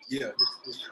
Yeah, it's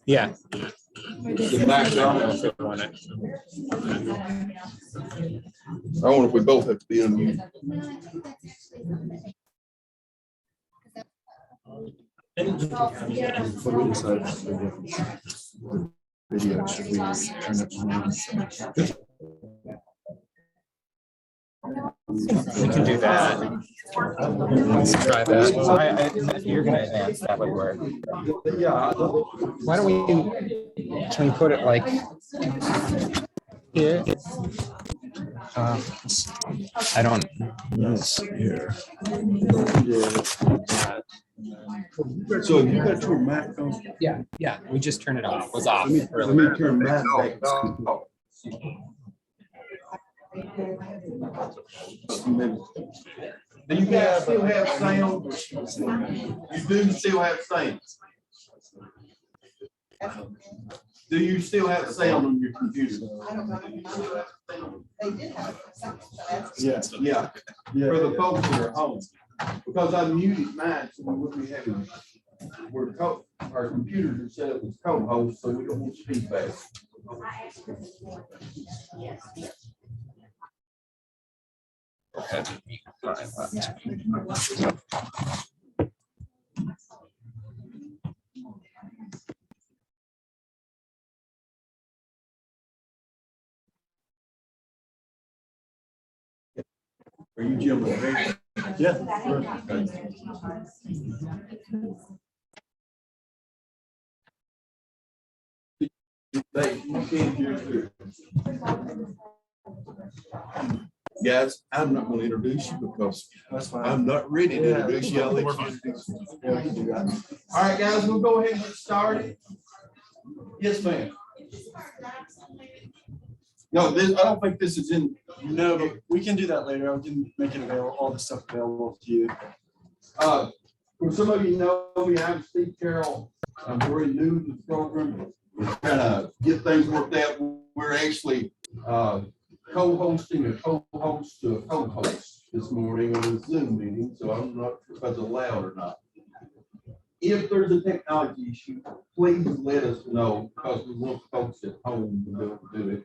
Yeah. The background. If you want it. I wonder if we both have to be unmuted. Before we decide the video, should we turn it on? We can do that. Let's try that. You're gonna advance. That would work. Yeah. Why don't we? Can we put it like here? I don't. Yes, here. So if you got your Mac on. Yeah. We just turn it off. It was off Let earlier. me turn Mac back. Do you guys still have sound? You do still have sound? Do you still have sound on your computer? They did have some. Yes. Yeah, for the folks that are home. Because I muted mine, so we wouldn't be having, our computers are set up as co-hosts, so we don't want feedback. Are you Jim? Yeah. Guys, I'm not going to introduce you because That's fine. I'm not ready to introduce you. I'll let you introduce me. All right, guys, we'll go ahead and get started. Yes, ma'am. No, I don't think this is in. No, but we can do that later. I can make it available, all the stuff available to you. For some of you know me, I'm Steve Carroll. I'm very new to the program. We're trying to get things worked out. We're actually co-hosting a co-host to a co-host this morning on a Zoom meeting, so I'm not sure if that's allowed or not. If there's a technology issue, please let us know because we want folks at home to be able to do it.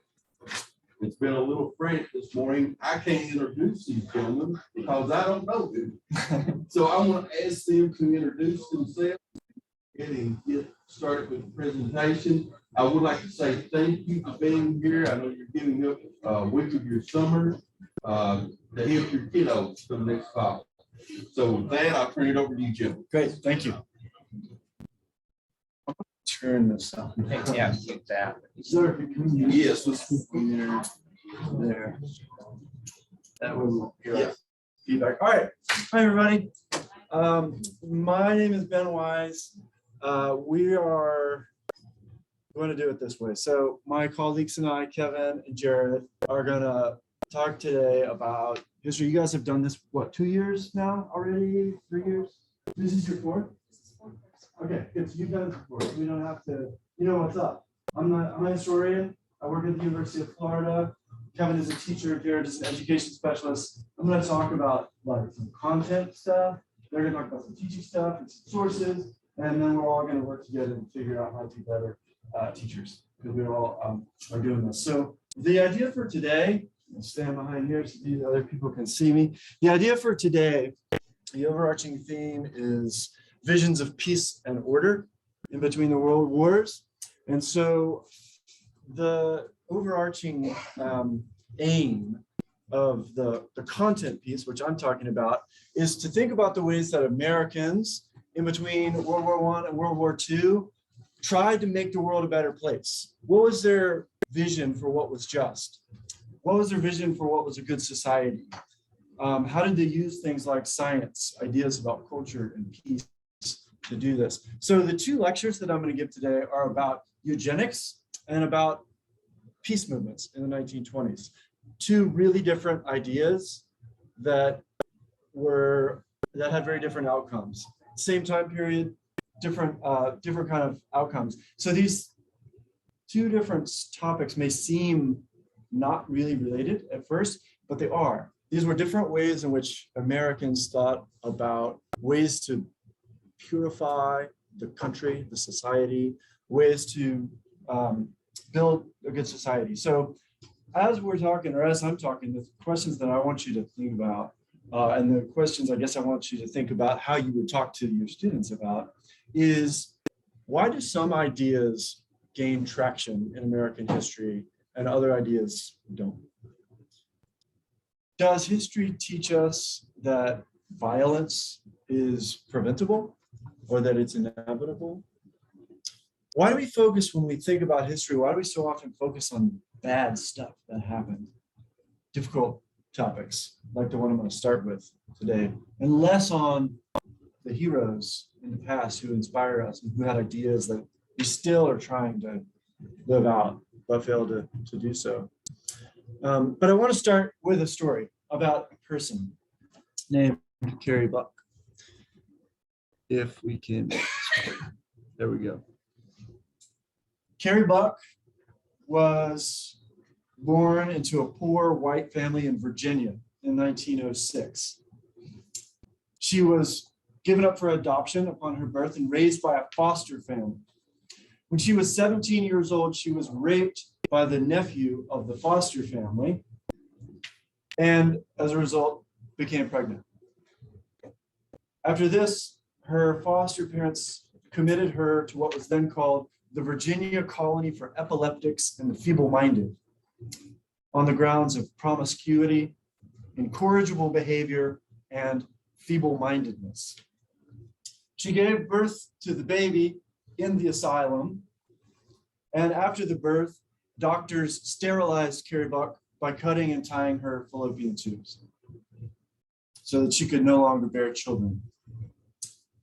It's been a little frantic this morning. I can't introduce these gentlemen because I don't know them. So I want to ask them to introduce themselves and get started with the presentation. I would like to say thank you for being here. I know you're giving up a week of your summer to help your kiddos for the next fall. So with that, I'll turn it over to you, Jim. Great, thank you. Turn this up. Yeah, take that. Sir, if you can use Yes, let's there. That will Yeah. feedback. All right. Hi, everybody. My name is Ben Wise. We are going to do it this way. So my colleagues and I, Kevin and Jared, are going to talk today about history. You guys have done this, what, 2 years now already? 3 years? This is your fourth? Okay, good. So you've done it before. We don't have to, you know what's up. I'm a historian. I work at the University of Florida. Kevin is a teacher. Jared is an education specialist. I'm going to talk about like some content stuff. They're going to talk about some teaching stuff and some sources. And then we're all going to work together and figure out how to be better teachers because we all are doing this. So the idea for today, I'll stand behind here so these other people can see me. The idea for today, the overarching theme is visions of peace and order in between the world wars. And so the overarching aim of the content piece, which I'm talking about, is to think about the ways that Americans in between World War I and World War II tried to make the world a better place. What was their vision for what was just? What was their vision for what was a good society? How did they use things like science, ideas about culture and peace to do this? So the two lectures that I'm going to give today are about eugenics and about peace movements in the 1920s. Two really different ideas that had very different outcomes. Same time period, different kind of outcomes. So these two different topics may seem not really related at first, but they are. These were different ways in which Americans thought about ways to purify the country, the society, ways to build a good society. So as we're talking, or as I'm talking, the questions that I want you to think about, and the questions I guess I want you to think about how you would talk to your students about is, why do some ideas gain traction in American history and other ideas don't? Does history teach us that violence is preventable or that it's inevitable? Why do we focus, when we think about history, why do we so often focus on bad stuff that happened? Difficult topics like the one I'm going to start with today, and less on the heroes in the past who inspire us and who had ideas that we still are trying to live out but fail to do so. But I want to start with a story about a person named Carrie Buck. If we can, there we go. Carrie Buck was born into a poor white family in Virginia in 1906. She was given up for adoption upon her birth and raised by a foster family. When she was 17 years old, she was raped by the nephew of the foster family, and as a result, became pregnant. After this, her foster parents committed her to what was then called the Virginia Colony for Epileptics and the Feeble-Minded, on the grounds of promiscuity, incorrigible behavior, and feeble-mindedness. She gave birth to the baby in the asylum, and after the birth, doctors sterilized Carrie Buck by cutting and tying her fallopian tubes so that she could no longer bear children.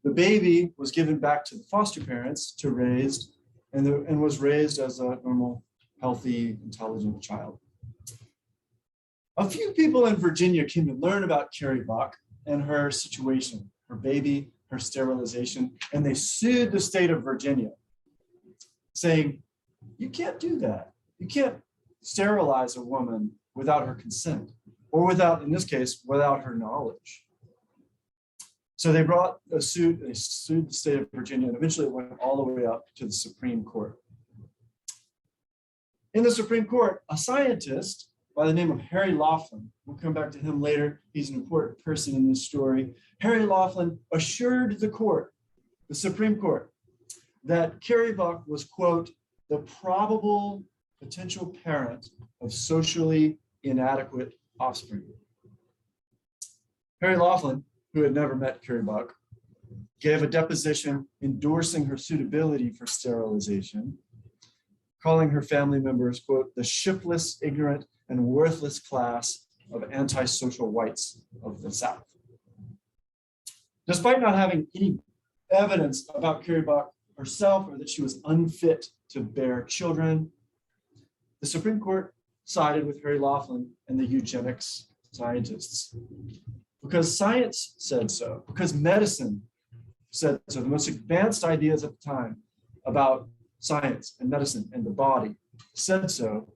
The baby was given back to the foster parents to raise, and was raised as a normal, healthy, intelligent child. A few people in Virginia came to learn about Carrie Buck and her situation, her baby, her sterilization, and they sued the state of Virginia, saying, you can't do that. You can't sterilize a woman without her consent, or without, in this case, without her knowledge. So they brought a suit, they sued the state of Virginia, and eventually it went all the way up to the Supreme Court. In the Supreme Court, a scientist by the name of Harry Laughlin, we'll come back to him later, he's an important person in this story. Harry Laughlin assured the court, the Supreme Court, that Carrie Buck was, quote, the probable potential parent of socially inadequate offspring. Harry Laughlin, who had never met Carrie Buck, gave a deposition endorsing her suitability for sterilization, calling her family members, quote, the shiftless, ignorant, and worthless class of antisocial whites of the South. Despite not having any evidence about Carrie Buck herself or that she was unfit to bear children, the Supreme Court sided with Harry Laughlin and the eugenics scientists. Because science said so, because medicine said so, the most advanced ideas at the time about science and medicine and the body said so,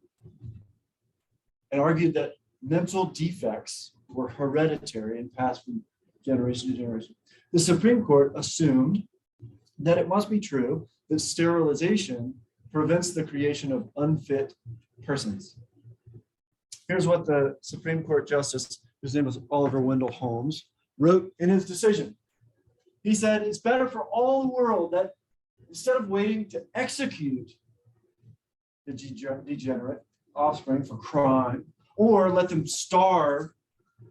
and argued that mental defects were hereditary and passed from generation to generation. The Supreme Court assumed that it must be true that sterilization prevents the creation of unfit persons. Here's what the Supreme Court Justice, whose name was Oliver Wendell Holmes, wrote in his decision. He said, it's better for all the world that instead of waiting to execute the degenerate offspring for crime, or let them starve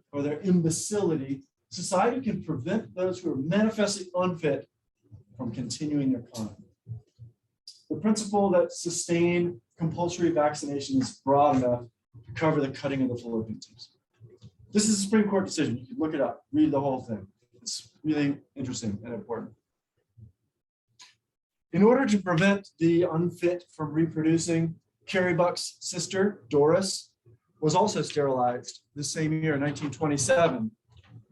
for their imbecility, society can prevent those who are manifestly unfit from continuing their crime. The principle that sustained compulsory vaccination is broad enough to cover the cutting of the fallopian tubes. This is a Supreme Court decision. You can look it up, read the whole thing. It's really interesting and important. In order to prevent the unfit from reproducing, Carrie Buck's sister, Doris, was also sterilized the same year, 1927,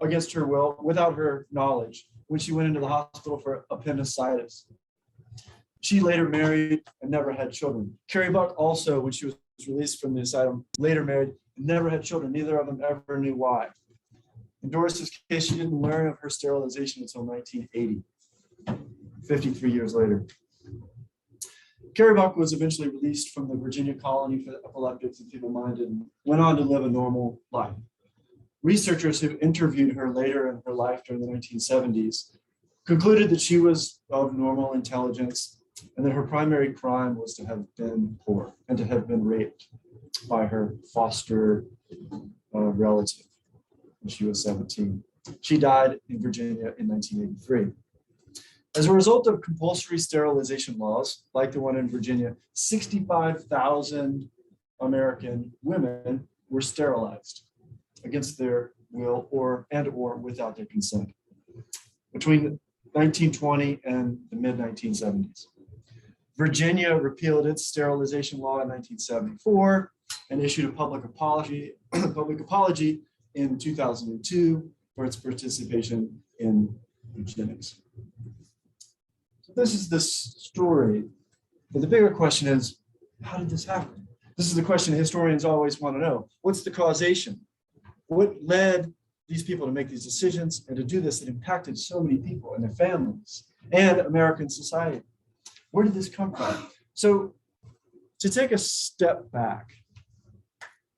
against her will, without her knowledge, when she went into the hospital for appendicitis. She later married and never had children. Carrie Buck also, when she was released from the asylum, later married and never had children. Neither of them ever knew why. In Doris's case, she didn't learn of her sterilization until 1980, 53 years later. Carrie Buck was eventually released from the Virginia colony for epileptics and feeble-minded and went on to live a normal life. Researchers who interviewed her later in her life during the 1970s concluded that she was of normal intelligence and that her primary crime was to have been poor and to have been raped by her foster relative when she was 17. She died in Virginia in 1983. As a result of compulsory sterilization laws, like the one in Virginia, 65,000 American women were sterilized against their will or without their consent between 1920 and the mid-1970s. Virginia repealed its sterilization law in 1974 and issued a public apology in 2002 for its participation in eugenics. So this is this story, but the bigger question is, how did this happen? This is the question historians always want to know. What's the causation? What led these people to make these decisions and to do this that impacted so many people and their families and American society? Where did this come from? So to take a step back,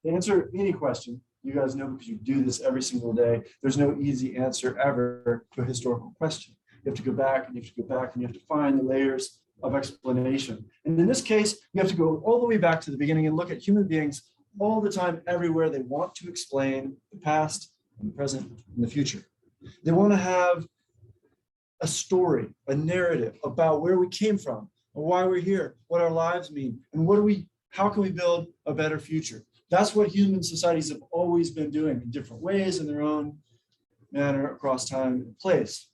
to answer any question, you guys know because you do this every single day, there's no easy answer ever to a historical question. You have to go back and you have to go back and you have to find the layers of explanation. And in this case, you have to go all the way back to the beginning and look at human beings all the time, everywhere. They want to explain the past and the present and the future. They want to have a story, a narrative about where we came from, and why we're here, what our lives mean, and how can we build a better future? That's what human societies have always been doing in different ways in their own manner across time and place.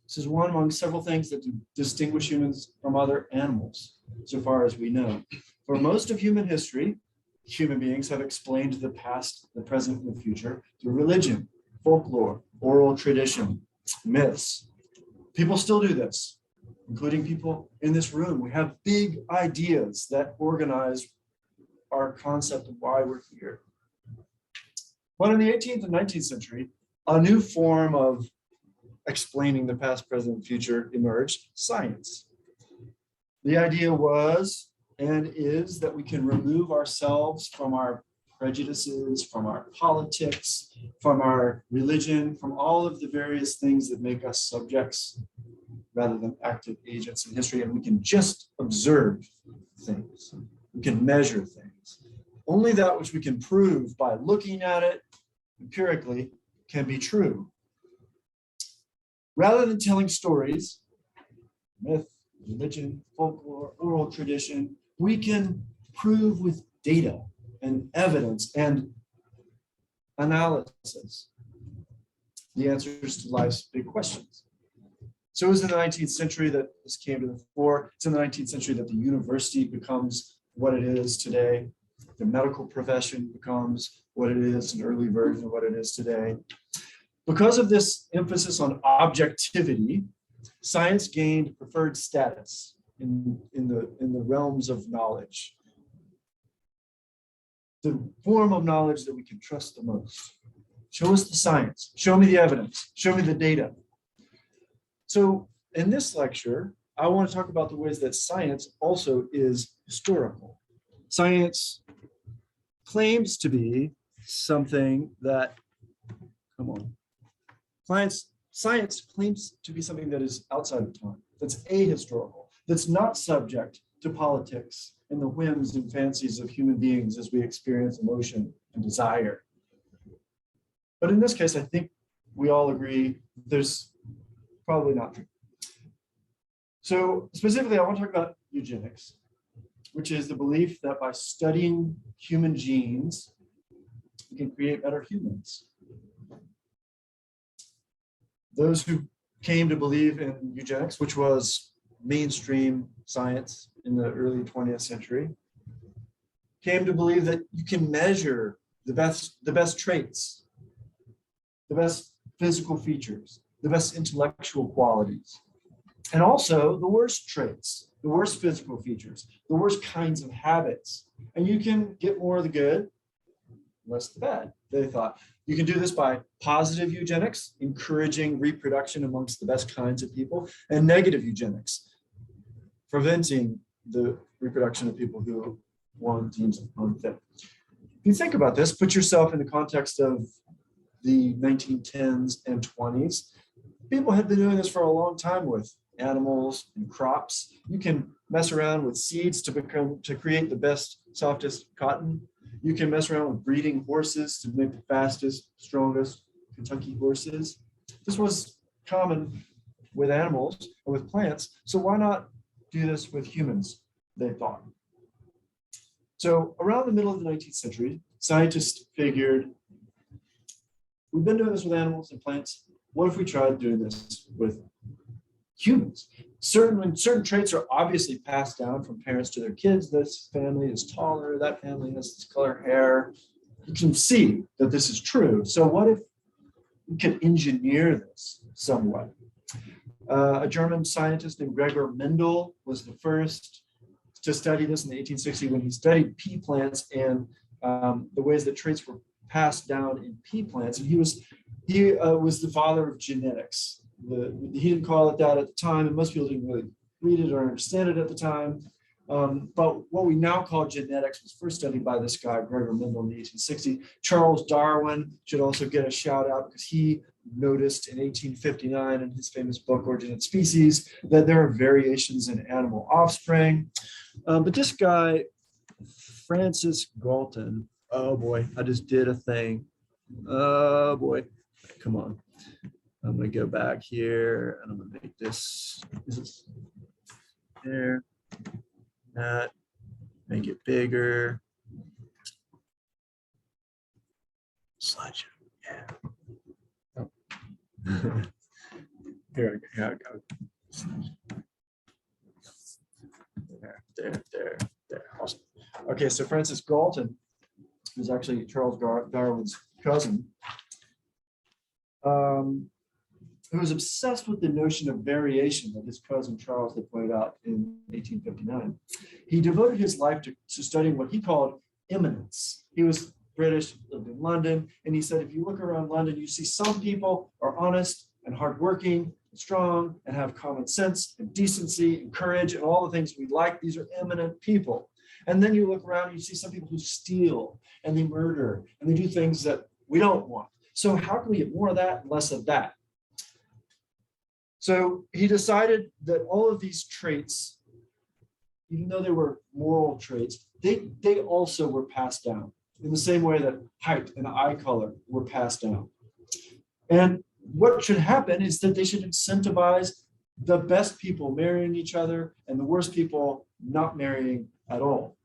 This is one among several things that distinguish humans from other animals, so far as we know. For most of human history, human beings have explained the past, the present, and the future through religion, folklore, oral tradition, myths. People still do this, including people in this room. We have big ideas that organize our concept of why we're here. But in the 18th and 19th century, a new form of explaining the past, present, and future emerged: science. The idea was and is that we can remove ourselves from our prejudices, from our politics, from our religion, from all of the various things that make us subjects rather than active agents in history, and we can just observe things. We can measure things. Only that which we can prove by looking at it empirically can be true. Rather than telling stories, myth, religion, folklore, oral tradition, we can prove with data and evidence and analysis the answers to life's big questions. So it was in the 19th century that this came to the fore. It's in the 19th century that the university becomes what it is today. The medical profession becomes what it is, an early version of what it is today. Because of this emphasis on objectivity, science gained preferred status in the realms of knowledge. The form of knowledge that we can trust the most. Show us the science, show me the evidence, show me the data. So in this lecture, I want to talk about the ways that science also is historical. Science claims to be something that, Science claims to be something that is outside of time, that's ahistorical, that's not subject to politics and the whims and fancies of human beings as we experience emotion and desire. But in this case, I think we all agree there's probably not true. So specifically, I want to talk about eugenics, which is the belief that by studying human genes, we can create better humans. Those who came to believe in eugenics, which was mainstream science in the early 20th century, came to believe that you can measure the best traits, the best physical features, the best intellectual qualities, and also the worst traits, the worst physical features, the worst kinds of habits. And you can get more of the good, less the bad, they thought. You can do this by positive eugenics, encouraging reproduction amongst the best kinds of people, and negative eugenics, preventing the reproduction of people who one deems unfit. If you think about this, put yourself in the context of the 1910s and 20s. People had been doing this for a long time with animals and crops. You can mess around with seeds to create the best, softest cotton. You can mess around with breeding horses to make the fastest, strongest Kentucky horses. This was common with animals and with plants. So why not do this with humans, they thought. So around the middle of the 19th century, scientists figured, we've been doing this with animals and plants. What if we tried doing this with humans? Certain traits are obviously passed down from parents to their kids. This family is taller, that family has this color hair. You can see that this is true. So what if we could engineer this somewhat? A German scientist named Gregor Mendel was the first to study this in the 1860s when he studied pea plants and the ways that traits were passed down in pea plants. And he was the father of genetics. He didn't call it that at the time, and most people didn't really read it or understand it at the time. But what we now call genetics was first studied by this guy, Gregor Mendel, in the 1860s. Charles Darwin should also get a shout out because he noticed in 1859 in his famous book, Origin of Species, that there are variations in animal offspring. But this guy, Francis Galton, oh boy, I just did a thing. Oh boy, come on. I'm gonna go back here and I'm gonna make this there, that, make it bigger. Slideshow, yeah. Oh. Here I go. There. Awesome. Okay, so Francis Galton, who's actually Charles Darwin's cousin, who was obsessed with the notion of variation that his cousin Charles had pointed out in 1859. He devoted his life to studying what he called immanence. He was British, lived in London, and he said, if you look around London, you see some people are honest and hardworking, and strong, and have common sense and decency and courage and all the things we like. These are eminent people. And then you look around, you see some people who steal and they murder and they do things that we don't want. So how can we get more of that and less of that? So he decided that all of these traits, even though they were moral traits, they also were passed down in the same way that height and eye color were passed down. And what should happen is that they should incentivize the best people marrying each other and the worst people not marrying at all.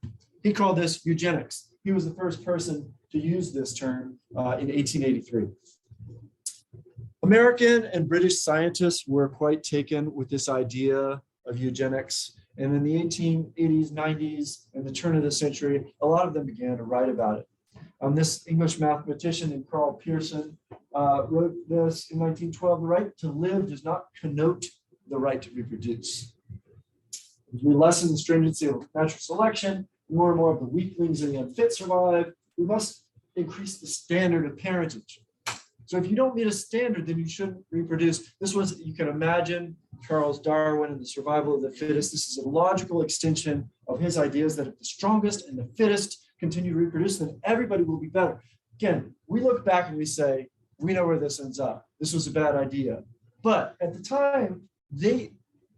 He called this eugenics. He was the first person to use this term in 1883. American and British scientists were quite taken with this idea of eugenics. And in the 1880s, 90s, and the turn of the century, a lot of them began to write about it. This English mathematician named Carl Pearson wrote this in 1912, the right to live does not connote the right to reproduce. As we lessen the stringency of natural selection, more and more of the weaklings and the unfit survive, we must increase the standard of parentage. So if you don't meet a standard, then you shouldn't reproduce. This was, you can imagine, Charles Darwin and the survival of the fittest. This is a logical extension of his ideas that if the strongest and the fittest continue to reproduce, then everybody will be better. Again, we look back and we say, we know where this ends up. This was a bad idea. But at the time, they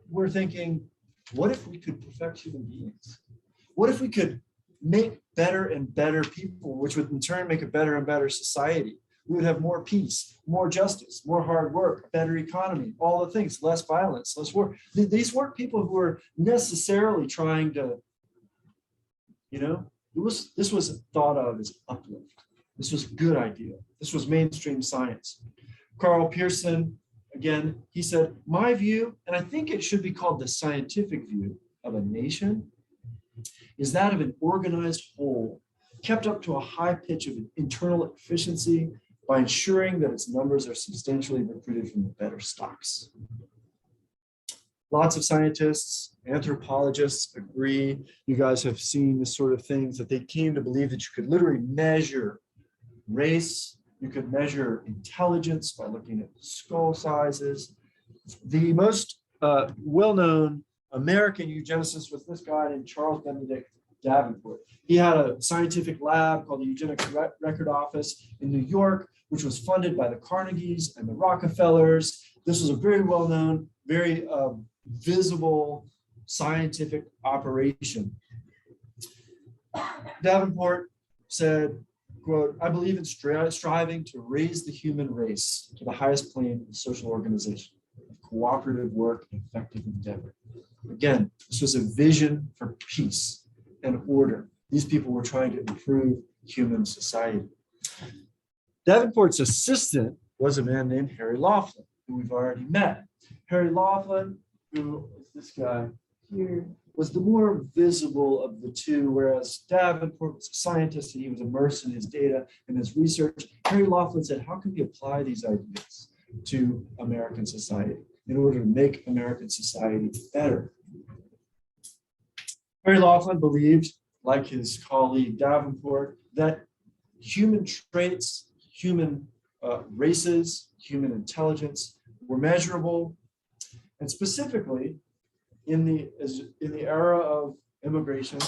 were thinking, what if we could perfect human beings? What if we could make better and better people, which would in turn make a better and better society? We would have more peace, more justice, more hard work, a better economy, all the things, less violence, less war. These weren't people who were necessarily trying to, this was thought of as uplift. This was a good idea. This was mainstream science. Carl Pearson, again, he said, my view, and I think it should be called the scientific view of a nation, is that of an organized whole, kept up to a high pitch of internal efficiency by ensuring that its numbers are substantially recruited from the better stocks. Lots of scientists, anthropologists agree. You guys have seen the sort of things that they came to believe that you could literally measure race, you could measure intelligence by looking at skull sizes. The most well-known American eugenicist was this guy named Charles Benedict Davenport. He had a scientific lab called the Eugenics Record Office in New York, which was funded by the Carnegies and the Rockefellers. This was a very well-known, very visible scientific operation. Davenport said, quote, "I believe in striving to raise the human race to the highest plane of social organization, of cooperative work, and effective endeavor." Again, this was a vision for peace and order. These people were trying to improve human society. Davenport's assistant was a man named Harry Laughlin, who we've already met. Harry Laughlin, who is this guy here, was the more visible of the two, whereas Davenport was a scientist and he was immersed in his data and his research. Harry Laughlin said, how can we apply these ideas to American society in order to make American society better? Harry Laughlin believed, like his colleague Davenport, that human traits, human races, human intelligence were measurable, and specifically in the era of immigration,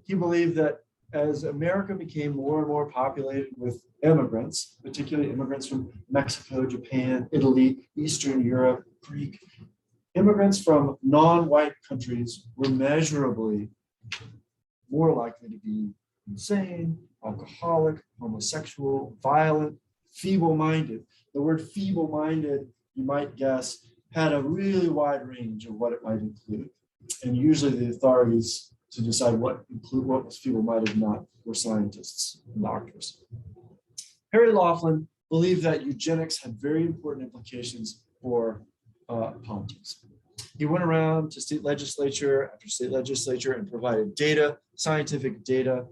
he believed that as America became more and more populated with immigrants, particularly immigrants from Mexico, Japan, Italy, Eastern Europe, Greek, immigrants from non-white countries were measurably more likely to be insane, alcoholic, homosexual, violent, feeble-minded. The word feeble-minded, you might guess, had a really wide range of what it might include. And usually the authorities to decide what was feeble-minded or not were scientists and doctors. Harry Laughlin believed that eugenics had very important implications for politics. He went around to state legislature after state legislature and provided data, scientific data,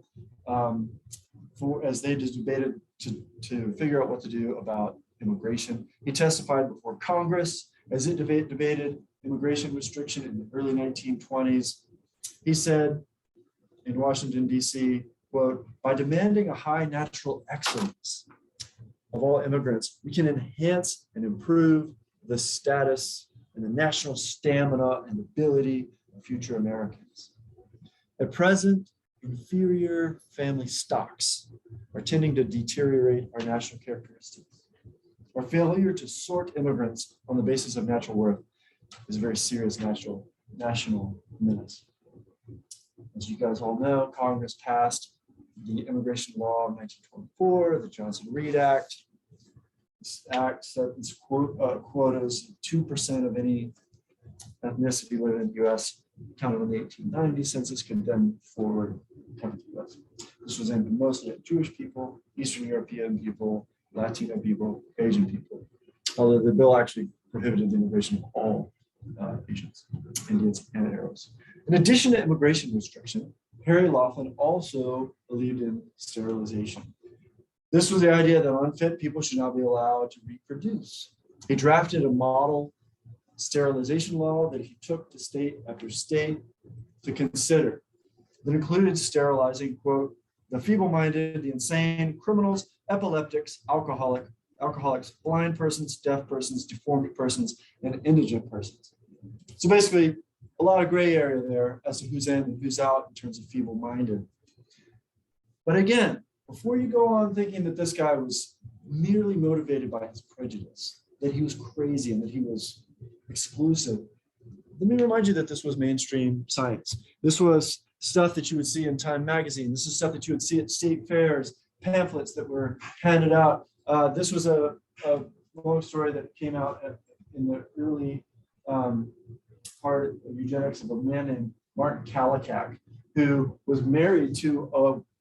as they just debated to figure out what to do about immigration. He testified before Congress as it debated immigration restriction in the early 1920s. He said in Washington, D.C., quote, "By demanding a high natural excellence of all immigrants, we can enhance and improve the status and the national stamina and ability of future Americans. At present, inferior family stocks are tending to deteriorate our national characteristics. Our failure to sort immigrants on the basis of natural worth is a very serious national menace." As you guys all know, Congress passed the immigration law of 1924, the Johnson-Reed Act. This act sets quotas 2% of any ethnicity living in the U.S. counted in the 1890 census could then forward come to the U.S. This was aimed mostly at Jewish people, Eastern European people, Latino people, Asian people, although the bill actually prohibited the immigration of all Asians, Indians, and Arabs. In addition to immigration restriction, Harry Laughlin also believed in sterilization. This was the idea that unfit people should not be allowed to reproduce. He drafted a model sterilization law that he took to state after state to consider, that included sterilizing, quote, "the feeble-minded, the insane, criminals, epileptics, alcoholics, blind persons, deaf persons, deformed persons, and indigent persons." So basically, a lot of gray area there as to who's in and who's out in terms of feeble-minded. But again, before you go on thinking that this guy was merely motivated by his prejudice, that he was crazy and that he was exclusive, let me remind you that this was mainstream science. This was stuff that you would see in Time magazine. This is stuff that you would see at state fairs, pamphlets that were handed out. This was a long story that came out in the early part of eugenics of a man named Martin Kallikak, who was married to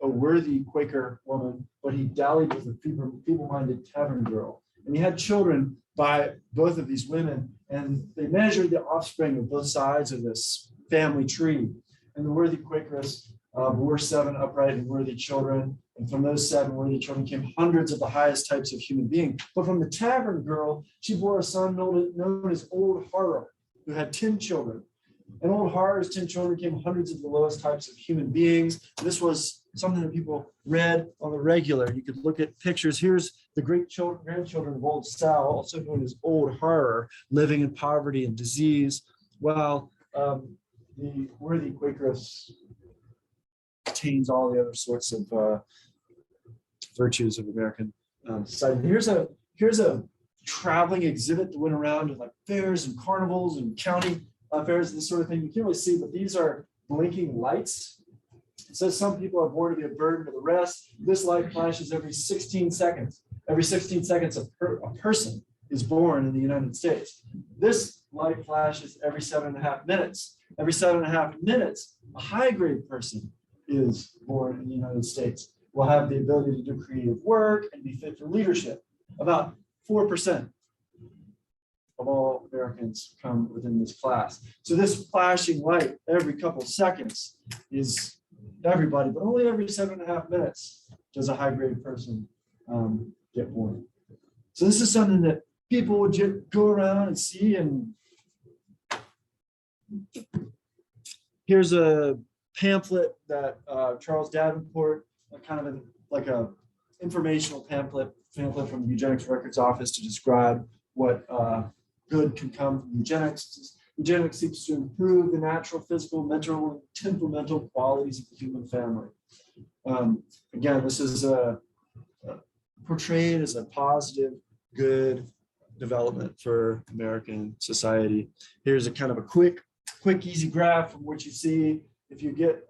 a worthy Quaker woman, but he dallied with a feeble-minded tavern girl. And he had children by both of these women, and they measured the offspring of both sides of this family tree. And the worthy Quakeress bore 7 upright and worthy children. And from those 7 worthy children came hundreds of the highest types of human being. But from the tavern girl, she bore a son known as Old Horror, who had 10 children. And Old Horror's 10 children came hundreds of the lowest types of human beings. This was something that people read on the regular. You could look at pictures. Here's the grandchildren of Old Sal, also known as Old Horror, living in poverty and disease, while where the Quakeress contains all the other sorts of virtues of American society. Here's a traveling exhibit that went around to like fairs and carnivals and county fairs, this sort of thing. You can't really see, but these are blinking lights. It says some people are born to be a burden to the rest. This light flashes every 16 seconds. Every 16 seconds, a person is born in the United States. This light flashes every 7.5 minutes. Every 7.5 minutes, a high-grade person is born in the United States, will have the ability to do creative work and be fit for leadership. About 4% of all Americans come within this class. So this flashing light every couple of seconds is everybody, but only every 7.5 minutes does a high-grade person get born. So this is something that people would go around and see. And here's a pamphlet that Charles Davenport, kind of like a informational pamphlet from the Eugenics Records Office to describe what good can come from eugenics. Eugenics seeks to improve the natural, physical, mental, and temperamental qualities of the human family. Again, this is portrayed as a positive, good development for American society. Here's a kind of a quick, easy graph from what you see. If you get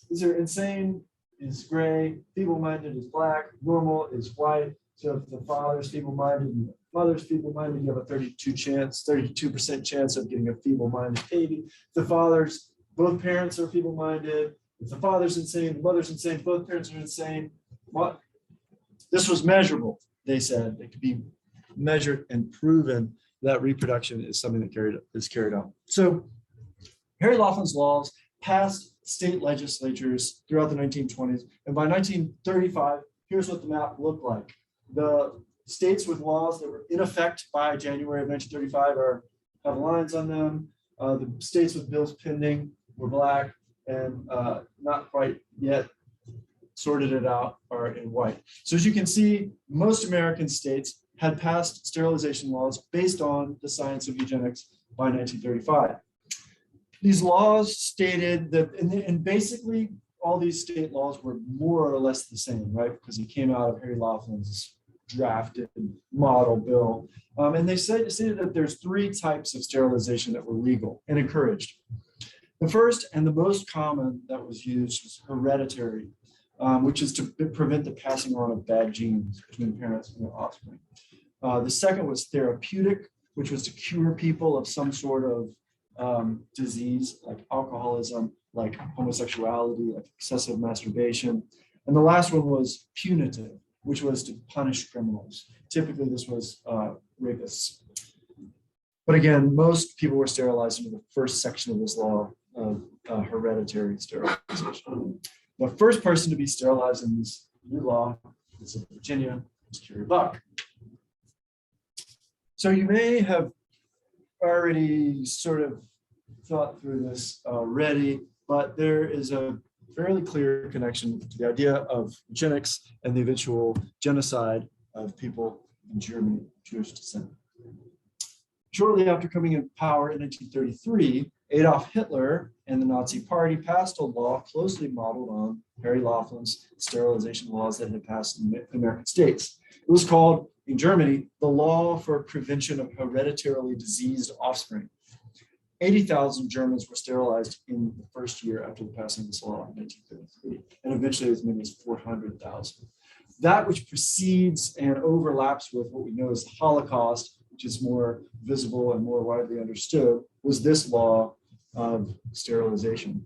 these are insane is gray, feeble-minded is black, normal is white. So if the father's feeble-minded and the mother's feeble-minded, you have a 32% chance of getting a feeble-minded baby. If both parents are feeble-minded, if the father's insane, the mother's insane, both parents are insane. What? This was measurable, they said. It could be measured and proven that reproduction is something that is carried on. So Harry Laughlin's laws passed state legislatures throughout the 1920s. And by 1935, here's what the map looked like. The states with laws that were in effect by January of 1935 have lines on them. The states with bills pending were black, and not quite yet sorted it out are in white. So as you can see, most American states had passed sterilization laws based on the science of eugenics by 1935. These laws stated that, and basically all these state laws were more or less the same, right? Because it came out of Harry Laughlin's drafted model bill. And they stated that there's 3 types of sterilization that were legal and encouraged. The first and the most common that was used was hereditary, which is to prevent the passing on of bad genes between parents and their offspring. The second was therapeutic, which was to cure people of some sort of disease like alcoholism, like homosexuality, like excessive masturbation. And the last one was punitive, which was to punish criminals. Typically, this was rapists. But again, most people were sterilized under the first section of this law of hereditary sterilization. The first person to be sterilized in this new law is in Virginia, was Curie Buck. So you may have already sort of thought through this already, but there is a fairly clear connection to the idea of eugenics and the eventual genocide of people in Germany of Jewish descent. Shortly after coming into power in 1933, Adolf Hitler and the Nazi Party passed a law closely modeled on Harry Laughlin's sterilization laws that had passed in the American states. It was called, in Germany, the Law for Prevention of Hereditarily Diseased Offspring. 80,000 Germans were sterilized in the first year after the passing of this law in 1933, and eventually as many as 400,000. That which precedes and overlaps with what we know as the Holocaust, which is more visible and more widely understood, was this law of sterilization.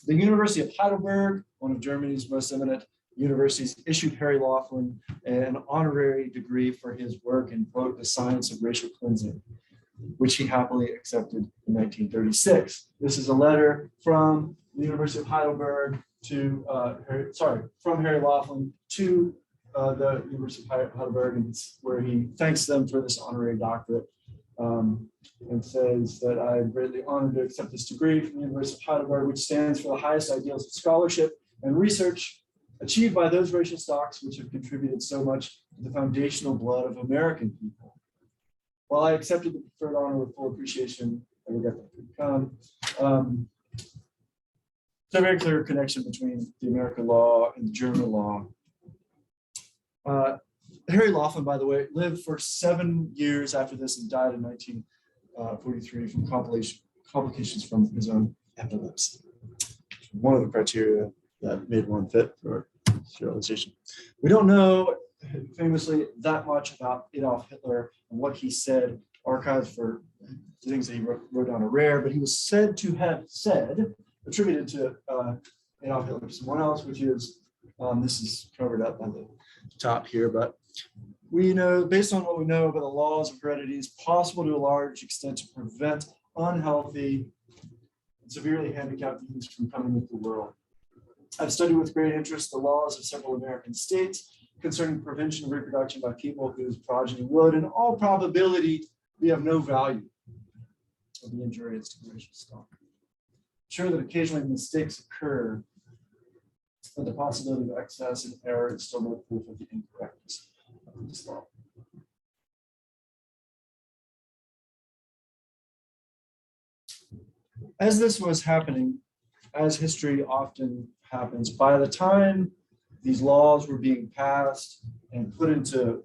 The University of Heidelberg, one of Germany's most eminent universities, issued Harry Laughlin an honorary degree for his work in, quote, the science of racial cleansing, which he happily accepted in 1936. This is a letter from the University of Heidelberg to, from Harry Laughlin to the University of Heidelberg, and where he thanks them for this honorary doctorate and says that I'm greatly honored to accept this degree from the University of Heidelberg, which stands for the highest ideals of scholarship and research achieved by those racial stocks which have contributed so much to the foundational blood of American people. while I accepted the preferred honor with full appreciation, I regret that could come. It's a very clear connection between the American law and the German law. Harry Laughlin, by the way, lived for 7 years after this and died in 1943 from complications from his own epilepsy. One of the criteria that made one fit for sterilization. We don't know famously that much about Adolf Hitler and what he said. Archives for things that he wrote down are rare, but he was said to have said, attributed to Adolf Hitler to someone else, which is, this is covered up on the top here, but we know, based on what we know about the laws of heredity, it's possible to a large extent to prevent unhealthy, severely handicapped youths from coming into the world. I've studied with great interest the laws of several American states concerning prevention of reproduction by people whose progeny would, in all probability, be of no value or be injurious to the racial stock. Sure that occasionally mistakes occur, but the possibility of excess and error is still no proof of the incorrectness of this law. As this was happening, as history often happens, by the time these laws were being passed and put into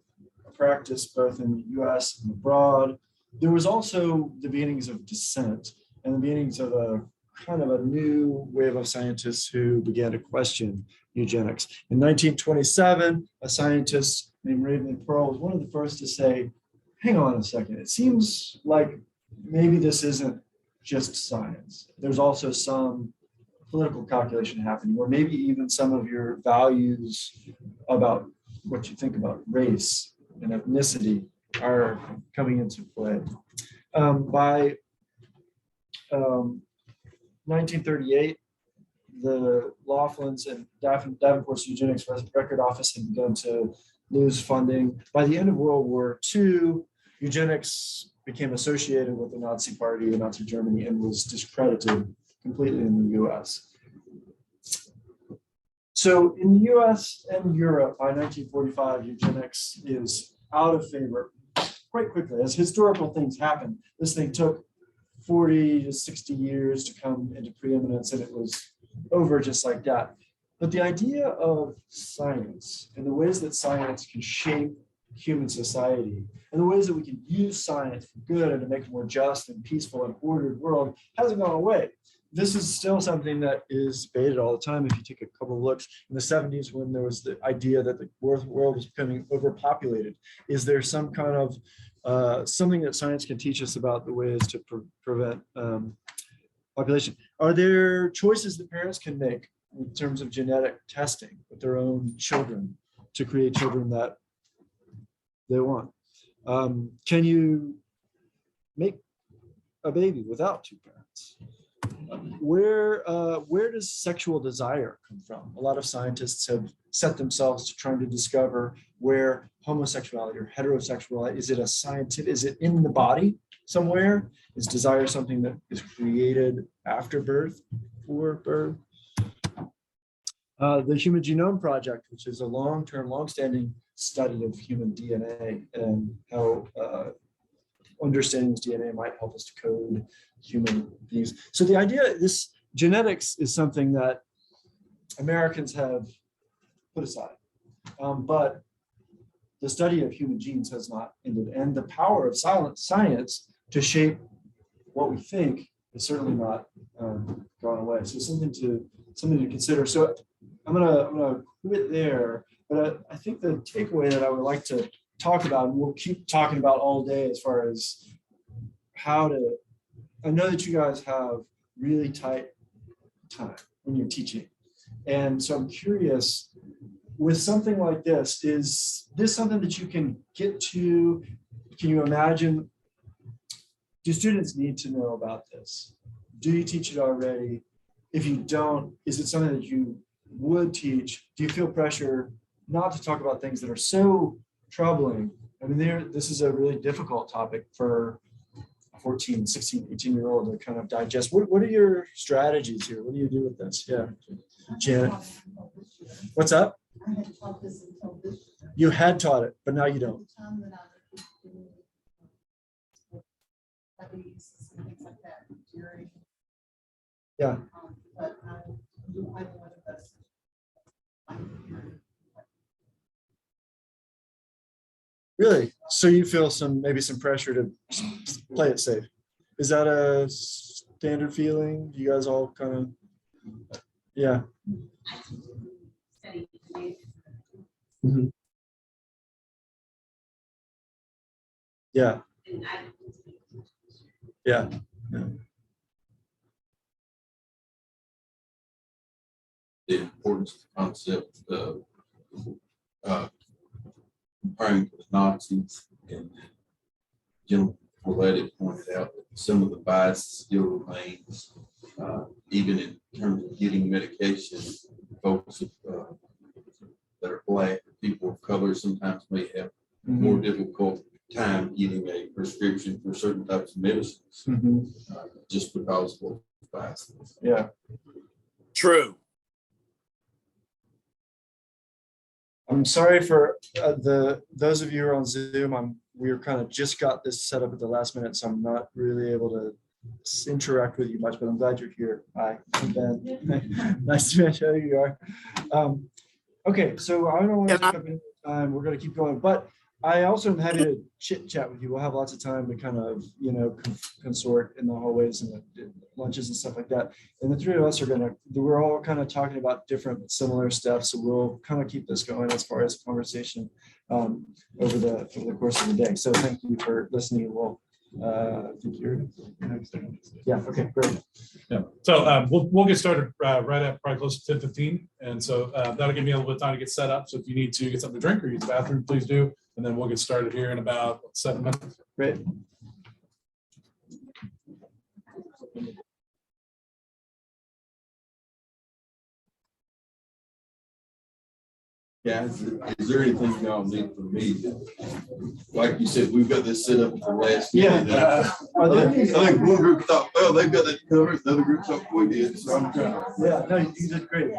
practice both in the US and abroad, there was also the beginnings of dissent and the beginnings of a kind of a new wave of scientists who began to question eugenics. In 1927, a scientist named Raymond Pearl was one of the first to say, hang on a second, it seems like maybe this isn't just science. There's also some political calculation happening, or maybe even some of your values about what you think about race and ethnicity are coming into play. By 1938, the Laughlins and Davenport's Eugenics Record Office had begun to lose funding. By the end of World War II, eugenics became associated with the Nazi Party in Nazi Germany and was discredited completely in the US. So in the US and Europe, by 1945, eugenics is out of favor quite quickly. As historical things happen, this thing took 40 to 60 years to come into preeminence, and it was over just like that. But the idea of science and the ways that science can shape human society and the ways that we can use science for good and to make a more just and peaceful and ordered world hasn't gone away. This is still something that is debated all the time. If you take a couple of looks in the 70s, when there was the idea that the world was becoming overpopulated, is there some kind of something that science can teach us about the ways to prevent population? Are there choices that parents can make in terms of genetic testing with their own children to create children that they want? Can you make a baby without two parents? Where does sexual desire come from? A lot of scientists have set themselves to trying to discover where homosexuality or heterosexuality, is it a scientific, is it in the body somewhere? Is desire something that is created after birth, before birth? The Human Genome Project, which is a long-term, long-standing study of human DNA and how understanding this DNA might help us to code human beings. So the idea, this genetics is something that Americans have put aside, but the study of human genes has not ended, and the power of science to shape what we think is certainly not gone away. So something to consider. So I'm gonna quit there, but I think the takeaway that I would like to talk about, and we'll keep talking about all day, as far as how to, I know that you guys have really tight time when you're teaching. And so I'm curious, with something like this, is this something that you can get to? Can you imagine, do students need to know about this? Do you teach it already? If you don't, is it something that you would teach? Do you feel pressure not to talk about things that are so troubling? I mean, this is a really difficult topic for a 14, 16, 18-year-old to kind of digest. What are your strategies here? What do you do with this? Yeah, Janet. What's up? I had taught this until this. You had taught it, but now you don't. levies and things like that during. Yeah. But I don't know whether that's. Really? So you feel maybe some pressure to play it safe? Is that a standard feeling? You guys all kind of, yeah. Mhm. Yeah. Yeah. The importance of the concept of comparing to the Nazis, and General Corlett pointed out that some of the bias still remains, even in terms of getting medication. Folks that are black, people of color sometimes may have more difficult time getting a prescription for certain types of medicines, just because of bias. Yeah. True. I'm sorry for those of you who are on Zoom. We're kind of just got this set up at the last minute, so I'm not really able to interact with you much, but I'm glad you're here. Hi, I'm Ben. Nice to meet you. There you are. Okay, so I don't want to take up any time. We're going to keep going, but I also am happy to chit chat with you. We'll have lots of time to kind of, consort in the hallways and the lunches and stuff like that. And the three of us we're all kind of talking about different similar stuff. So we'll kind of keep this going as far as conversation over the course of the day. So thank you for listening. We'll, I think you're next. Yeah, okay, great. Yeah. So we'll get started right at probably close to 10:15. And so that'll give me a little bit of time to get set up. So if you need to get something to drink or use the bathroom, please do. And then we'll get started here in about 7 minutes. Great. Yeah, is there anything y'all need from me? Like you said, we've got this set up for the last. Yeah. I think one group thought, well, they've got that covered, the other group thought we did, so I'm trying to. Yeah, no, you did great.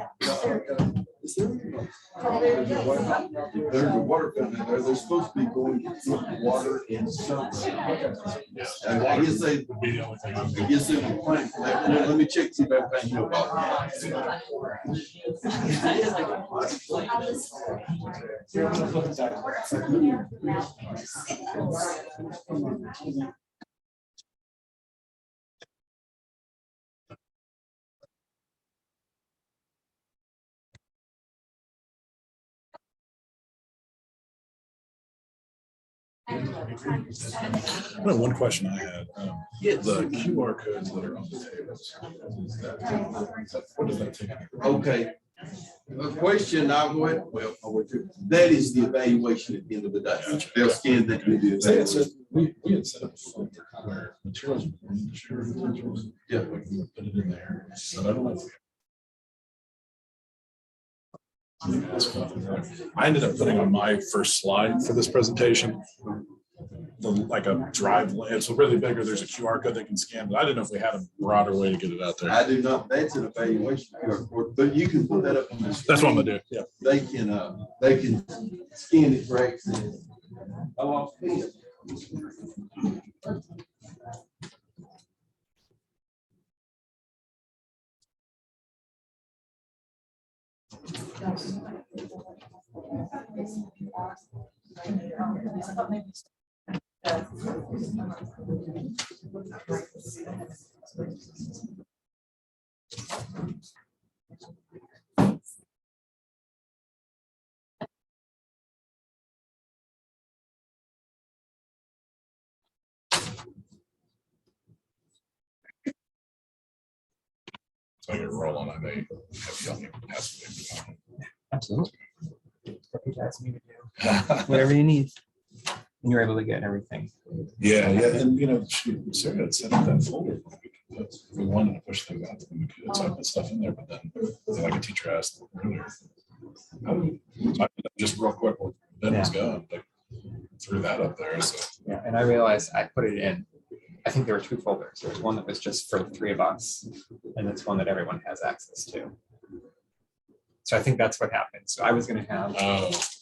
There's a water fountain in there. They're supposed to be going to get water in summer. I guess they were planning for that. Let me check, see if everything know about One question I had, the QR codes that are on the tables. What does that take? Okay. The question I'll go ahead, that is the evaluation at the end of the day. They'll scan that and do it. We had set up where materials. Yeah. We can put it in there. So I don't know. I ended up putting on my first slide for this presentation, like a drive. It's really bigger. There's a QR code they can scan, but I didn't know if we had a broader way to get it out there. I do not. That's an evaluation QR code, but you can put that up on the screen. That's what I'm gonna do. Yeah. They can scan it for access. Oh, So I get roll on. I may have young Absolutely. That's me to do. Whatever you need. And you're able to get everything. Yeah, and Sarah had set up that folder. If we wanted to push things out, we could put stuff in there, but then like a teacher asked earlier. Just real quick, while Ben was going, like threw that up there. So Yeah, and I realized I put it in. I think there were two folders. There was one that was just for the three of us, and it's one that everyone has access to. So I think that's what happened. So I was going to have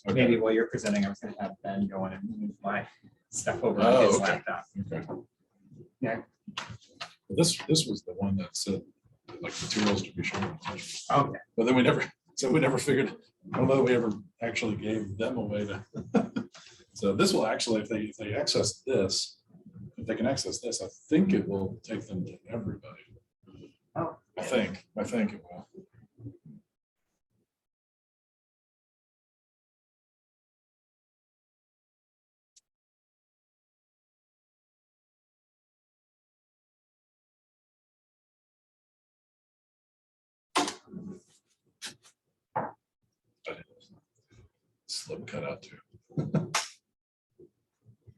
maybe while you're presenting, I was going to have Ben go in and move my stuff over on his laptop. Okay. This was the one that said, like, materials to be shown. Okay. But then we never figured, I don't know that we ever actually gave them a way to. So this will actually, if they access this, if they can access this, I think it will take them to everybody. Oh. I think it will. Slip cut out too.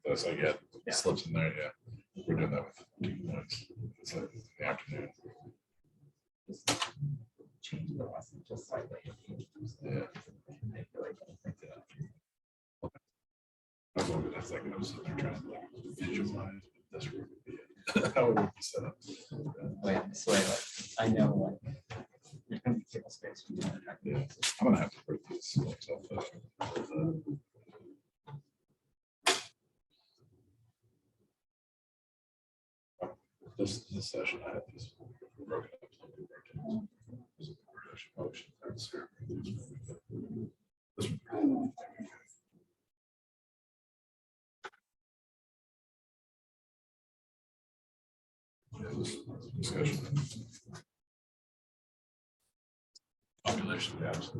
That's I get slips in there, yeah. We're doing that with notes. It's like in the afternoon. Change the lesson just slightly. Yeah. That's what that's like. I was sitting there trying to like visualize what this would be. How it would be set up. Wait, so like, I know like there's gonna be table space. Yeah. I'm gonna have to break this myself. This session, I had this broken up. Motion. Discussion. Population gaps.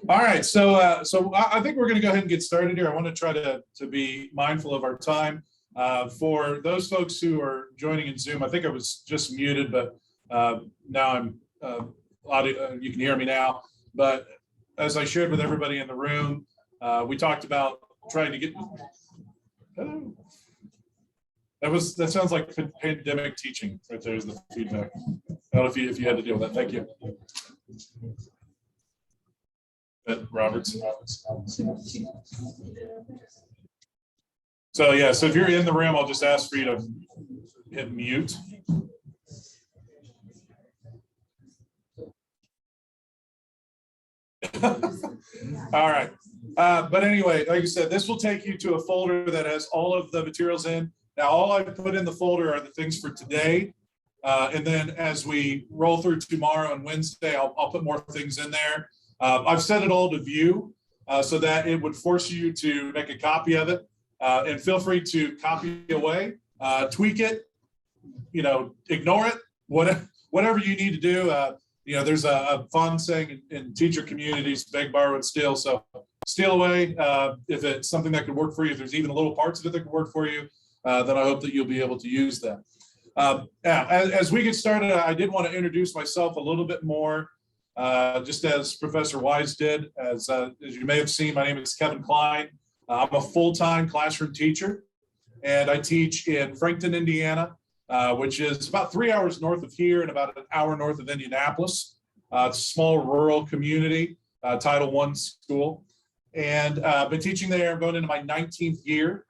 All right, so I think we're going to go ahead and get started here. I want to try to be mindful of our time. For those folks who are joining in Zoom, I think I was just muted, but Now I'm audio, you can hear me now, but as I shared with everybody in the room, we talked about trying to get. Hello. That sounds like pandemic teaching right there is the feedback. I don't know if you had to deal with that. Thank you. Roberts. So yeah, so if you're in the room, I'll just ask for you to hit mute. All right. But anyway, like I said, this will take you to a folder that has all of the materials in. Now, all I put in the folder are the things for today. And then as we roll through tomorrow and Wednesday, I'll put more things in there. I've set it all to view so that it would force you to make a copy of it. And feel free to copy away, tweak it, ignore it, whatever you need to do. There's a fun saying in teacher communities, beg, borrow, and steal. So steal away if it's something that could work for you. If there's even little parts of it that could work for you, then I hope that you'll be able to use that. As we get started, I did want to introduce myself a little bit more, just as Professor Wise did. As you may have seen, my name is Kevin Klein. I'm a full-time classroom teacher, and I teach in Frankton, Indiana, which is about 3 hours north of here and about an hour north of Indianapolis. It's a small rural community, Title I school. And I've been teaching there. I'm going into my 19th year.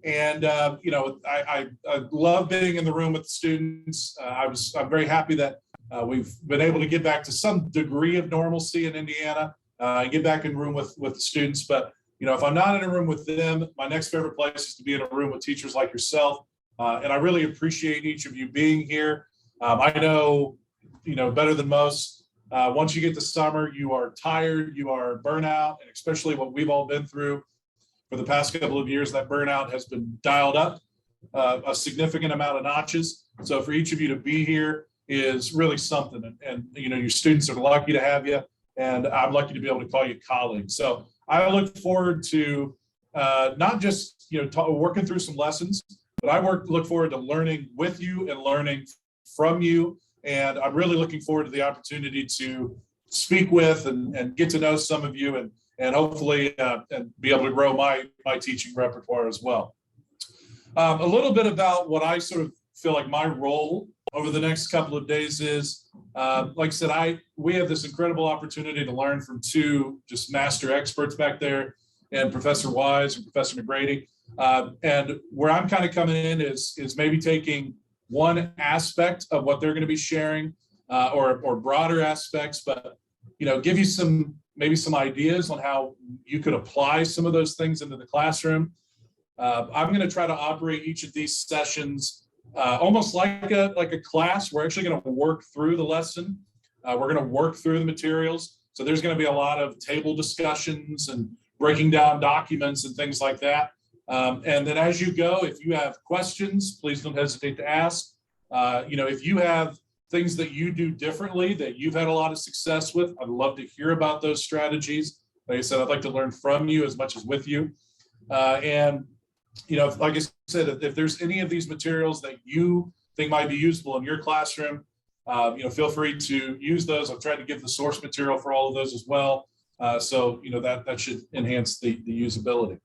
And, I love being in the room with the students. I'm very happy that we've been able to get back to some degree of normalcy in Indiana and get back in the room with the students. But, if I'm not in a room with them, my next favorite place is to be in a room with teachers like yourself. And I really appreciate each of you being here. I know, better than most, once you get to summer, you are tired, you are burnout, and especially what we've all been through for the past couple of years, that burnout has been dialed up a significant amount of notches. So for each of you to be here is really something. And your students are lucky to have you, and I'm lucky to be able to call you colleagues. So I look forward to not just, working through some lessons, but I look forward to learning with you and learning from you. And I'm really looking forward to the opportunity to speak with and get to know some of you and hopefully and be able to grow my teaching repertoire as well. A little bit about what I sort of feel like my role over the next couple of days is, like I said, we have this incredible opportunity to learn from two just master experts back there, and Professor Wise and Professor McGrady. And where I'm kind of coming in is maybe taking one aspect of what they're going to be sharing, or broader aspects, but give you maybe some ideas on how you could apply some of those things into the classroom. I'm going to try to operate each of these sessions almost like a class. We're actually going to work through the lesson. We're going to work through the materials. So there's going to be a lot of table discussions and breaking down documents and things like that. And then as you go, if you have questions, please don't hesitate to ask. If you have things that you do differently that you've had a lot of success with, I'd love to hear about those strategies. Like I said, I'd like to learn from you as much as with you. Like I said, if there's any of these materials that you think might be useful in your classroom, feel free to use those. I've tried to give the source material for all of those as well. So that should enhance the usability.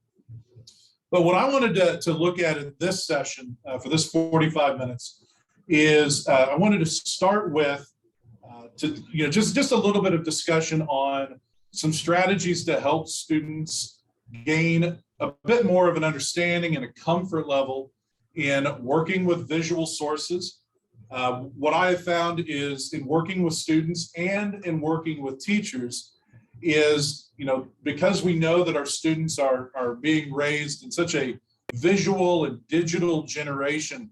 But what I wanted to look at in this session for this 45 minutes is I wanted to start with just a little bit of discussion on some strategies to help students gain a bit more of an understanding and a comfort level in working with visual sources. What I have found is in working with students and in working with teachers is, because we know that our students are being raised in such a visual and digital generation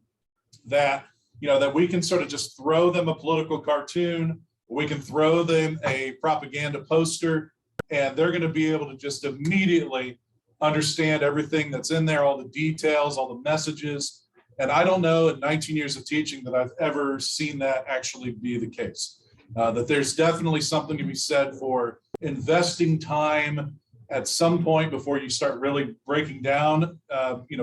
that, that we can sort of just throw them a political cartoon, we can throw them a propaganda poster, and they're going to be able to just immediately understand everything that's in there, all the details, all the messages. And I don't know in 19 years of teaching that I've ever seen that actually be the case. That there's definitely something to be said for investing time at some point before you start really breaking down,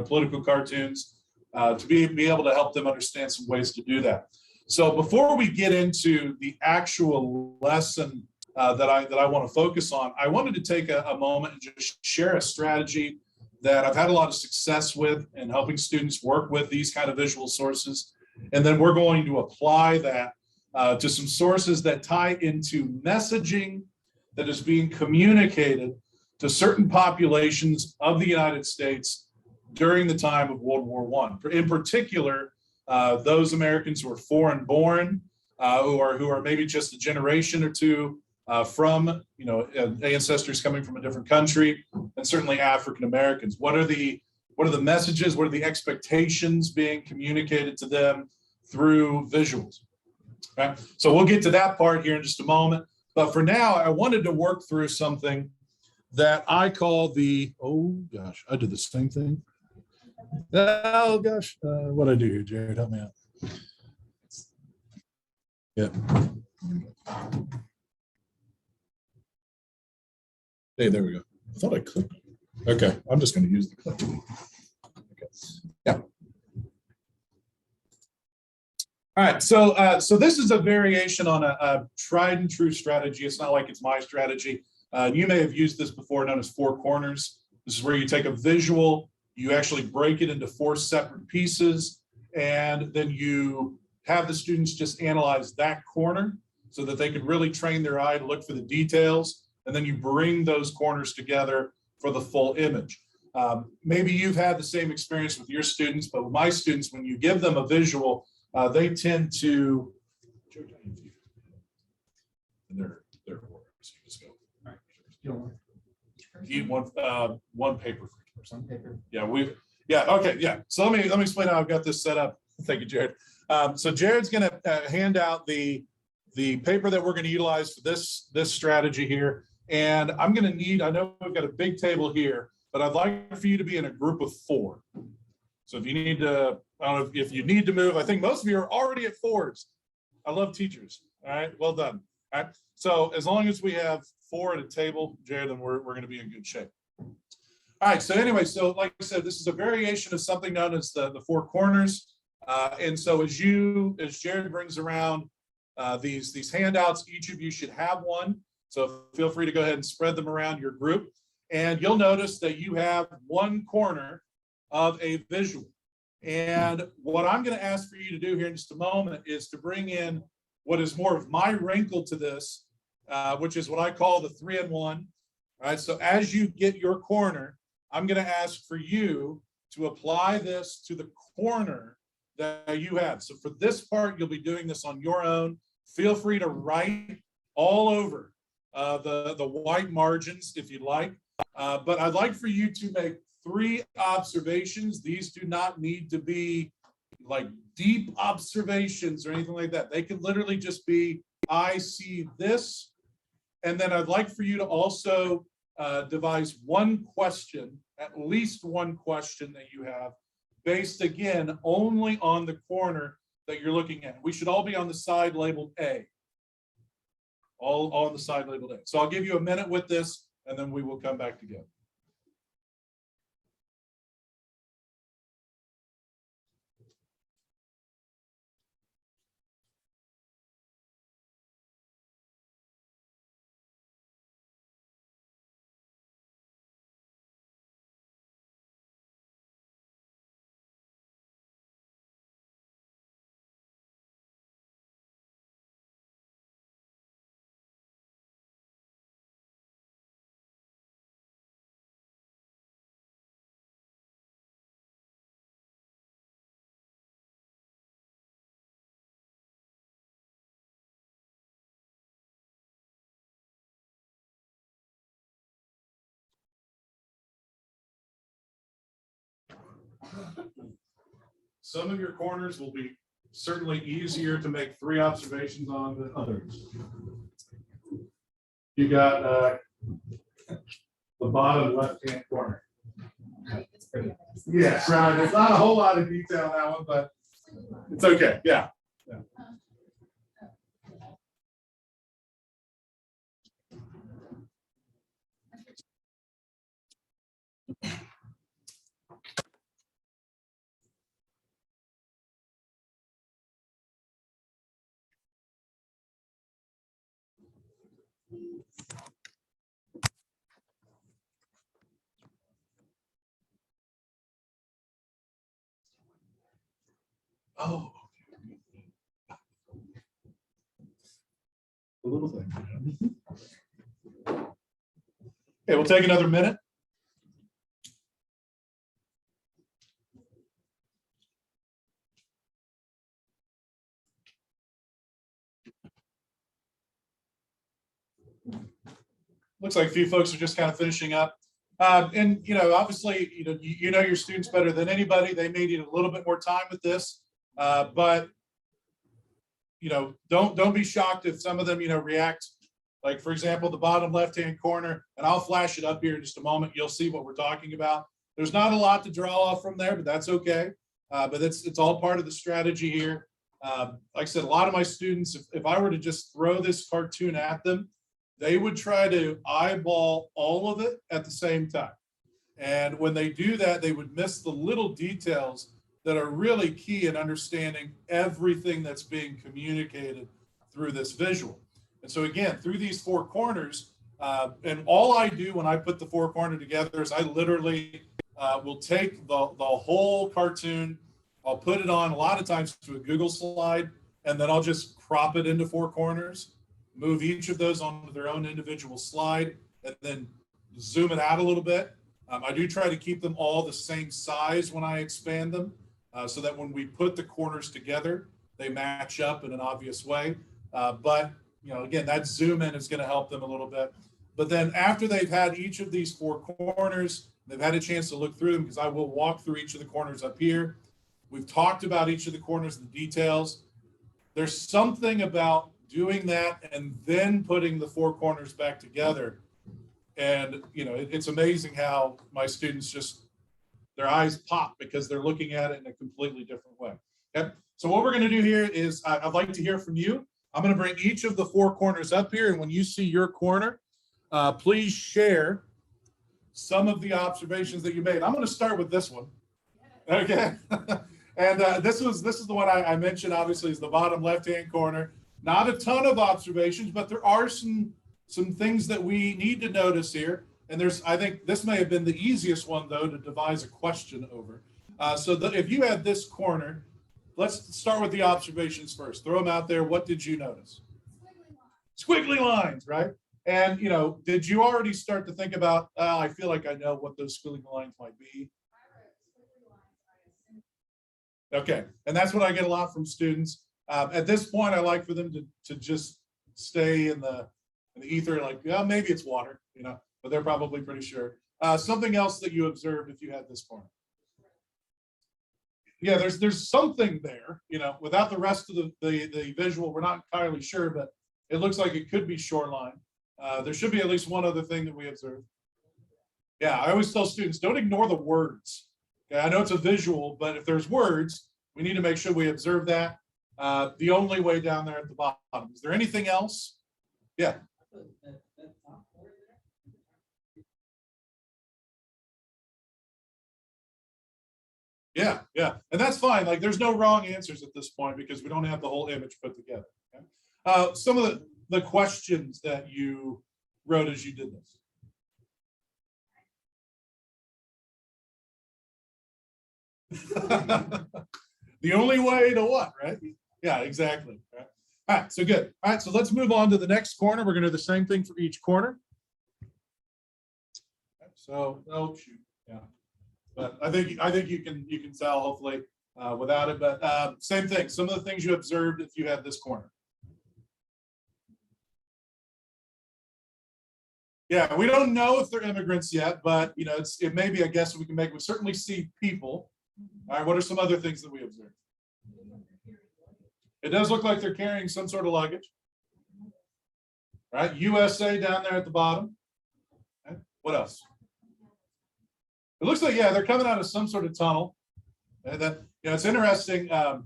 political cartoons, to be able to help them understand some ways to do that. So before we get into the actual lesson that I want to focus on, I wanted to take a moment and just share a strategy that I've had a lot of success with in helping students work with these kind of visual sources. And then we're going to apply that to some sources that tie into messaging that is being communicated to certain populations of the United States during the time of World War I. In particular, those Americans who are foreign born, who are maybe just a generation or two from ancestors coming from a different country, and certainly African Americans. What are the messages? What are the expectations being communicated to them through visuals? Right. So we'll get to that part here in just a moment. But for now, I wanted to work through something that I call oh gosh, I did the same thing. Oh gosh, what I do here, Jared, help me out. Yeah. Hey, there we go. I thought I clicked. Okay, I'm just going to use the click. Okay. Yeah. All right, so this is a variation on a tried and true strategy. It's not like it's my strategy. You may have used this before, known as four corners. This is where you take a visual, you actually break it into four separate pieces, and then you have the students just analyze that corner so that they can really train their eye to look for the details, and then you bring those corners together for the full image. Maybe you've had the same experience with your students, but with my students, when you give them a visual, they tend to, and they're order, so you just go. All right. You want one paper for each person. Paper. Yeah, okay, yeah. So let me explain how I've got this set up. Thank you, Jared. So Jared's going to hand out the paper that we're going to utilize for this strategy here, and I'm going to need. I know we've got a big table here, but I'd like for you to be in a group of four. So if you need to, I don't know if you need to move. I think most of you are already at fours. I love teachers. All right, well done. All right. So as long as we have four at a table, Jared, then we're going to be in good shape. All right. So anyway, so like I said, this is a variation of something known as the four corners. And so as Jared brings around these handouts, each of you should have one. So feel free to go ahead and spread them around your group. And you'll notice that you have one corner of a visual. And what I'm going to ask for you to do here in just a moment is to bring in what is more of my wrinkle to this, which is what I call the 3-in-1. All right. So as you get your corner, I'm going to ask for you to apply this to the corner that you have. So for this part, you'll be doing this on your own. Feel free to write all over the white margins if you'd like. But I'd like for you to make 3 observations. These do not need to be like deep observations or anything like that. They can literally just be, I see this. And then I'd like for you to also devise one question, at least one question that you have, based again only on the corner that you're looking at. We should all be on the side labeled A. All on the side labeled A. So I'll give you a minute with this, and then we will come back together. Some of your corners will be certainly easier to make 3 observations on than others. You got the bottom left-hand corner. It's pretty amazing. Yes, right. There's not a whole lot of detail on that one, but it's okay. Yeah. Oh. The little thing. Okay, we'll take another minute. Looks like a few folks are just kind of finishing up. And, obviously, you know your students better than anybody. They may need a little bit more time with this, but, don't be shocked if some of them, react. Like, for example, the bottom left-hand corner, and I'll flash it up here in just a moment. You'll see what we're talking about. There's not a lot to draw off from there, but that's okay. But it's all part of the strategy here. Like I said, a lot of my students, if I were to just throw this cartoon at them, they would try to eyeball all of it at the same time. And when they do that, they would miss the little details that are really key in understanding everything that's being communicated through this visual. And so again, through these four corners, and all I do when I put the four corner together is I literally will take the whole cartoon, I'll put it on a lot of times to a Google slide, and then I'll just crop it into four corners, move each of those onto their own individual slide, and then zoom it out a little bit. I do try to keep them all the same size when I expand them, so that when we put the corners together, they match up in an obvious way. But again, that zoom in is going to help them a little bit. But then after they've had each of these four corners, they've had a chance to look through them, because I will walk through each of the corners up here. We've talked about each of the corners, the details. There's something about doing that and then putting the four corners back together. And, it's amazing how my students just, their eyes pop because they're looking at it in a completely different way. Okay. So what we're going to do here is I'd like to hear from you. I'm going to bring each of the four corners up here. And when you see your corner, please share some of the observations that you made. I'm going to start with this one. Okay. And this is the one I mentioned, obviously, is the bottom left-hand corner. Not a ton of observations, but there are some things that we need to notice here. And I think this may have been the easiest one, though, to devise a question over. So if you had this corner, let's start with the observations first. Throw them out there. What did you notice? Squiggly lines, right? And, did you already start to think about, I feel like I know what those squiggly lines might be? Okay, and that's what I get a lot from students. At this point, I like for them to just stay in the ether, like, yeah, maybe it's water, but they're probably pretty sure. Something else that you observed if you had this corner. Yeah, there's something there, without the rest of the visual, we're not entirely sure, but it looks like it could be shoreline. There should be at least one other thing that we observed. Yeah, I always tell students, don't ignore the words. Okay, I know it's a visual, but if there's words, we need to make sure we observe that. The only way down there at the bottom. Is there anything else? Yeah. Yeah, and that's fine. Like, there's no wrong answers at this point because we don't have the whole image put together. Okay? Some of the questions that you wrote as you did this. The only way to what, right? Yeah, exactly. Right. All right, so good. All right, so let's move on to the next corner. We're going to do the same thing for each corner. So, oh shoot, yeah. But I think you can tell hopefully without it. But same thing. Some of the things you observed if you had this corner. Yeah, we don't know if they're immigrants yet, but it may be a guess we can make. We certainly see people. All right, what are some other things that we observe? It does look like they're carrying some sort of luggage. All right, USA down there at the bottom. Okay. What else? It looks like, yeah, they're coming out of some sort of tunnel. And then, it's interesting. I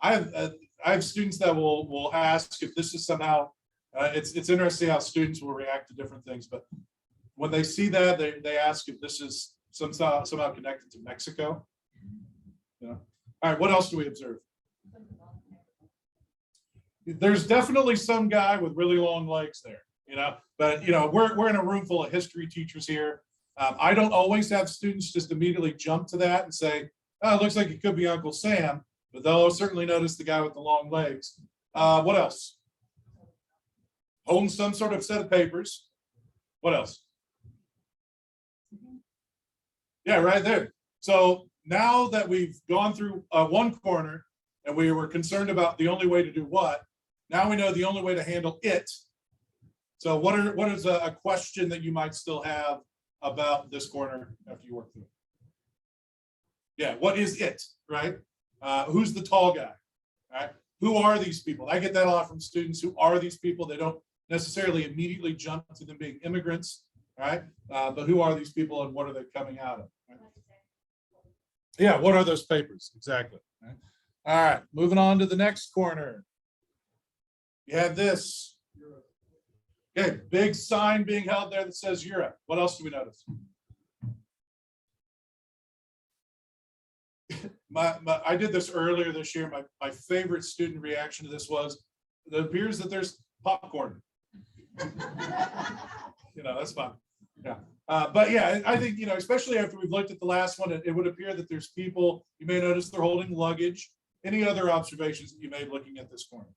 have students that will ask if this is somehow. It's interesting how students will react to different things, but when they see that, they ask if this is somehow connected to Mexico. All right, what else do we observe? there's definitely some guy with really long legs there, but we're in a room full of history teachers here. I don't always have students just immediately jump to that and say, oh, it looks like it could be Uncle Sam, but they'll certainly notice the guy with the long legs. What else? Holding some sort of set of papers. What else? Yeah, right there. So now that we've gone through one corner and we were concerned about the only way to do what, now we know the only way to handle it. So what is a question that you might still have about this corner after you work through it? Yeah, what is it, right? Who's the tall guy, right? Who are these people? I get that a lot from students. Who are these people? They don't necessarily immediately jump to them being immigrants, right? But who are these people and what are they coming out of? Right? Yeah, what are those papers? Exactly. Right? All right, moving on to the next corner. You have this. Okay, big sign being held there that says Europe. What else do we notice? I did this earlier this year. My favorite student reaction to this was, it appears that there's popcorn. That's fun. Yeah. But yeah, I think, especially after we've looked at the last one, it would appear that there's people, you may notice they're holding luggage. Any other observations that you made looking at this corner?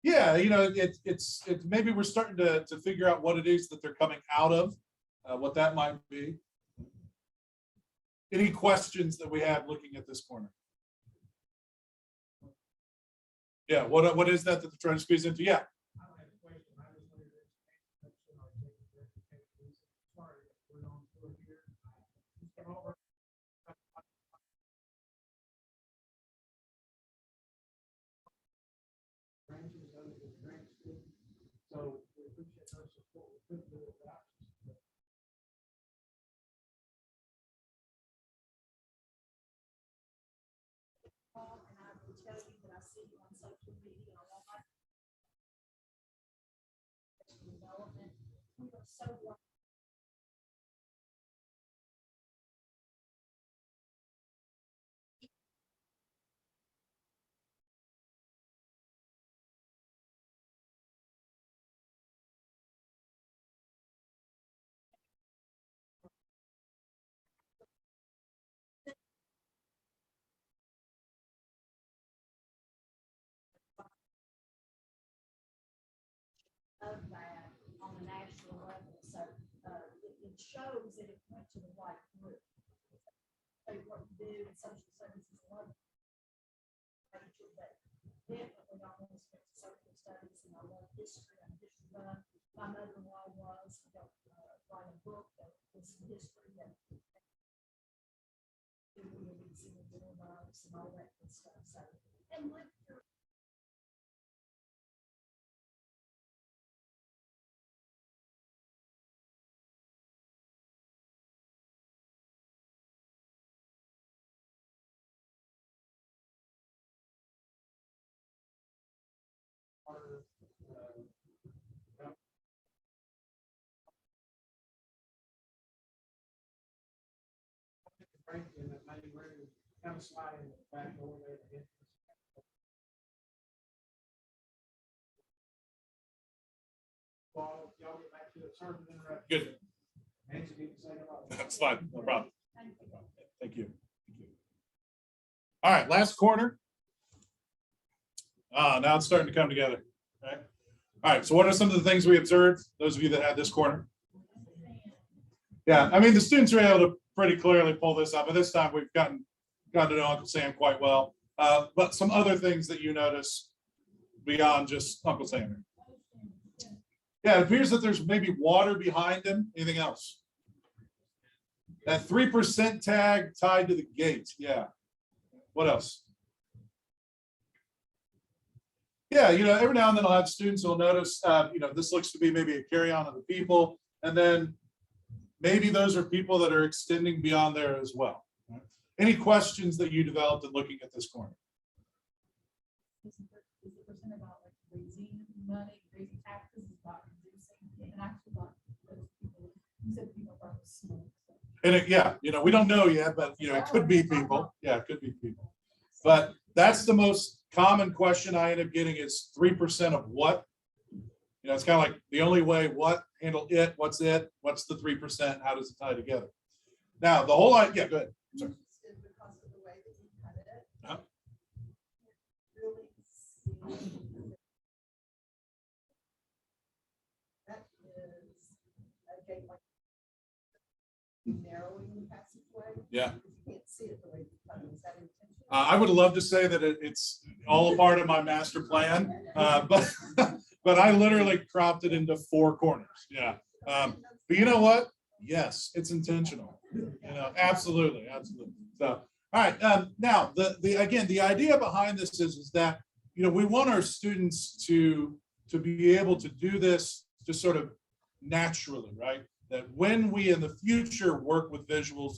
Yeah, it's maybe we're starting to figure out what it is that they're coming out of, what that might be. Any questions that we have looking at this corner? Yeah, what is that they're trying to squeeze into? Yeah. So we appreciate her support. We couldn't do it without you. And I will tell you that I see you on social media, all my development. We are so lucky. Of that on the national level, so it shows that it went to the right group. So what you do in social services, a lot of but definitely I want to spend social studies and I love history. I'm history buff. My mother-in-law was, write a book that was history that we were using the middle lives and all that good stuff. So, and look through. Franklin, that main room, kind of sliding the back door there. Well, y'all get back to the sermon. Good. Nancy didn't say hello. That's fine, no problem. Thank you. All right, last corner. Now it's starting to come together. Okay. All right, so what are some of the things we observed, those of you that had this corner? Yeah, I mean, the students were able to pretty clearly pull this up, but this time we've gotten to know Uncle Sam quite well. But some other things that you notice beyond just Uncle Sam. Yeah, it appears that there's maybe water behind him. Anything else? That 3% tag tied to the gate. Yeah. What else? Yeah, every now and then I'll have students who'll notice, this looks to be maybe a carry-on of the people, and then maybe those are people that are extending beyond there as well. Right? Any questions that you developed in looking at this corner? Is the percent about like raising money, raising taxes, is about reducing, and actually about those people, you said people are small. And we don't know yet, but it could be people. Yeah, it could be people. But that's the most common question I end up getting is 3% of what? You know, it's kind of like the only way, what, handle it, what's the 3%, how does it tie together? Now, the whole idea, go ahead. Sorry. Is because of the way that you cut it. Uh-huh. Really see that is a gateway. Narrowing the passageway. Yeah. You can't see it the way you cut it. Is that intentional? I would love to say that it's all a part of my master plan, but but I literally cropped it into 4 corners. Yeah. But you know what? Yes, it's intentional. You know, absolutely. So, all right. Now, again, the idea behind this is that, you know, we want our students to be able to do this just sort of naturally, right? That when we in the future work with visuals,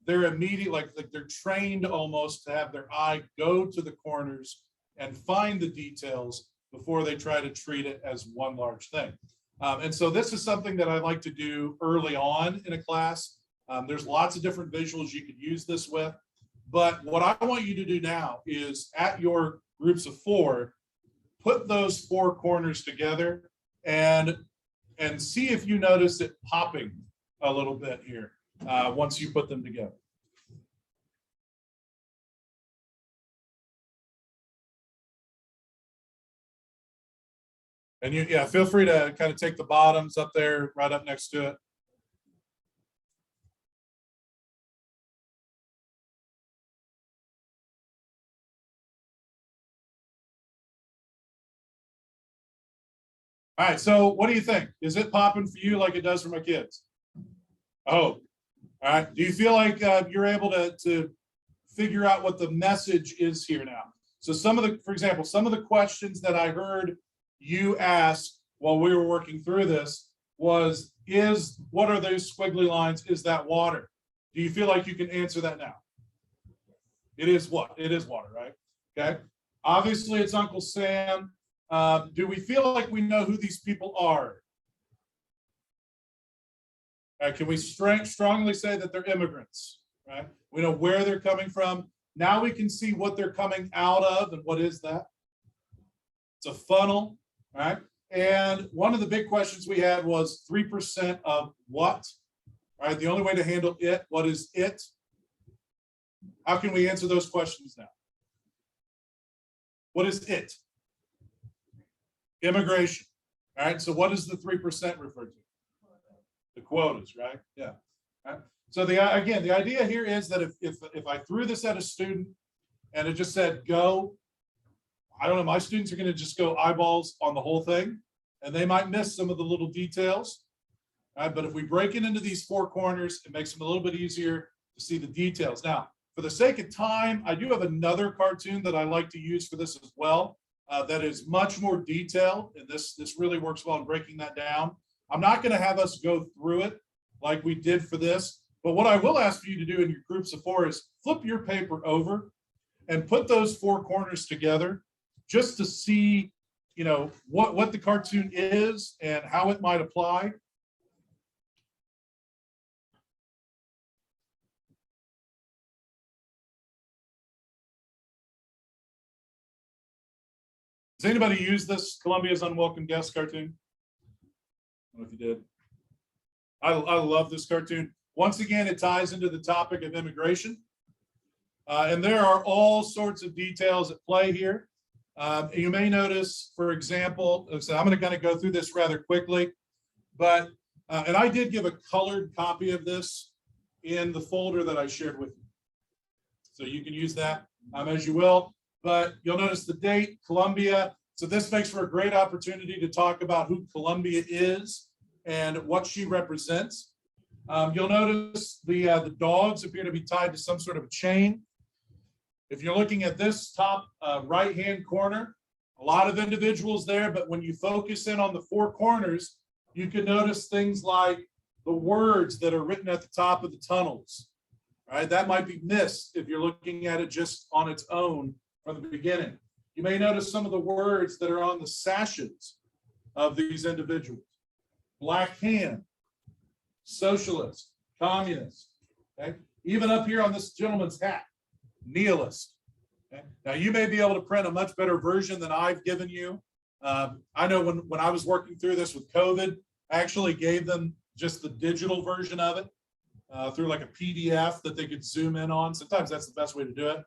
they're immediately like they're trained almost to have their eye go to the corners and find the details before they try to treat it as one large thing. And so this is something that I like to do early on in a class. There's lots of different visuals you could use this with, but what I want you to do now is at your groups of 4, put those 4 corners together and see if you notice it popping a little bit here once you put them together. And yeah, feel free to kind of take the bottoms up there, right up next to it. All right, so what do you think? Is it popping for you like it does for my kids? Oh, all right. Do you feel like you're able to figure out what the message is here now? So for example, some of the questions that I heard you ask while we were working through this was, what are those squiggly lines? Is that water? Do you feel like you can answer that now? It is what? It is water, right? Okay. Obviously, it's Uncle Sam. Do we feel like we know who these people are? Can we strongly say that they're immigrants, right? We know where they're coming from. Now we can see what they're coming out of, and what is that? It's a funnel, right? And one of the big questions we had was 3% of what? All right, the only way to handle it, what is it? How can we answer those questions now? What is it? Immigration. All right, so what does the 3% refer to? The quotas, right? Yeah. All right. So again, the idea here is that if I threw this at a student and it just said go, I don't know, my students are going to just go eyeballs on the whole thing, and they might miss some of the little details. All right, but if we break it into these 4 corners, it makes them a little bit easier to see the details. Now, for the sake of time, I do have another cartoon that I like to use for this as well. That is much more detailed, and this really works well in breaking that down. I'm not going to have us go through it like we did for this, but what I will ask for you to do in your groups of 4 is flip your paper over and put those 4 corners together just to see, you know, what the cartoon is and how it might apply. Does anybody use this Columbia's Unwelcome Guest cartoon? I don't know if you did. I love this cartoon. Once again, it ties into the topic of immigration. And there are all sorts of details at play here. You may notice, for example, so I'm going to kind of go through this rather quickly, but, and I did give a colored copy of this in the folder that I shared with you. So you can use that as you will. But you'll notice the date, Columbia. So this makes for a great opportunity to talk about who Columbia is and what she represents. You'll notice the dogs appear to be tied to some sort of a chain. If you're looking at this top right-hand corner, a lot of individuals there, but when you focus in on the 4 corners, you can notice things like the words that are written at the top of the tunnels. Right? That might be missed if you're looking at it just on its own from the beginning. You may notice some of the words that are on the sashes of these individuals. Black hand, socialist, communist, okay? Even up here on this gentleman's hat, nihilist. Okay? Now, you may be able to print a much better version than I've given you. I know when I was working through this with COVID, I actually gave them just the digital version of it through like a PDF that they could zoom in on. Sometimes that's the best way to do it.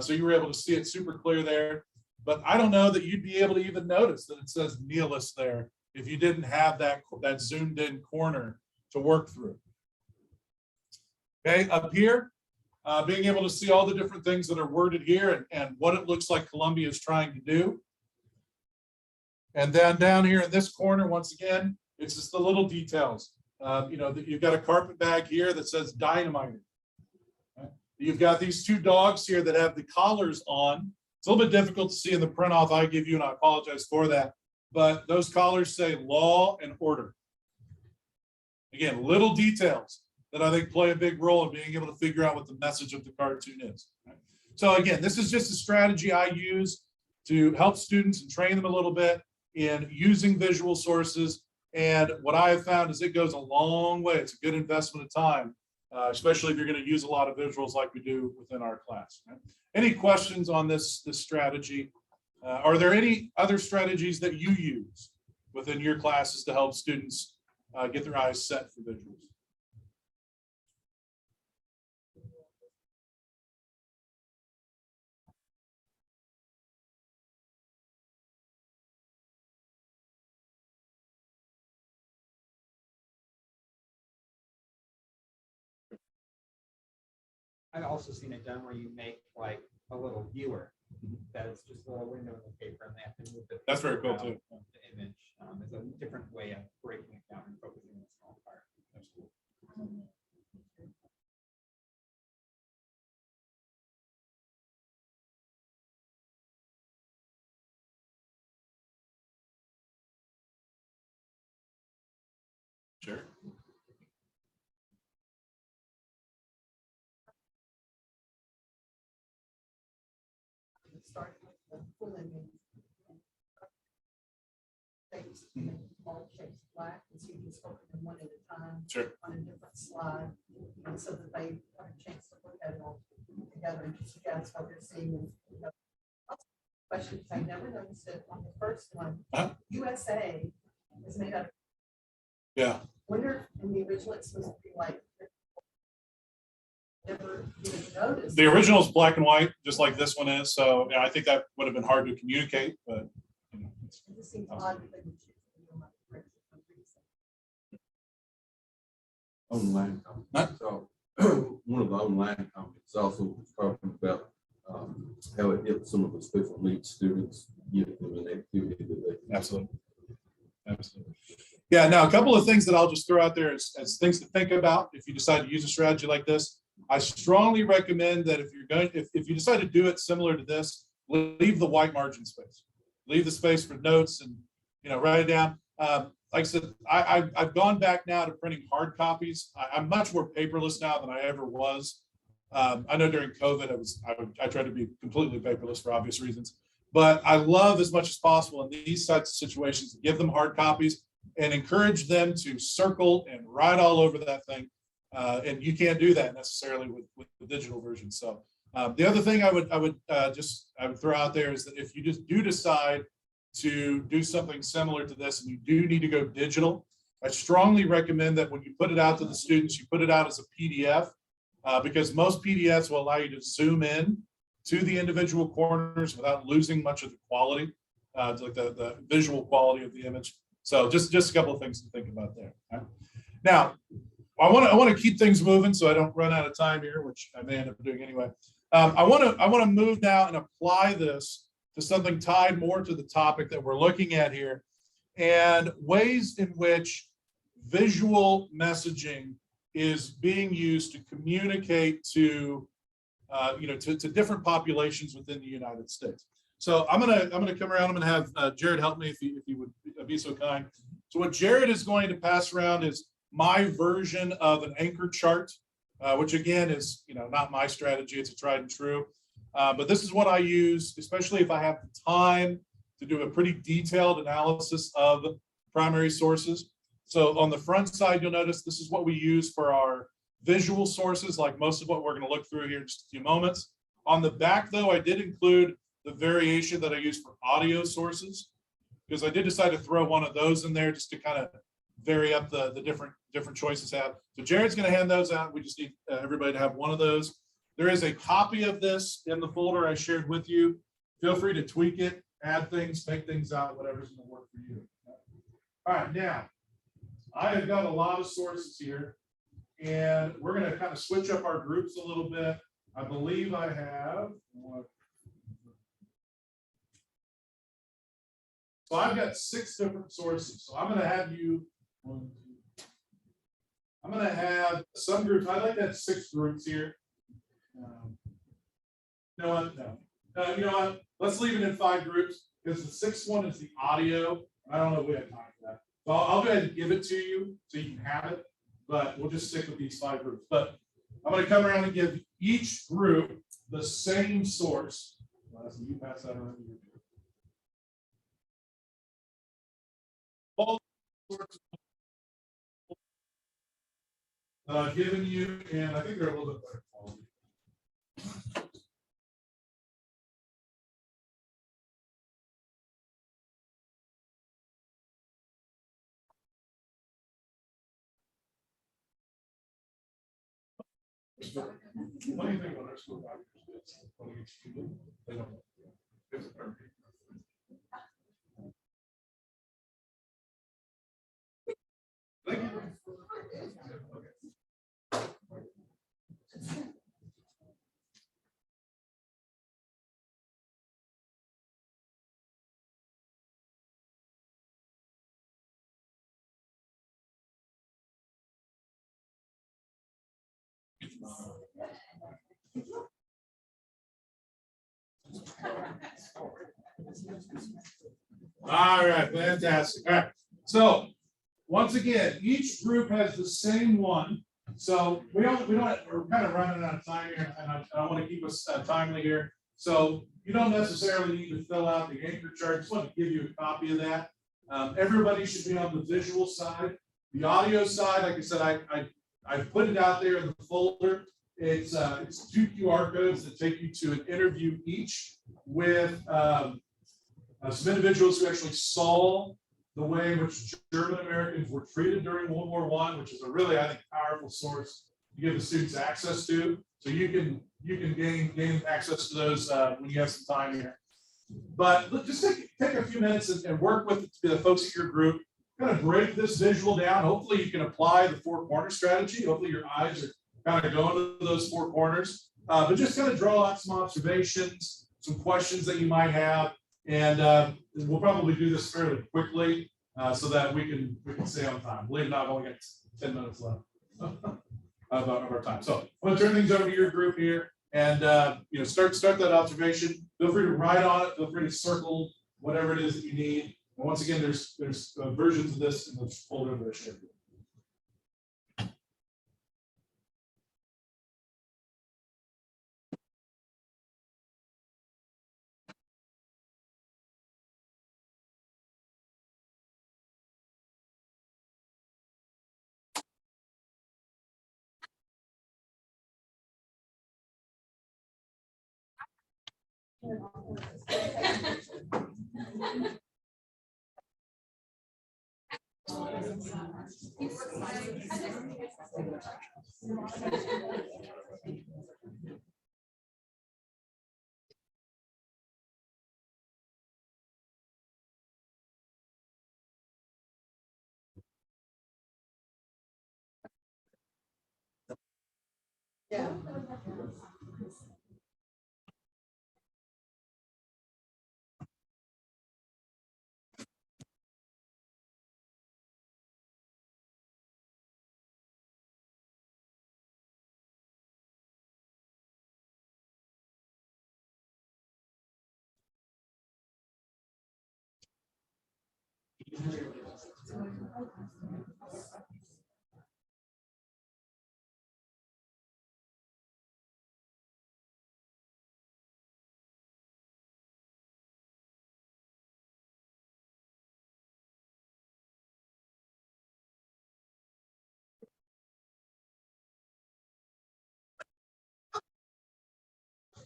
So you were able to see it super clear there. But I don't know that you'd be able to even notice that it says Neelis there if you didn't have that zoomed in corner to work through. Okay, up here, being able to see all the different things that are worded here and what it looks like Columbia is trying to do. And then down here in this corner, once again, it's just the little details. You know, that you've got a carpet bag here that says dynamite. Okay. You've got these two dogs here that have the collars on. It's a little bit difficult to see in the print off I give you, and I apologize for that. But those collars say law and order. Again, little details that I think play a big role in being able to figure out what the message of the cartoon is. Right? So again, this is just a strategy I use to help students and train them a little bit in using visual sources. And what I have found is it goes a long way. It's a good investment of time, especially if you're going to use a lot of visuals like we do within our class. Right? Any questions on this strategy? Are there any other strategies that you use within your classes to help students get their eyes set for visuals? I've also seen it done where you make like a little viewer that is just a little window in the paper and they have to move it. That's very cool too. The image is a different way of breaking it down and focusing on a small part. Absolutely. Sure. Start with the full image. Shapes, and then all shapes black, and so you can focus them one at a time. Sure. On a different slide, and so that they have a chance to look at it all together and just guess what they're seeing. And, you know, questions I never noticed it on the first one. USA is made up. Yeah. Wonder in the original it's supposed to be like. Never even noticed. The original is black and white, just like this one is. So yeah, I think that would have been hard to communicate, but you know, It just seems odd that they would choose to do them like this for some reason. Online comments. So one of the online comments also was talking about how it helps some of the special needs students get them an activity that they. absolutely. Absolutely. Yeah, now a couple of things that I'll just throw out there as things to think about if you decide to use a strategy like this. I strongly recommend that if you're going, if you decide to do it similar to this, leave the white margin space. Leave the space for notes and, you know, write it down. Like I said, I've gone back now to printing hard copies. I'm much more paperless now than I ever was. I know during COVID, I tried to be completely paperless for obvious reasons, but I love as much as possible in these types of situations to give them hard copies and encourage them to circle and write all over that thing. And you can't do that necessarily with the digital version. So the other thing I would throw out there is that if you just do decide to do something similar to this and you do need to go digital, I strongly recommend that when you put it out to the students, you put it out as a PDF because most PDFs will allow you to zoom in to the individual corners without losing much of the quality, like the visual quality of the image. So just a couple of things to think about there. Okay? Now, I want to keep things moving so I don't run out of time here, which I may end up doing anyway. I want to move now and apply this to something tied more to the topic that we're looking at here, and ways in which visual messaging is being used to communicate to to different populations within the United States. So I'm gonna come around. I'm gonna have Jared help me if he would be so kind. So what Jared is going to pass around is my version of an anchor chart, which again is not my strategy. It's a tried and true. But this is what I use, especially if I have the time to do a pretty detailed analysis of primary sources. So on the front side, you'll notice this is what we use for our visual sources, like most of what we're going to look through here in just a few moments. On the back, though, I did include the variation that I use for audio sources, because I did decide to throw one of those in there just to kind of vary up the different choices have. So Jared's going to hand those out. We just need everybody to have one of those. There is a copy of this in the folder I shared with you. Feel free to tweak it, add things, take things out, whatever's going to work for you. All right, now I have got a lot of sources here, and we're going to kind of switch up our groups a little bit. I believe I have. So I've got 6 different sources. So I'm going to have you. I'm going to have some groups. I like to have 6 groups here. You know what? No. You know what? Let's leave it in 5 groups because the 6th one is the audio. I don't know if we have time for that. So I'll go ahead and give it to you so you can have it, but we'll just stick with these 5 groups. But I'm going to come around and give each group the same source. You pass that around. All sorts that I've given you, and I think they're a little bit better quality. What do you think about our school doctors? They don't. Thank you. All right, fantastic. All right. So once again, each group has the same one. So we're kind of running out of time here, and I want to keep us timely here. So you don't necessarily need to fill out the anchor chart. Just want to give you a copy of that. Everybody should be on the visual side. The audio side, like I said, I put it out there in the folder. It's 2 QR codes that take you to an interview each with some individuals who actually saw the way in which German Americans were treated during World War I, which is a really, I think, powerful source to give the students access to. So you can gain access to those when you have some time here. But look, just take a few minutes and work with the folks at your group. Kind of break this visual down. Hopefully you can apply the 4-corner strategy. Hopefully your eyes are kind of going to those 4 corners. But just kind of draw out some observations, some questions that you might have. And we'll probably do this fairly quickly so that we can stay on time. Believe it or not, I've only got 10 minutes left of our time. So I'm going to turn things over to your group here, and start that observation. Feel free to write on it. Feel free to circle whatever it is that you need. And once again, there's versions of this in the folder that I shared.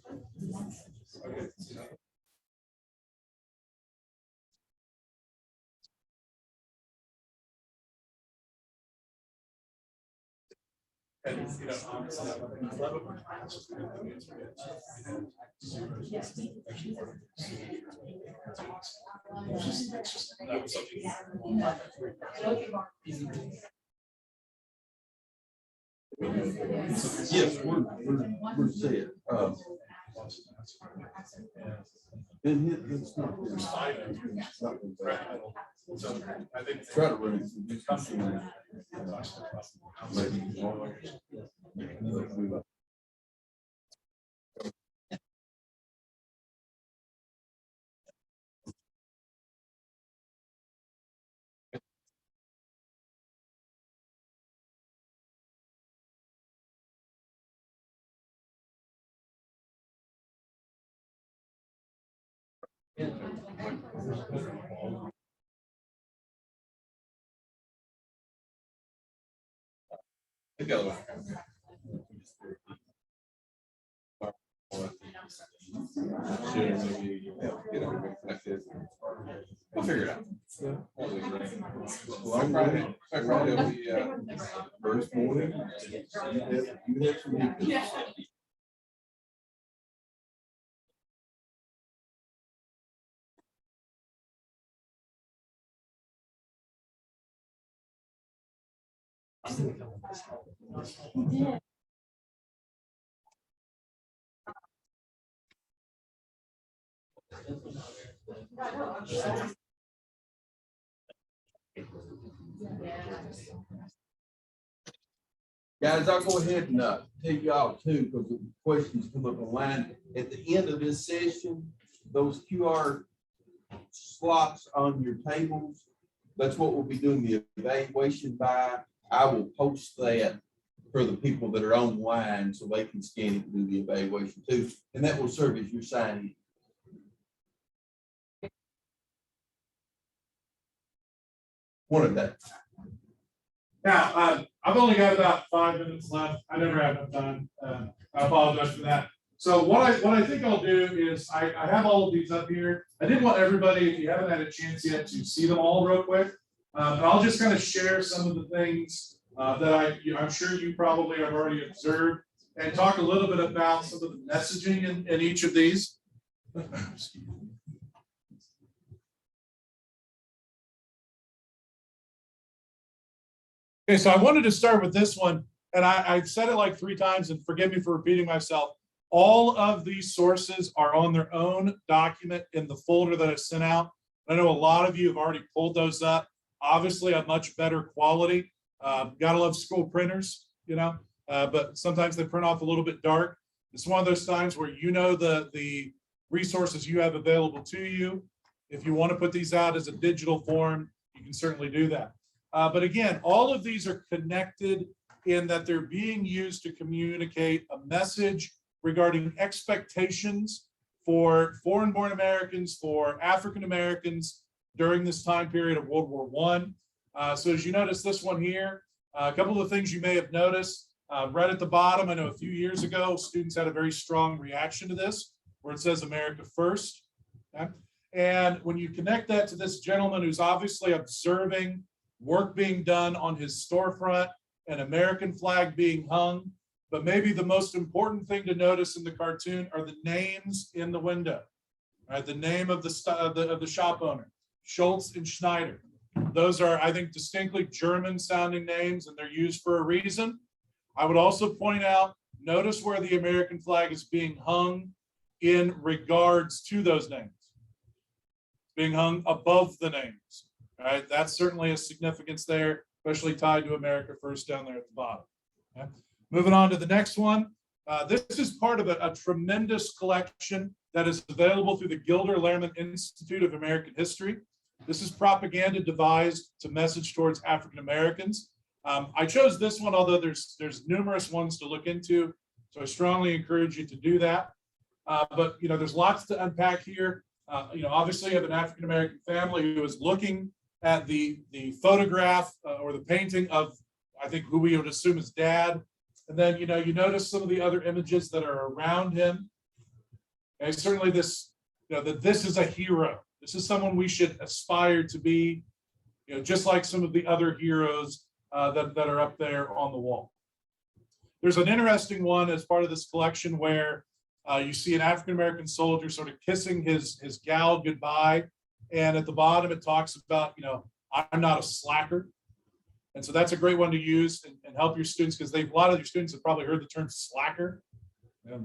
And, you know, honestly, I love it when classes kind of answer it. It's just, that was something. Yes, we're set. And it's not. So I think. Try to run it. We'll figure it out. Well, Friday will be, First morning. You have some meetings. Guys, I'll go ahead and tell y'all too, because the questions come up online. At the end of this session, those QR slots on your tables, that's what we'll be doing the evaluation by. I will post that for the people that are online so they can scan it and do the evaluation too. And that will serve as your sign. One of that. Now, I've only got about 5 minutes left. I never have enough time. I apologize for that. So what I think I'll do is I have all of these up here. I did want everybody, if you haven't had a chance yet, to see them all real quick. But I'll just kind of share some of the things that I'm sure you probably have already observed and talk a little bit about some of the messaging in each of these. Okay, so I wanted to start with this one, and I've said it like 3 times, and forgive me for repeating myself. All of these sources are on their own document in the folder that I sent out. I know a lot of you have already pulled those up. Obviously, a much better quality. Gotta love school printers, you know, but sometimes they print off a little bit dark. It's one of those times where you know the resources you have available to you. If you want to put these out as a digital form, you can certainly do that. But again, all of these are connected in that they're being used to communicate a message regarding expectations for foreign-born Americans, for African Americans during this time period of World War I. So as you notice this one here, a couple of things you may have noticed right at the bottom. I know a few years ago, students had a very strong reaction to this, where it says America First. Okay? And when you connect that to this gentleman who's obviously observing work being done on his storefront, an American flag being hung, but maybe the most important thing to notice in the cartoon are the names in the window. Right, the name of the shop owner, Schultz and Schneider. Those are, I think, distinctly German sounding names, and they're used for a reason. I would also point out, notice where the American flag is being hung in regards to those names. It's being hung above the names. Right, that's certainly a significance there, especially tied to America First down there at the bottom. Okay. Moving on to the next one. This is part of a tremendous collection that is available through the Gilder Lehrman Institute of American History. This is propaganda devised to message towards African Americans. I chose this one, although there's numerous ones to look into, so I strongly encourage you to do that. But you know, there's lots to unpack here. You know, obviously, you have an African American family who is looking at the photograph or the painting of, I think, who we would assume is dad. And then, you know, you notice some of the other images that are around him. And certainly this, that this is a hero. This is someone we should aspire to be, just like some of the other heroes that are up there on the wall. There's an interesting one as part of this collection where you see an African-American soldier sort of kissing his gal goodbye. And at the bottom, it talks about, I'm not a slacker. And so that's a great one to use and help your students, because a lot of your students have probably heard the term slacker.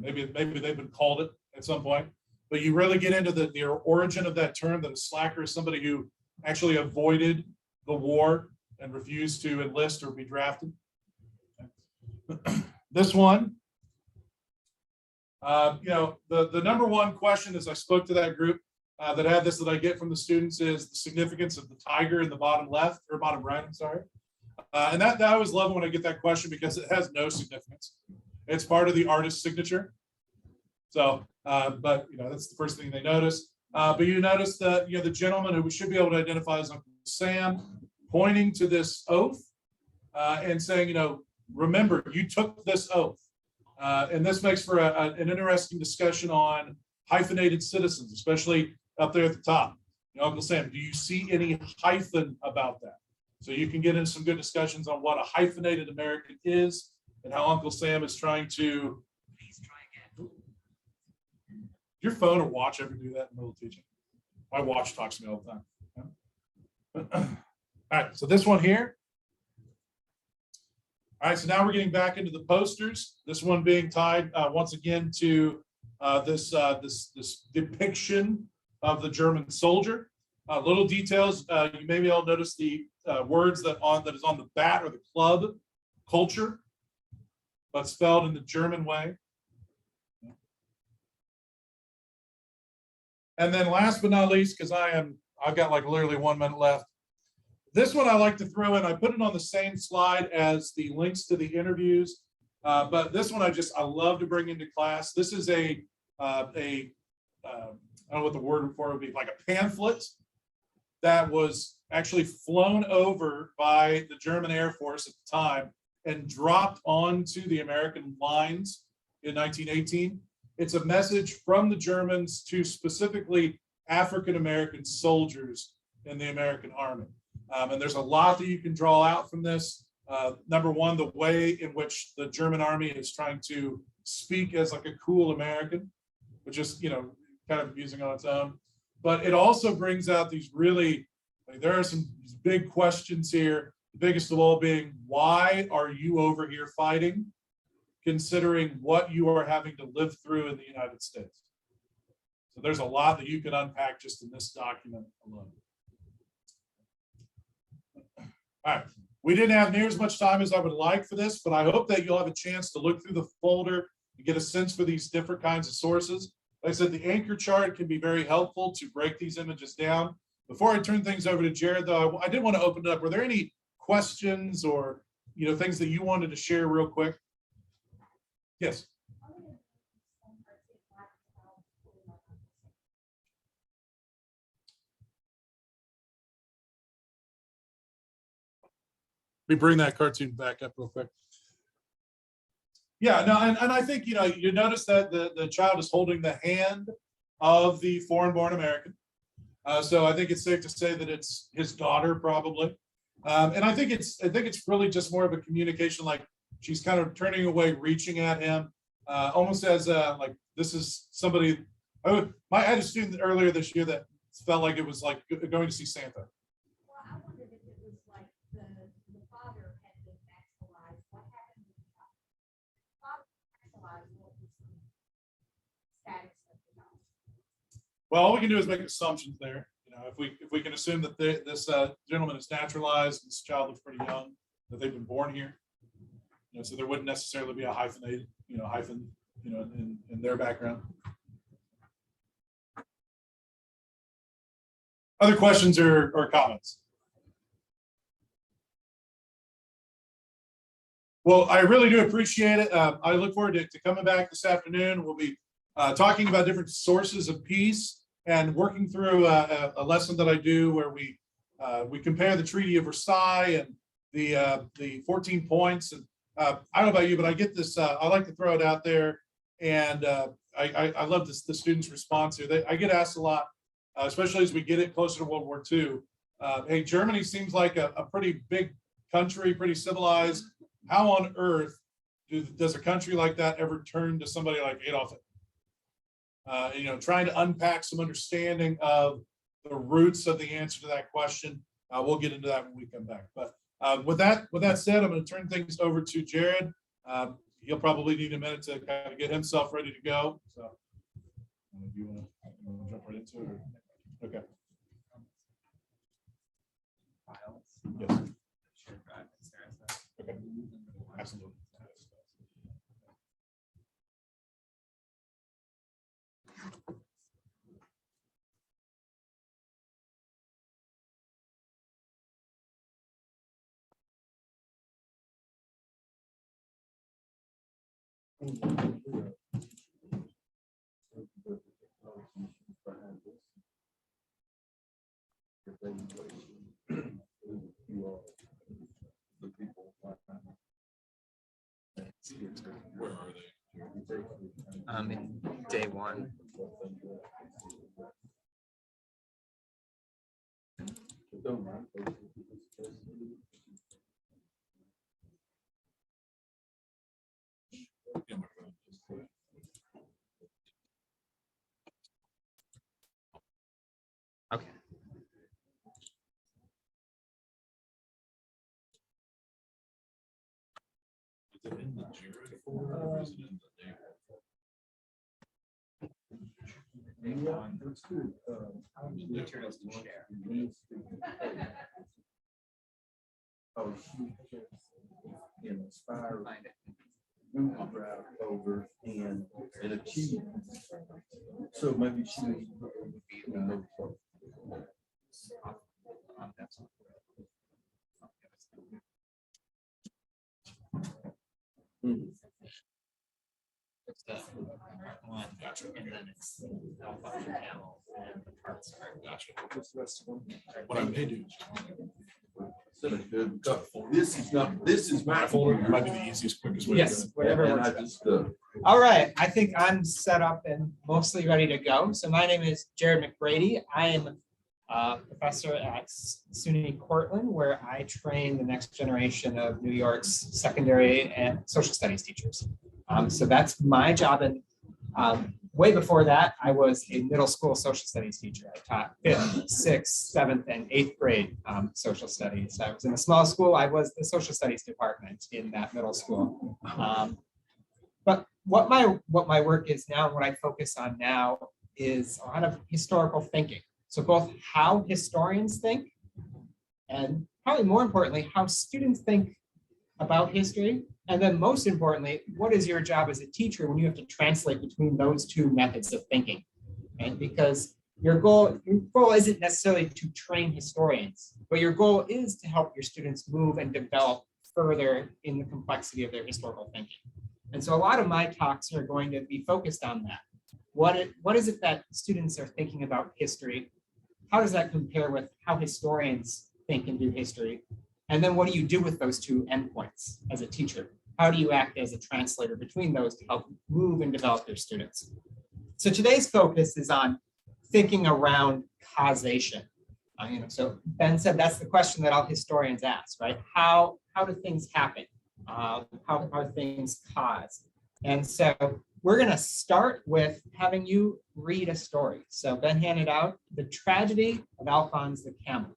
Maybe they've been called it at some point, but you really get into the origin of that term, that a slacker is somebody who actually avoided the war and refused to enlist or be drafted. This one, the number one question as I spoke to that group that had this that I get from the students is the significance of the tiger in the bottom left or bottom right, I'm sorry. And that I always love when I get that question because it has no significance. It's part of the artist's signature. So, but that's the first thing they notice. But you notice that the gentleman who we should be able to identify as Uncle Sam pointing to this oath and saying, remember, you took this oath. And this makes for an interesting discussion on hyphenated citizens, especially up there at the top. Uncle Sam, do you see any hyphen about that? So you can get into some good discussions on what a hyphenated American is and how Uncle Sam is trying to. Please try again. Your phone or watch ever do that in the middle of teaching? My watch talks to me all the time. All right, so this one here. All right, so now we're getting back into the posters. This one being tied once again to this depiction of the German soldier. Little details. You maybe all notice the words that is on the bat or the club, culture, but spelled in the German way. And then last but not least, because I've got like literally 1 minute left. This one I like to throw in. I put it on the same slide as the links to the interviews, but this one I love to bring into class. This is I don't know what the word for it would be, like a pamphlet that was actually flown over by the German Air Force at the time and dropped onto the American lines in 1918. It's a message from the Germans to specifically African-American soldiers in the American Army. And there's a lot that you can draw out from this. Number one, the way in which the German Army is trying to speak as like a cool American, which is, kind of amusing on its own. But it also brings out these really, there are some big questions here. The biggest of all being, why are you over here fighting, considering what you are having to live through in the United States? So there's a lot that you can unpack just in this document alone. All right, we didn't have near as much time as I would like for this, but I hope that you'll have a chance to look through the folder and get a sense for these different kinds of sources. Like I said, the anchor chart can be very helpful to break these images down. Before I turn things over to Jared, though, I did want to open it up. Were there any questions or things that you wanted to share real quick? Yes. Let me bring that cartoon back up real quick. Yeah, no, and I think, you notice that the child is holding the hand of the foreign-born American. So I think it's safe to say that it's his daughter, probably. And I think it's really just more of a communication, like she's kind of turning away, reaching at him, almost as like this is somebody. I had a student earlier this year that felt like it was like going to see Santa. Well, I wondered if it was like the father had been actualized. What happened to the father actualized? What was the status of the dog? Well, all we can do is make assumptions there. If we can assume that this gentleman is naturalized, this child looks pretty young, that they've been born here, so there wouldn't necessarily be a hyphen, in their background. Other questions or comments? Well, I really do appreciate it. I look forward to coming back this afternoon. We'll be talking about different sources of peace and working through a lesson that I do where we compare the Treaty of Versailles and the 14 points. And I don't know about you, but I get this. I like to throw it out there And I love this, the students' response here. I get asked a lot, especially as we get it closer to World War II. Hey, Germany seems like a pretty big country, pretty civilized. How on earth does a country like that ever turn to somebody like Adolf Hitler? Trying to unpack some understanding of the roots of the answer to that question. We'll get into that when we come back. But with that said, I'm going to turn things over to Jared. He'll probably need a minute to kind of get himself ready to go. So, do you want to jump right into it? Or? Okay. Files. Yes. Shared drive, Sarah said. Okay. Absolutely. Where are they? In day one. Yeah, my phone. Okay. Is it in the Jared folder or is it in the Dave? Materials to share. Oh, inspire, Find it. drive over and achieve. So maybe she was. That's it's the one, and then it's alpha channel and the parts are Gotcha. What I may do. This is my My folder might be the easiest, quickest way. to Yes, do it. whatever And I works best. just, All right, I think I'm set up and mostly ready to go. So my name is Jared McBrady. I am a professor at SUNY Cortland, where I train the next generation of New York's secondary and social studies teachers. So that's my job. And way before that, I was a middle school social studies teacher. I taught 5th, 6th, 7th, and 8th grade social studies. I was in a small school. I was the social studies department in that middle school. But what my work is now, and what I focus on now, is a lot of historical thinking. So both how historians think, and probably more importantly, how students think about history. And then most importantly, what is your job as a teacher when you have to translate between those two methods of thinking? And because your goal isn't necessarily to train historians, but your goal is to help your students move and develop further in the complexity of their historical thinking. And so a lot of my talks are going to be focused on that. What is it that students are thinking about history? How does that compare with how historians think and do history? And then what do you do with those two endpoints as a teacher? How do you act as a translator between those to help move and develop their students? So today's focus is on thinking around causation. So Ben said that's the question that all historians ask, right? How do things happen? How are things caused? And so we're going to start with having you read a story. So Ben handed out The Tragedy of Alphonse the Camel.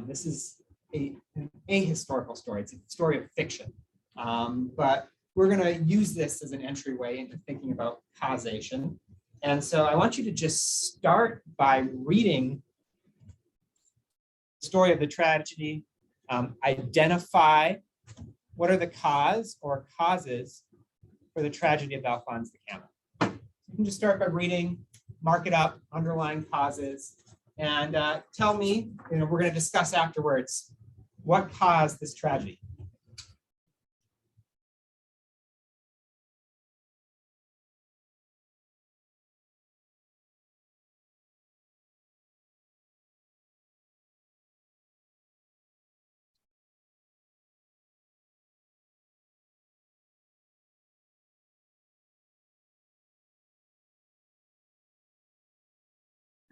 This is a historical story. It's a story of fiction. But we're going to use this as an entryway into thinking about causation. And so I want you to just start by reading the story of the tragedy, identify what are the cause or causes for the tragedy of Alphonse the Camel. You can just start by reading, mark it up, underline causes, and tell me, we're going to discuss afterwards, what caused this tragedy?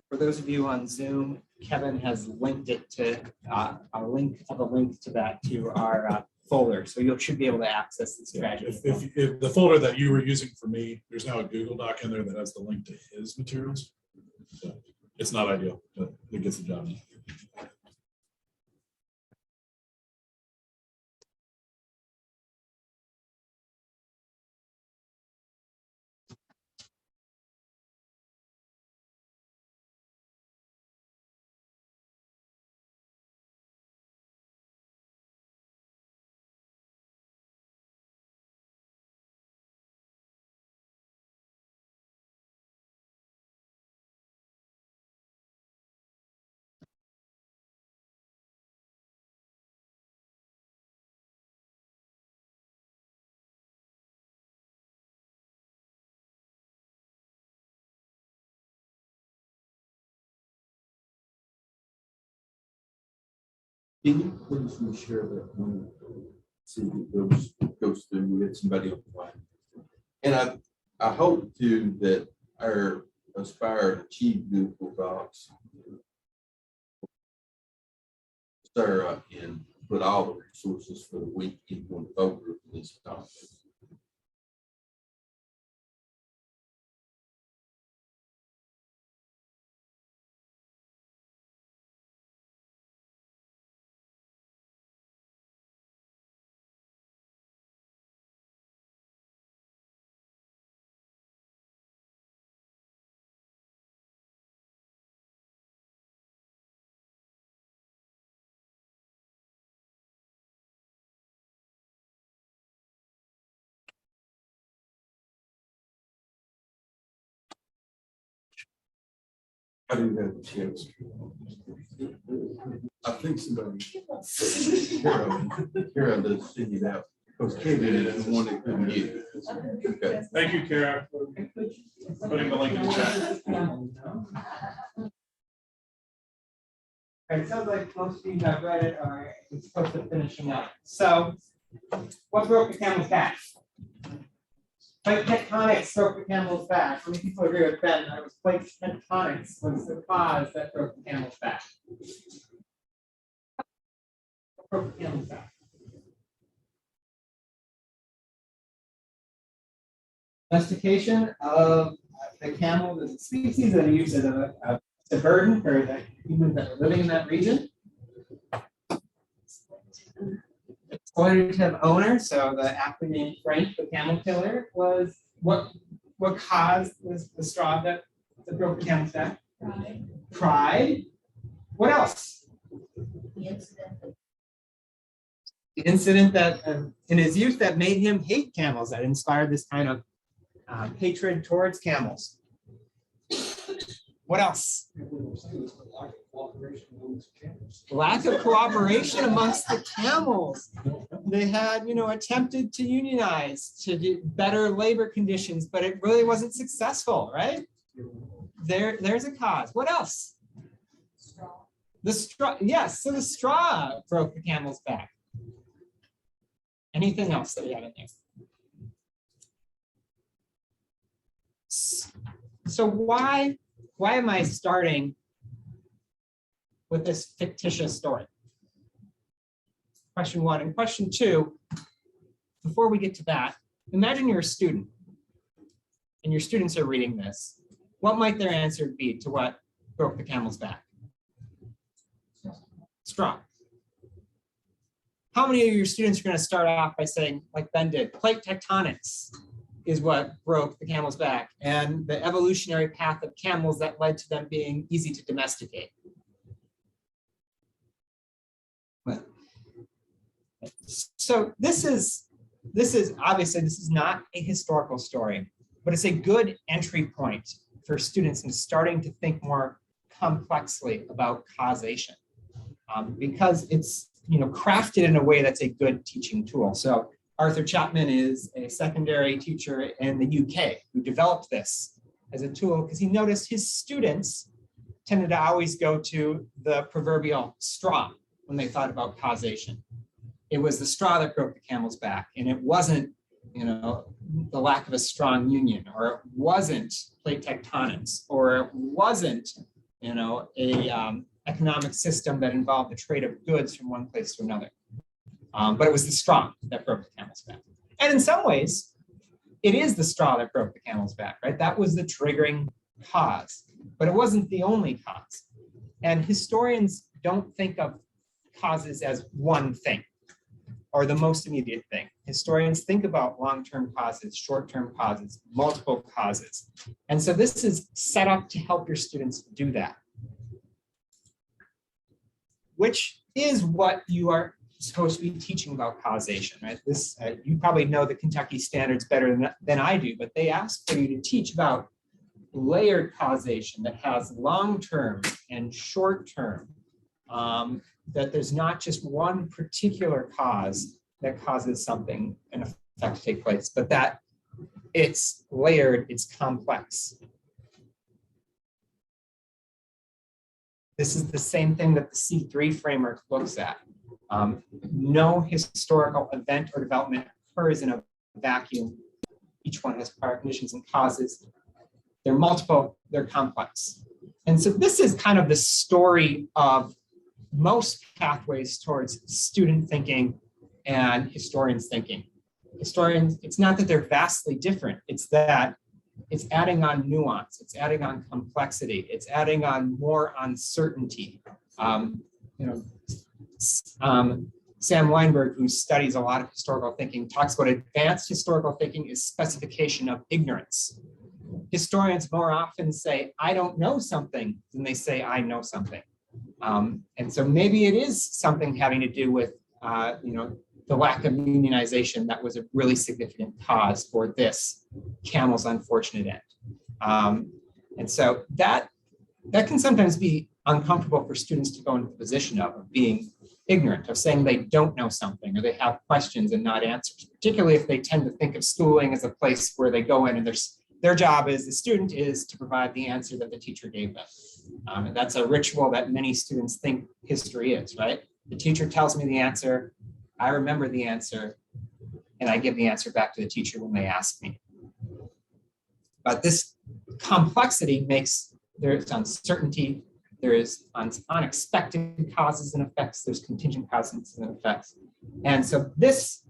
For those of you on Zoom, Kevin has linked it to a link to that to our folder. So you should be able to access the strategy. If the folder that you were using for me, there's now a Google Doc in there that has the link to his materials. So it's not ideal, but it gets the job done. Can you please share that one? See if it goes through, we get somebody on the line. And I hope too that our Aspire Achieve Google Docs Sarah and put all the resources for the week in one folder for this topic. I didn't have a chance. I think somebody, Carol does send it out, because Kevin is the one that couldn't get it. Okay. Thank you, Kara, for putting the link in the chat. It sounds like most of you have read it or it's close to finishing up. So what broke the camel's back? Plate tectonics broke the camel's back. How many people agree with Ben that it was plate tectonics was the cause that broke the camel's back? What broke the camel's back? Domestication of the camel as a species and the use of a burden for the humans that were living in that region. Exploitative owner, so the aptly named Frank, the camel killer, was what caused the straw that broke the camel's back? Pride. Pride. What else? The incident. The incident that in his youth that made him hate camels, that inspired this kind of hatred towards camels. What else? Lack of cooperation amongst the camels. They had, attempted to unionize to get better labor conditions, but it really wasn't successful, right? There's a cause. What else? Straw. The straw. Yes, so the straw broke the camel's back. Anything else that we have in there? So why am I starting with this fictitious story? Question one. And question two, before we get to that, imagine you're a student and your students are reading this. What might their answer be to what broke the camel's back? Straw. How many of your students are going to start off by saying, like Ben did, plate tectonics is what broke the camel's back and the evolutionary path of camels that led to them being easy to domesticate? So this is obviously, this is not a historical story, but it's a good entry point for students in starting to think more complexly about causation, because it's crafted in a way that's a good teaching tool. So Arthur Chapman is a secondary teacher in the UK who developed this as a tool because he noticed his students tended to always go to the proverbial straw when they thought about causation. It was the straw that broke the camel's back, and it wasn't, the lack of a strong union, or it wasn't plate tectonics, or it wasn't a economic system that involved the trade of goods from one place to another. But it was the straw that broke the camel's back. And in some ways, it is the straw that broke the camel's back, right? That was the triggering cause, but it wasn't the only cause. And historians don't think of causes as one thing or the most immediate thing. Historians think about long-term causes, short-term causes, multiple causes. And so this is set up to help your students do that, which is what you are supposed to be teaching about causation, right? This, you probably know the Kentucky standards better than I do, but they ask for you to teach about layered causation that has long-term and short-term, that there's not just one particular cause that causes something, an effect to take place, but that it's layered, it's complex. This is the same thing that the C3 framework looks at. No historical event or development occurs in a vacuum. Each one has prior conditions and causes. They're multiple, they're complex. And so this is kind of the story of most pathways towards student thinking and historians thinking. Historians, it's not that they're vastly different, it's that it's adding on nuance, it's adding on complexity, it's adding on more uncertainty. Sam Weinberg, who studies a lot of historical thinking, talks about advanced historical thinking is specification of ignorance. Historians more often say, I don't know something, than they say, I know something. And so maybe it is something having to do with, the lack of unionization that was a really significant cause for this camel's unfortunate end. And so that can sometimes be uncomfortable for students to go into the position of being ignorant, of saying they don't know something or they have questions and not answers, particularly if they tend to think of schooling as a place where they go in and their job as the student is to provide the answer that the teacher gave them. And that's a ritual that many students think history is, right? The teacher tells me the answer, I remember the answer, and I give the answer back to the teacher when they ask me. But this complexity makes there's uncertainty, there is unexpected causes and effects, there's contingent causes and effects. And so this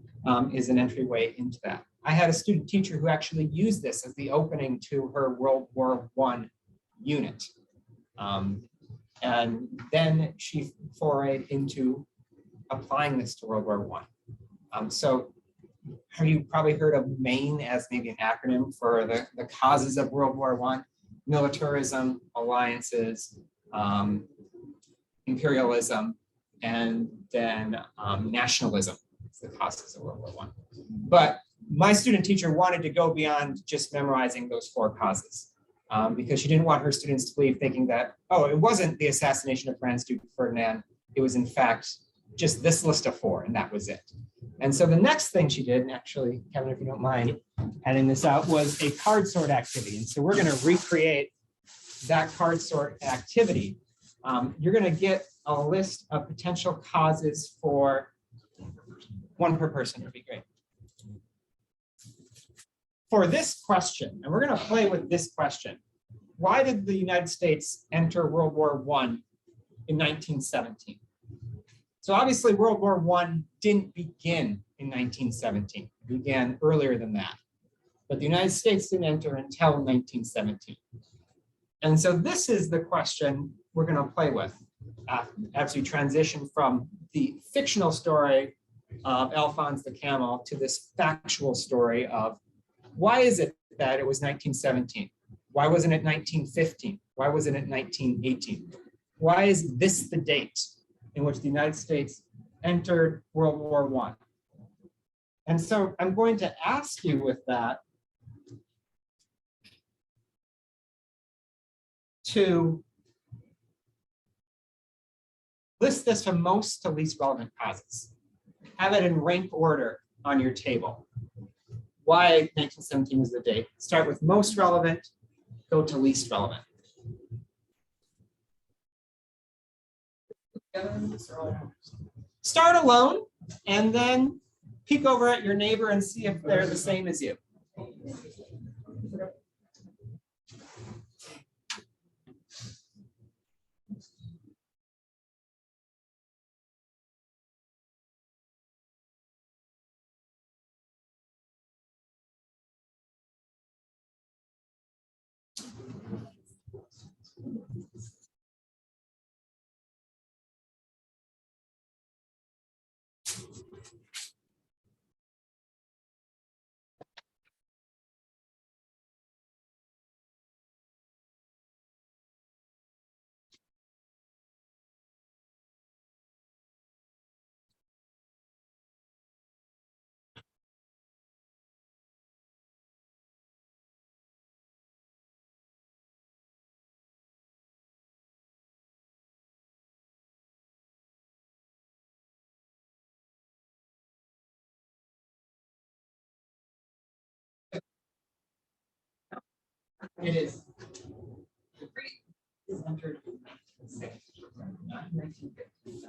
is an entryway into that. I had a student teacher who actually used this as the opening to her World War I unit. And then she forayed into applying this to World War I. So you probably heard of MAIN as maybe an acronym for the causes of World War I: militarism, alliances, imperialism, and then nationalism. It's the causes of World War I. But my student teacher wanted to go beyond just memorizing those four causes because she didn't want her students to leave thinking that, oh, it wasn't the assassination of Franz Duke Ferdinand. It was in fact just this list of four, and that was it. And so the next thing she did, and actually, Kevin, if you don't mind handing this out, was a card sort activity. And so we're going to recreate that card sort activity. You're going to get a list of potential causes for one per person would be great. For this question, and we're going to play with this question, why did the United States enter World War I in 1917? So obviously World War I didn't begin in 1917, it began earlier than that. But the United States didn't enter until 1917. And so this is the question we're going to play with as we transition from the fictional story of Alphonse the Camel to this factual story of why is it that it was 1917? Why wasn't it 1915? Why wasn't it 1918? Why is this the date in which the United States entered World War I? And so I'm going to ask you with that to list this from most to least relevant causes. Have it in rank order on your table. Why 1917 is the date? Start with most relevant, go to least relevant. Start alone and then peek over at your neighbor and see if they're the same as you. It is. Is entered in 1960, not 1950.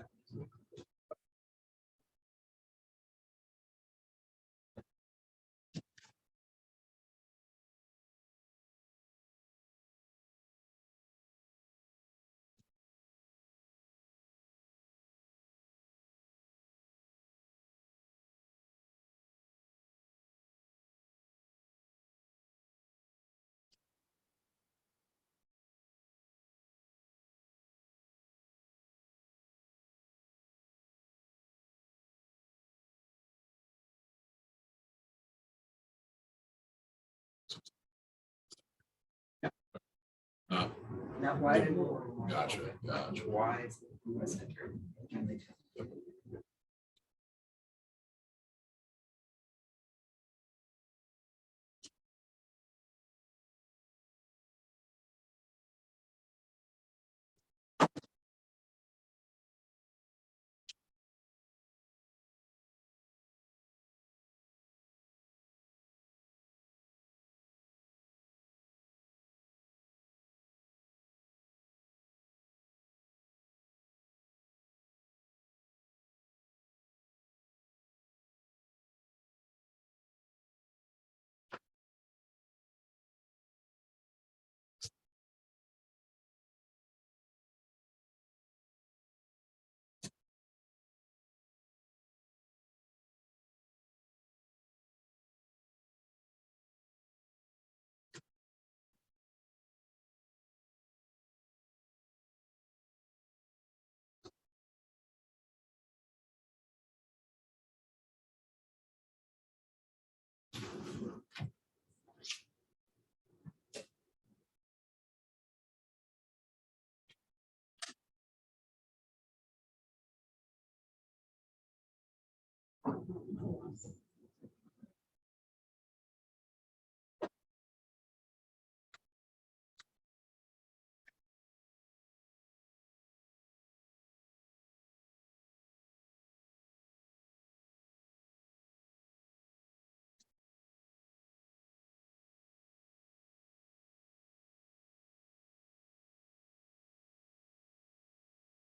Uh, Now, why did? Gotcha, gotcha. Why is it was entered? Can they tell?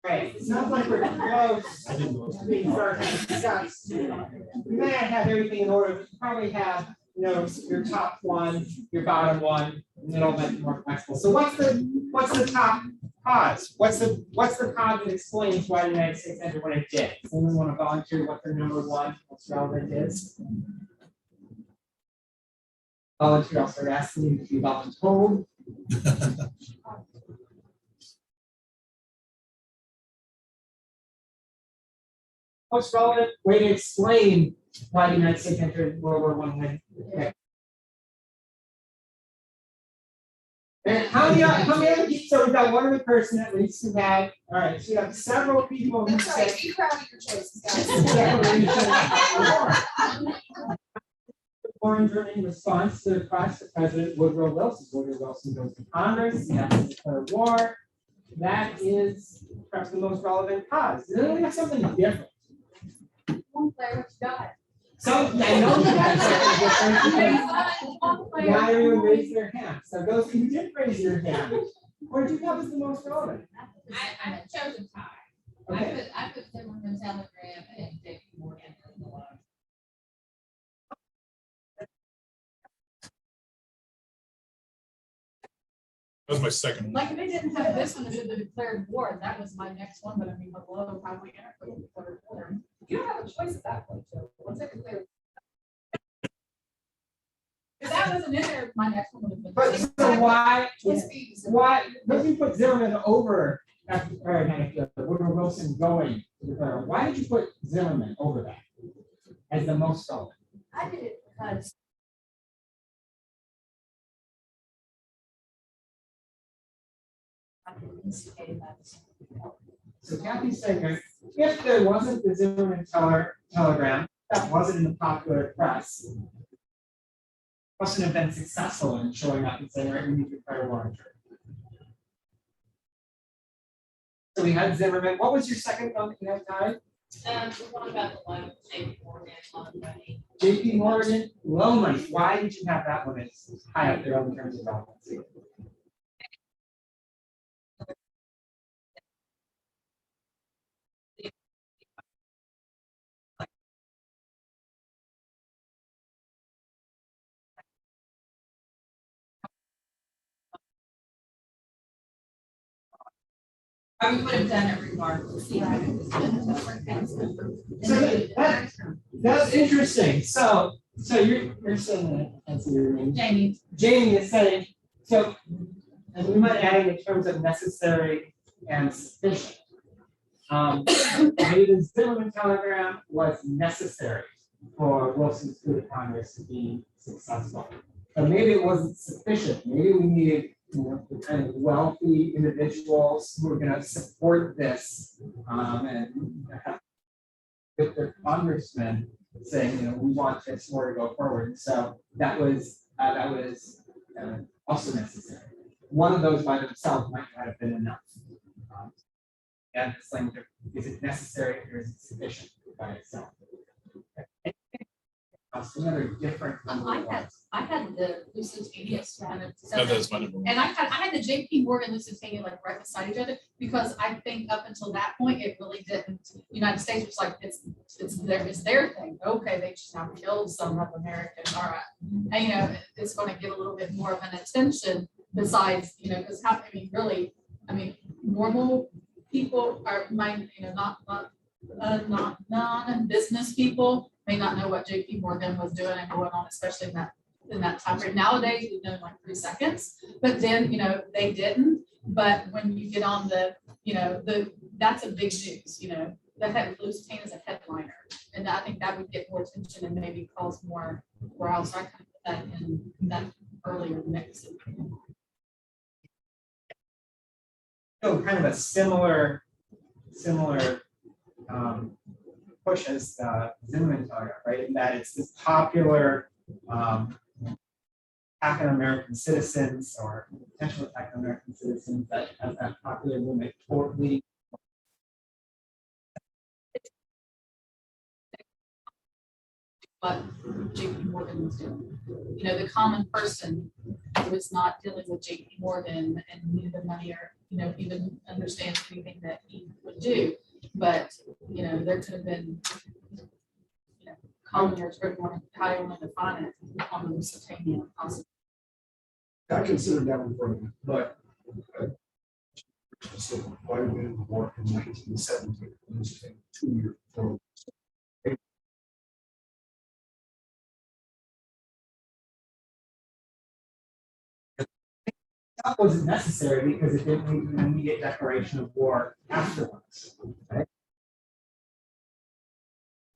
Right, it sounds like we're close to being started to discuss. We may not have everything in order, but you probably have, you know, your top one, your bottom one, middle might be more flexible. So what's the top cause? What's the cause that explains why the United States entered what it did? Does anyone want to volunteer what their number one most relevant is? Volunteer, I'll start asking you if you've often told. Most relevant way to explain why the United States entered World War I. Okay. And how many other people? So we've got one other person at least who had. All right, so you have several people who That's right, said. be proud of your choices, guys. War in response to the request of President Woodrow Wilson. Woodrow Wilson goes to Congress, he has to declare war. That is perhaps the most relevant cause. Does anyone have something different? One player, what you got? So I know you got something different. Not everyone raised their hand. So those who did raise your hand, what did you have as the most relevant? I chose a tie. Okay. I put Zimmerman telegram and Dick Morgan in the line. That was my second one. Like, they didn't have this one as a declared war, that was my next one, but I mean, below, how we enter declared war. You don't have a choice at that point, Joe. Once it declared. That was wasn't in there, my next one would have been. But so why, His feet is- don't you put Zimmerman over Woodrow Wilson going to the federal? Why did you put Zimmerman over that as the most solid? I did it because I didn't instigate that. So Kathy's saying that if there wasn't the Zimmerman telegram, that wasn't in the popular press, wasn't have been successful in showing up and saying, right, we need to declare war on Germany. So we had Zimmerman. What was your second one that you had, Ty? The one about the loan, JP Morgan, loan money. JP Morgan, low money. Why did you have that one as high up there in terms of relevancy? I would have done it regardless. So that's interesting. So you're saying that, that's your name. Jamie. Jamie is saying, so, and we might add in terms of necessary and sufficient. Maybe the Zimmerman telegram was necessary for Wilson's coup de Congress to be successful. But maybe it wasn't sufficient. Maybe we needed, the kind of wealthy individuals who are going to support this and with their congressmen saying, we want this war to go forward. So that was also necessary. One of those by themselves might not have been enough. And it's like, is it necessary or is it sufficient by itself? Another different. I had the Lusitanius one. No, that's my number one. And I had the JP Morgan Lusitania like right beside each other because I think up until that point, it really didn't. United States was like, it's their thing. Okay, they just now killed some of American. All right. And it's going to get a little bit more of an attention besides, because normal people are not non-business people may not know what JP Morgan was doing and going on, especially in that time frame. Nowadays, we know in like 3 seconds, but then, they didn't. But when you get on that's a big news, the head Lusitania is a headliner. And I think that would get more attention and maybe cause more morale. So I kind of put that in that earlier mix. So kind of a similar push as Zimmerman talked, right? In that it's this popular attack on American citizens or potential attack on American citizens that has that popular movement toward leading. What JP Morgan was doing. The common person was not dealing with JP Morgan and knew the money or, even understand anything that he would do. But, there could have been, commoners, how you want to define it, on the Lusitania. I consider that important, but so why did we war in 1970? It was a 2-year war. That wasn't necessary because it didn't need an immediate declaration of war afterwards, right?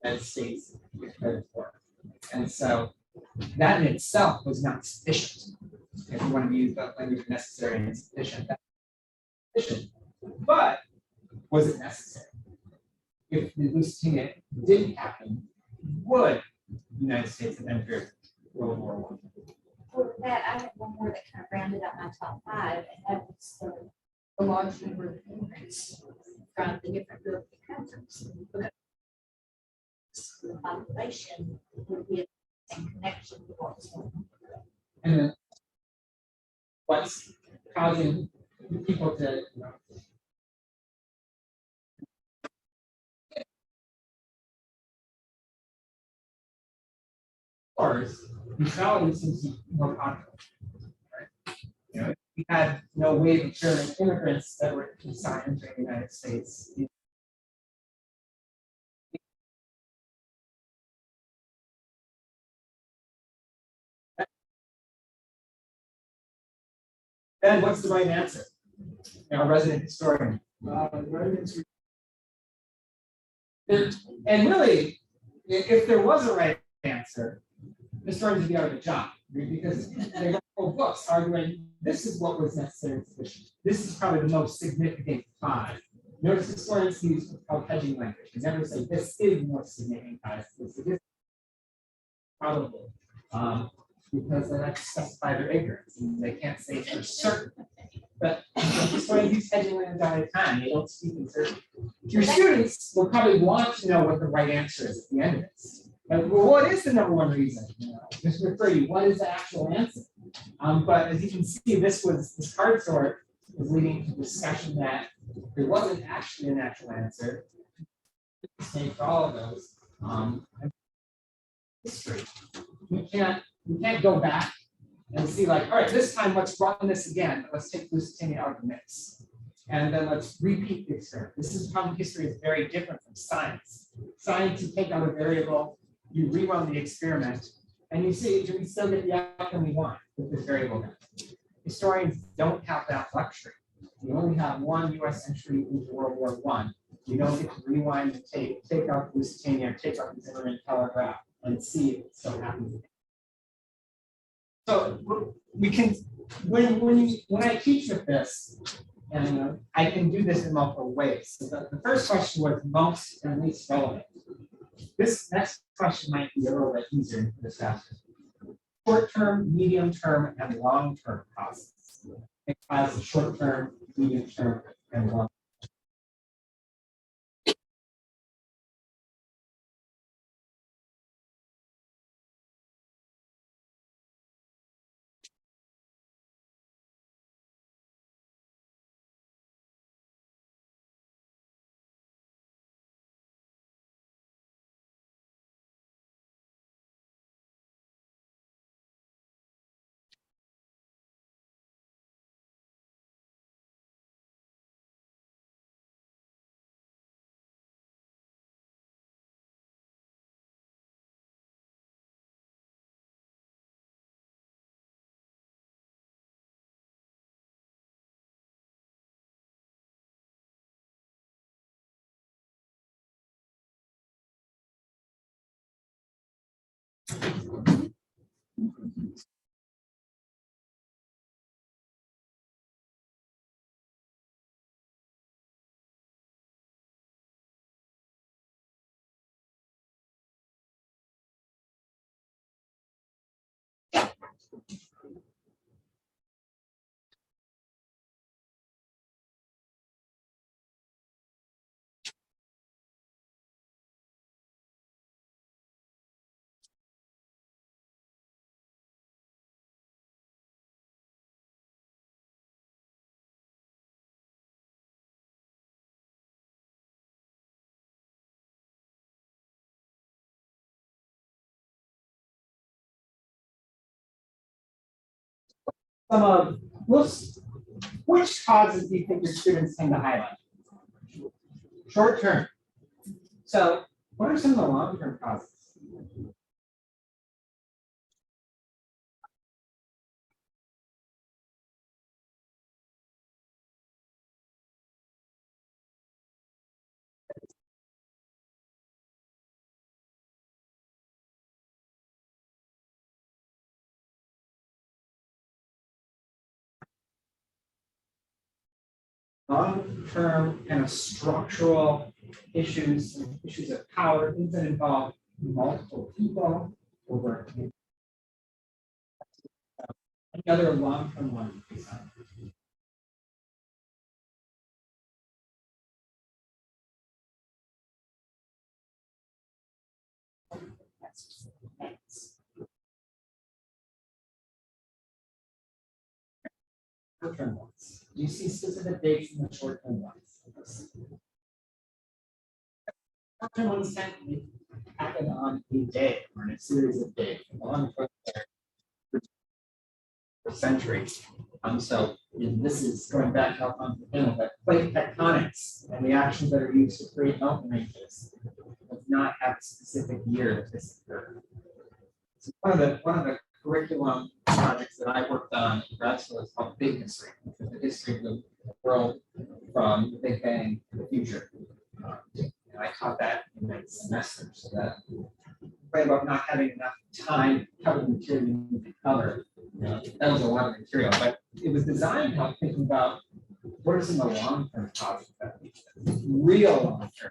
United States declared war. And so that in itself was not sufficient. If you want to use the language necessary and sufficient, that's sufficient. But was it necessary? If the Lusitania didn't happen, would the United States have entered World War I? For that, I have one more that kind of rounded out my top 5, and that was the large number of immigrants from the different European countries. Because the population would be in connection with what's going on. And then what's causing people to wars, neutrality seems to be more popular. Right? We had no wave of German immigrants that were consigned to the United States. Ben, what's the right answer? Our resident historian. And really, if there was a right answer, historians would be out of a job, because they got whole books arguing this is what was necessary and sufficient. This is probably the most significant cause. Notice historians use what's called hedging language. They never say this is the most significant cause. This is probable, because they like to specify their ignorance, and they can't say for certain. But historians use hedging language all the time. They don't speak in certain. Your students will probably want to know what the right answer is at the end of this. Well, what is the number one reason? Just refer you, what is the actual answer? But as you can see, this card sort was leading to discussion that there wasn't actually an actual answer. Same for all of those. History. You can't go back and see like, all right, this time let's run this again. Let's take Lusitania out of the mix. And then let's repeat the experiment. This is how history is very different from science. Science, you take out a variable, you rerun the experiment, and you see, do we still get the outcome we want with this variable? Historians don't have that luxury. We only have one US entry into World War I. You don't get to rewind the tape, take out Lusitania, take out the Zimmerman telegraph, and see if it still happens. So we can, when I teach with this, and I can do this in multiple ways. So the first question was most and least relevant. This next question might be a little bit easier for this faster. Short-term, medium-term, and long-term causes. It has short-term, medium-term, and long. Which causes do you think your students tend to highlight? Short term. So what are some of the long-term causes? Long-term kind of structural issues, issues of power, things that involve multiple people over any other long-term one. Short-term ones. Do you see specific dates in the short-term ones? Short-term ones tend to happen on a day or in a series of days, long for centuries. So this is going back to but plate tectonics and the actions that are used to create mountain ranges does not have a specific year that this occurred. So one of the curriculum projects that I worked on in grad school is called Big History, which is the history of the world from the Big Bang to the future. And I taught that in my semester, so that right about not having enough time to cover the material you need to cover. That was a lot of material, but it was designed to help thinking about what are some of the long-term causes that we real long-term.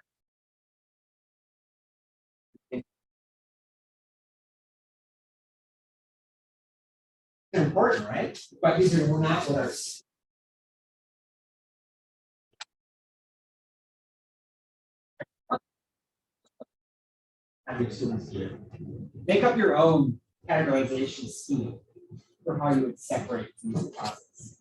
Important, right? But these are not what are. Have your students do. Make up your own categorization scheme for how you would separate these causes.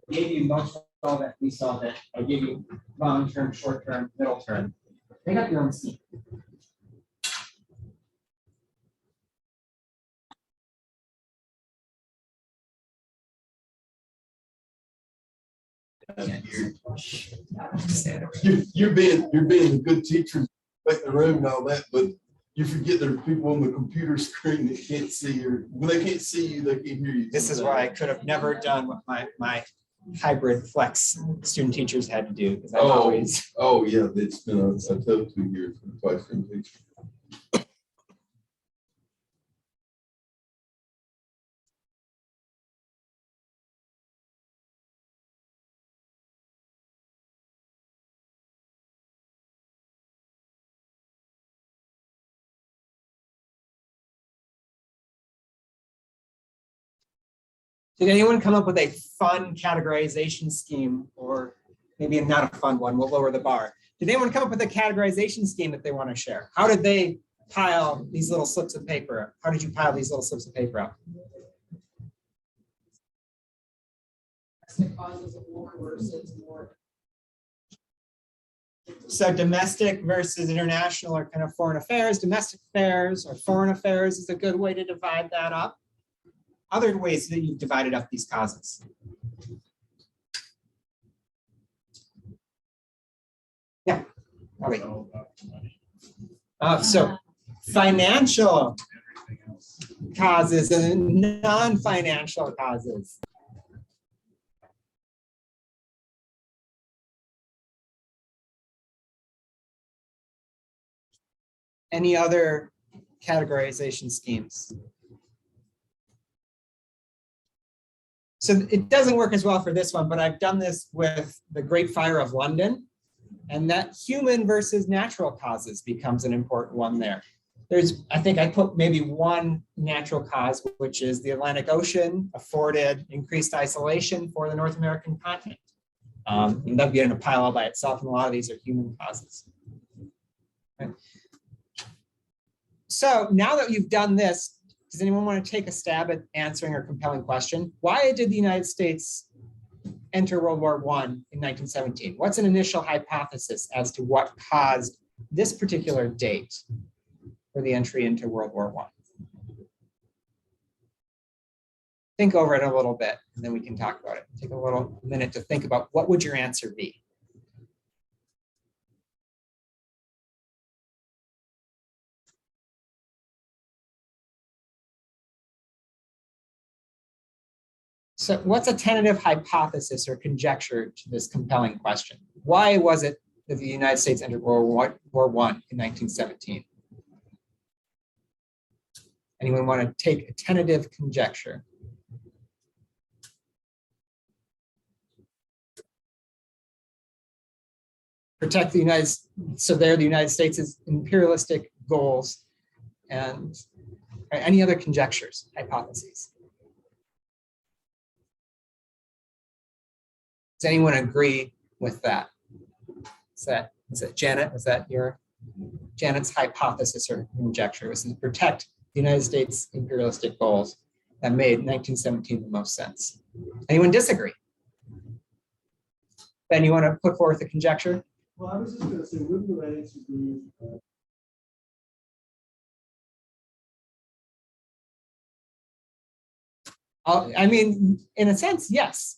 I gave you most of that, we saw that. I gave you long-term, short-term, middle term. Make up your own scheme. You're being a good teacher, like the room and all that, but you forget there are people on the computer screen that can't see you. When they can't see you, they can't hear you. This is why I could have never done what my hybrid flex student teachers had to do, because I'm always. Oh, yeah, it's been a tough 2 years for the classroom teacher. Did anyone come up with a fun categorization scheme, or maybe not a fun one? We'll lower the bar. Did anyone come up with a categorization scheme that they want to share? How did they pile these little slips of paper up? How did you pile these little slips of paper up? Causes of war versus war. So domestic versus international are kind of foreign affairs. Domestic affairs or foreign affairs is a good way to divide that up. Other ways that you've divided up these causes. Yeah. So financial causes and non-financial causes. Any other categorization schemes? So it doesn't work as well for this one, but I've done this with the Great Fire of London, and that human versus natural causes becomes an important one there. I think I put maybe one natural cause, which is the Atlantic Ocean afforded increased isolation for the North American continent. And that'd be in a pile all by itself, and a lot of these are human causes. Okay. So now that you've done this, does anyone want to take a stab at answering a compelling question? Why did the United States enter World War I in 1917? What's an initial hypothesis as to what caused this particular date for the entry into World War I? Think over it a little bit, and then we can talk about it. Take a little minute to think about what would your answer be. So what's a tentative hypothesis or conjecture to this compelling question? Why was it that the United States entered World War I in 1917? Anyone want to take a tentative conjecture? Protect the United States, so they're the United States' imperialistic goals, and any other conjectures, hypotheses? Does anyone agree with that? Is that Janet? Was that Janet's hypothesis or conjecture? Was to protect the United States imperialistic goals that made 1917 the most sense. Anyone disagree? Ben, you want to put forth a conjecture? Well, I was just going to say, wouldn't the answer be I mean, in a sense, yes.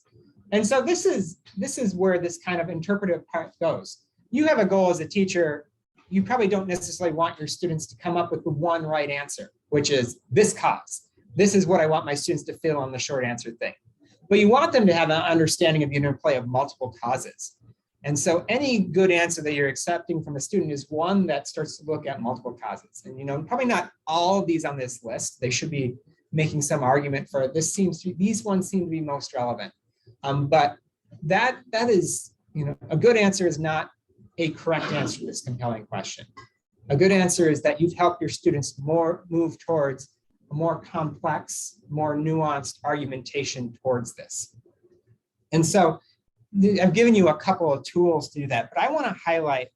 And so this is where this kind of interpretive part goes. You have a goal as a teacher. You probably don't necessarily want your students to come up with the one right answer, which is this cause. This is what I want my students to feel on the short answer thing. But you want them to have an understanding of the interplay of multiple causes. And so any good answer that you're accepting from a student is one that starts to look at multiple causes. And probably not all of these on this list. They should be making some argument for these ones seem to be most relevant. But that is, a good answer is not a correct answer to this compelling question. A good answer is that you've helped your students move towards a more complex, more nuanced argumentation towards this. And so I've given you a couple of tools to do that, but I want to highlight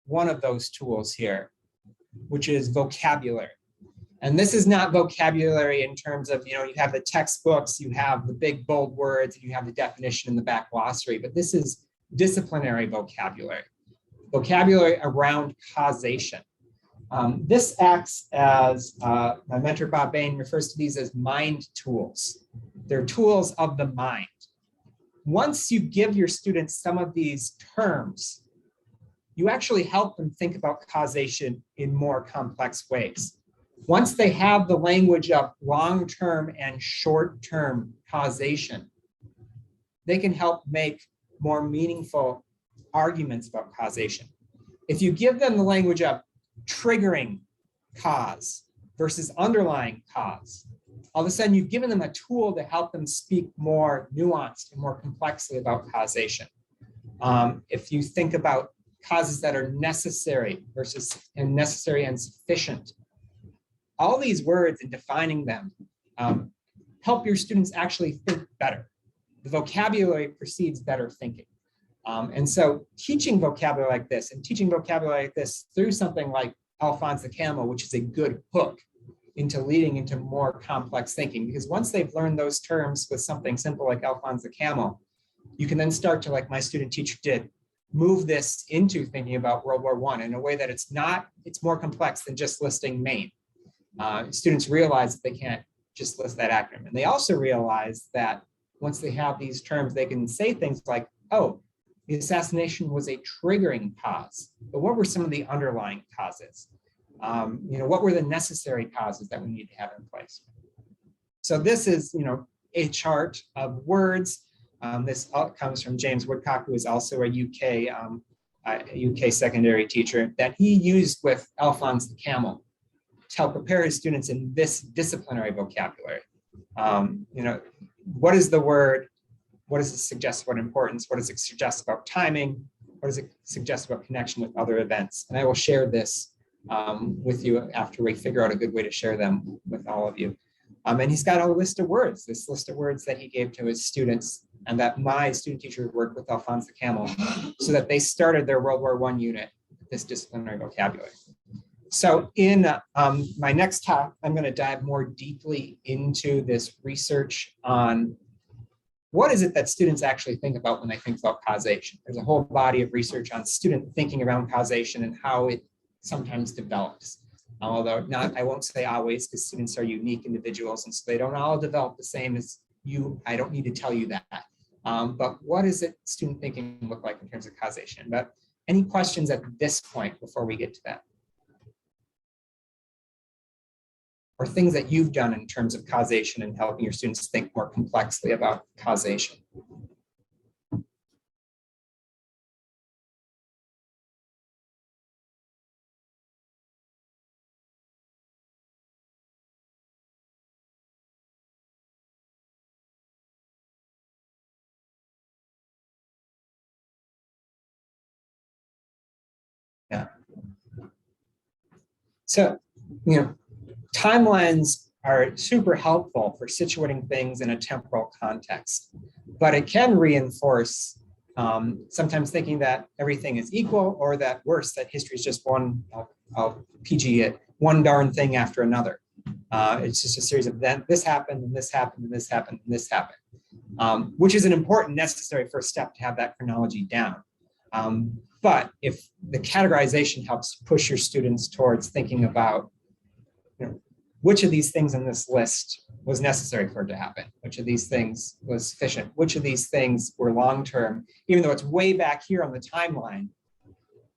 one of those tools here, which is vocabulary. And this is not vocabulary in terms of, you have the textbooks, you have the big bold words, and you have the definition in the back glossary, but this is disciplinary vocabulary, vocabulary around causation. This acts as, my mentor Bob Bain refers to these as mind tools. They're tools of the mind. Once you give your students some of these terms, you actually help them think about causation in more complex ways. Once they have the language of long-term and short-term causation, they can help make more meaningful arguments about causation. If you give them the language of triggering cause versus underlying cause, all of a sudden you've given them a tool to help them speak more nuanced and more complexly about causation. If you think about causes that are necessary versus necessary and sufficient, all these words and defining them help your students actually think better. The vocabulary precedes better thinking. And so teaching vocabulary like this and teaching vocabulary like this through something like Alphonse the Camel, which is a good hook into leading into more complex thinking, because once they've learned those terms with something simple like Alphonse the Camel, you can then start to, like my student teacher did, move this into thinking about World War I in a way that it's more complex than just listing Maine. Students realize that they can't just list that acronym. And they also realize that once they have these terms, they can say things like, oh, the assassination was a triggering cause, but what were some of the underlying causes? What were the necessary causes that we need to have in place? So this is, a chart of words. This comes from James Woodcock, who is also a UK secondary teacher, that he used with Alphonse the Camel to help prepare his students in this disciplinary vocabulary. What is the word? What does it suggest about importance? What does it suggest about timing? What does it suggest about connection with other events? And I will share this with you after we figure out a good way to share them with all of you. And he's got a list of words, this list of words that he gave to his students and that my student teacher worked with Alphonse the Camel so that they started their World War I unit with this disciplinary vocabulary. So in my next talk, I'm going to dive more deeply into this research on what is it that students actually think about when they think about causation. There's a whole body of research on student thinking around causation and how it sometimes develops. Although I won't say always, because students are unique individuals and so they don't all develop the same as you. I don't need to tell you that. But what does it student thinking look like in terms of causation? But any questions at this point before we get to that? Or things that you've done in terms of causation and helping your students think more complexly about causation? Yeah. So, timelines are super helpful for situating things in a temporal context, but it can reinforce sometimes thinking that everything is equal, or that worse, that history is just one, I'll PG it, one darn thing after another. It's just a series of this happened, and this happened, and this happened, and this happened, which is an important, necessary first step to have that chronology down. But if the categorization helps push your students towards thinking about which of these things in this list was necessary for it to happen, which of these things was sufficient, which of these things were long-term, even though it's way back here on the timeline,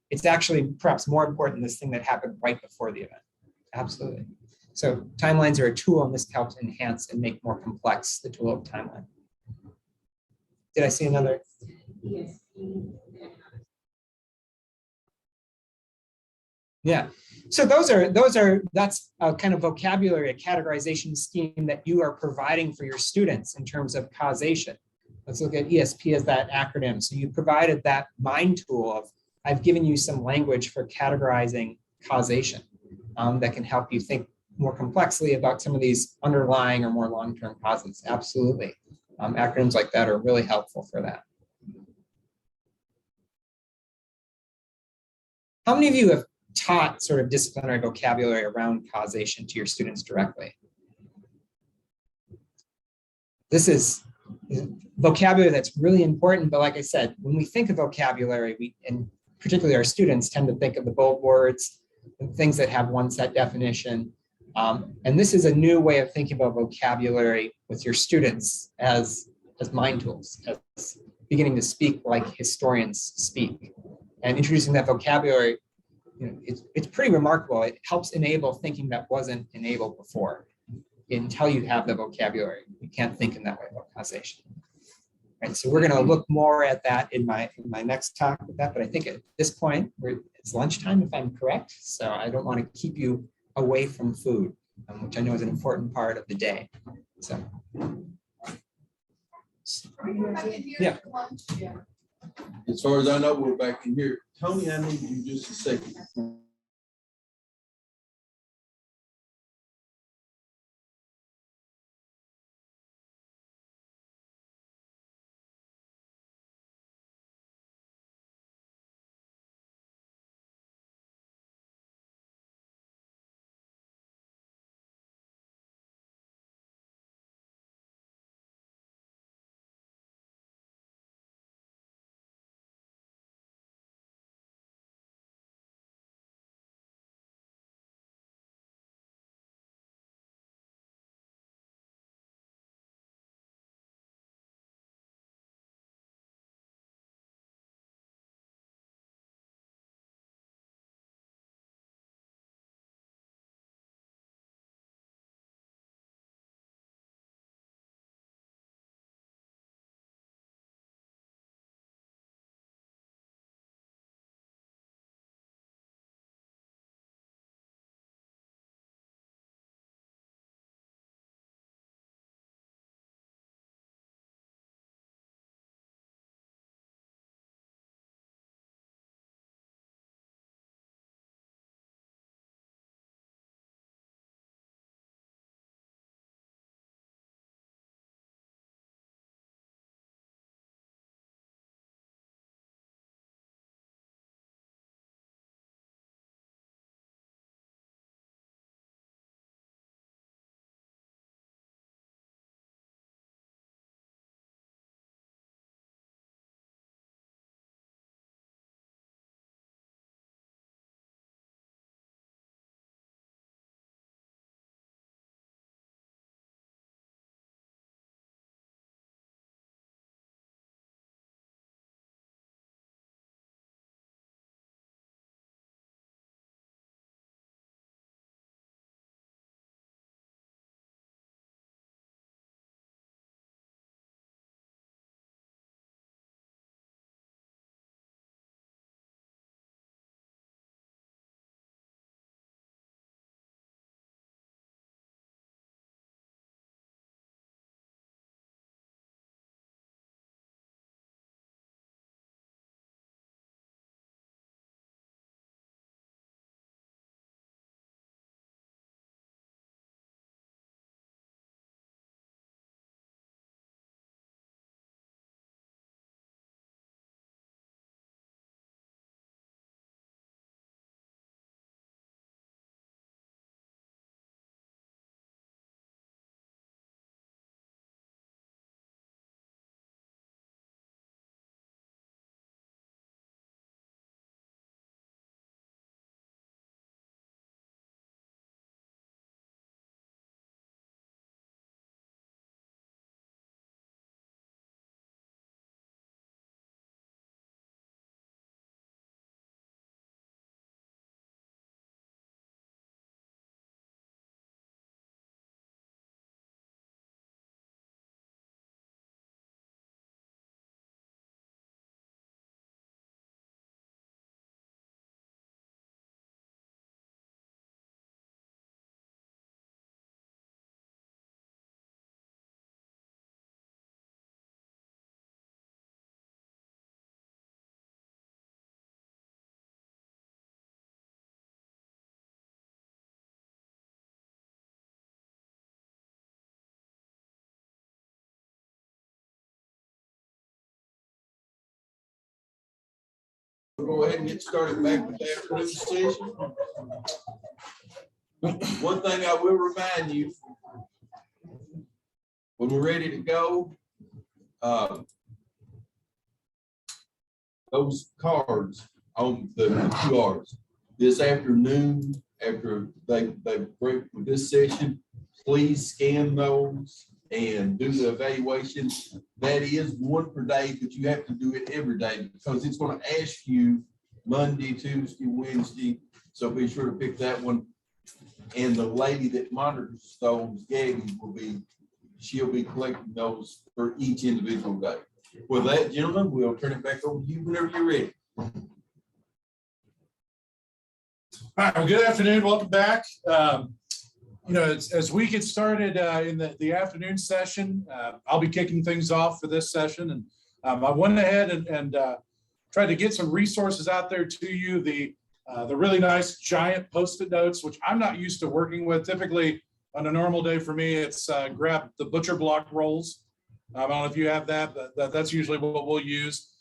it's actually perhaps more important than this thing that happened right before the event. Absolutely. So timelines are a tool, and this helps enhance and make more complex the tool of timeline. Did I see another? Yeah, so that's a kind of vocabulary, a categorization scheme that you are providing for your students in terms of causation. Let's look at ESP as that acronym. So you provided that mind tool of, I've given you some language for categorizing causation that can help you think more complexly about some of these underlying or more long-term causes. Absolutely. Acronyms like that are really helpful for that. How many of you have taught sort of disciplinary vocabulary around causation to your students directly? This is vocabulary that's really important, but like I said, when we think of vocabulary, we, and particularly our students, tend to think of the bold words and things that have one set definition. And this is a new way of thinking about vocabulary with your students as mind tools, as beginning to speak like historians speak. And introducing that vocabulary, you know, it's pretty remarkable. It helps enable thinking that wasn't enabled before. Until you have the vocabulary, you can't think in that way about causation. Right, so we're going to look more at that in my next talk with that. But I think at this point, it's lunchtime, if I'm correct. So I don't want to keep you away from food, which I know is an important part of the day. So yeah. As far as I know, we're back in here. Tony, I need you just a second. Go ahead and get started back with the afternoon session. One thing I will remind you, when we're ready to go, those cards on the QRs this afternoon, after they break with this session, please scan those and do the evaluation. That is one per day, but you have to do it every day because it's going to ask you Monday, Tuesday, Wednesday. So be sure to pick that one. And the lady that monitors those, Gabby, she'll be collecting those for each individual day. With that, gentlemen, we'll turn it back over to you whenever you're ready. All right, well, good afternoon. Welcome back. As we get started in the afternoon session, I'll be kicking things off for this session. And I went ahead and tried to get some resources out there to you. The really nice giant Post-it notes, which I'm not used to working with. Typically, on a normal day for me, it's grab the butcher block rolls. I don't know if you have that, but that's usually what we'll use.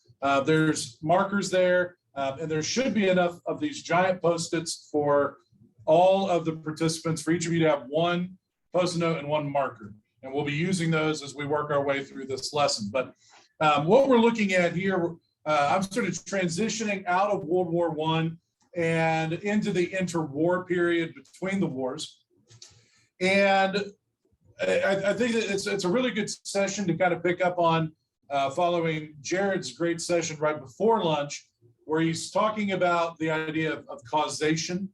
There's markers there, and there should be enough of these giant Post-its for all of the participants, for each of you to have one Post-it note and one marker. And we'll be using those as we work our way through this lesson. But what we're looking at here, I'm sort of transitioning out of World War I and into the interwar period between the wars. And I think that it's a really good session to kind of pick up on following Jared's great session right before lunch, where he's talking about the idea of causation.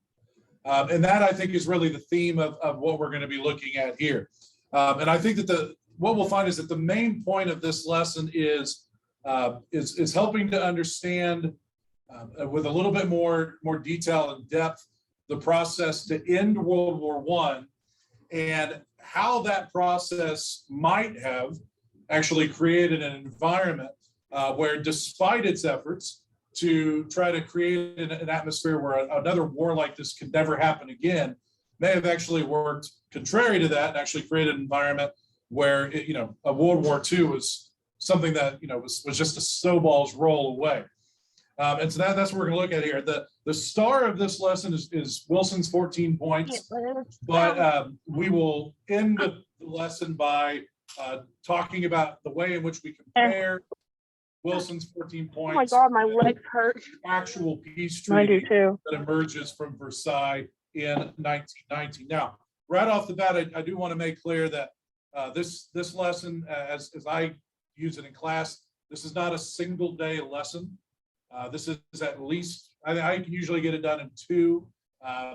And that, I think, is really the theme of what we're going to be looking at here. And I think that what we'll find is that the main point of this lesson is helping to understand with a little bit more detail and depth the process to end World War I and how that process might have actually created an environment where, despite its efforts to try to create an atmosphere where another war like this could never happen again, may have actually worked contrary to that and actually created an environment where a World War II was something that was just a snowball's roll away. And so that's what we're going to look at here. The star of this lesson is Wilson's 14 points, but we will end the lesson by talking about the way in which we compare Wilson's 14 points. Oh my God, my legs hurt. Actual peace I do treaty too. that emerges from Versailles in 1919. Now, right off the bat, I do want to make clear that this lesson, as I use it in class, this is not a single day lesson. This is at least, I can usually get it done in 2,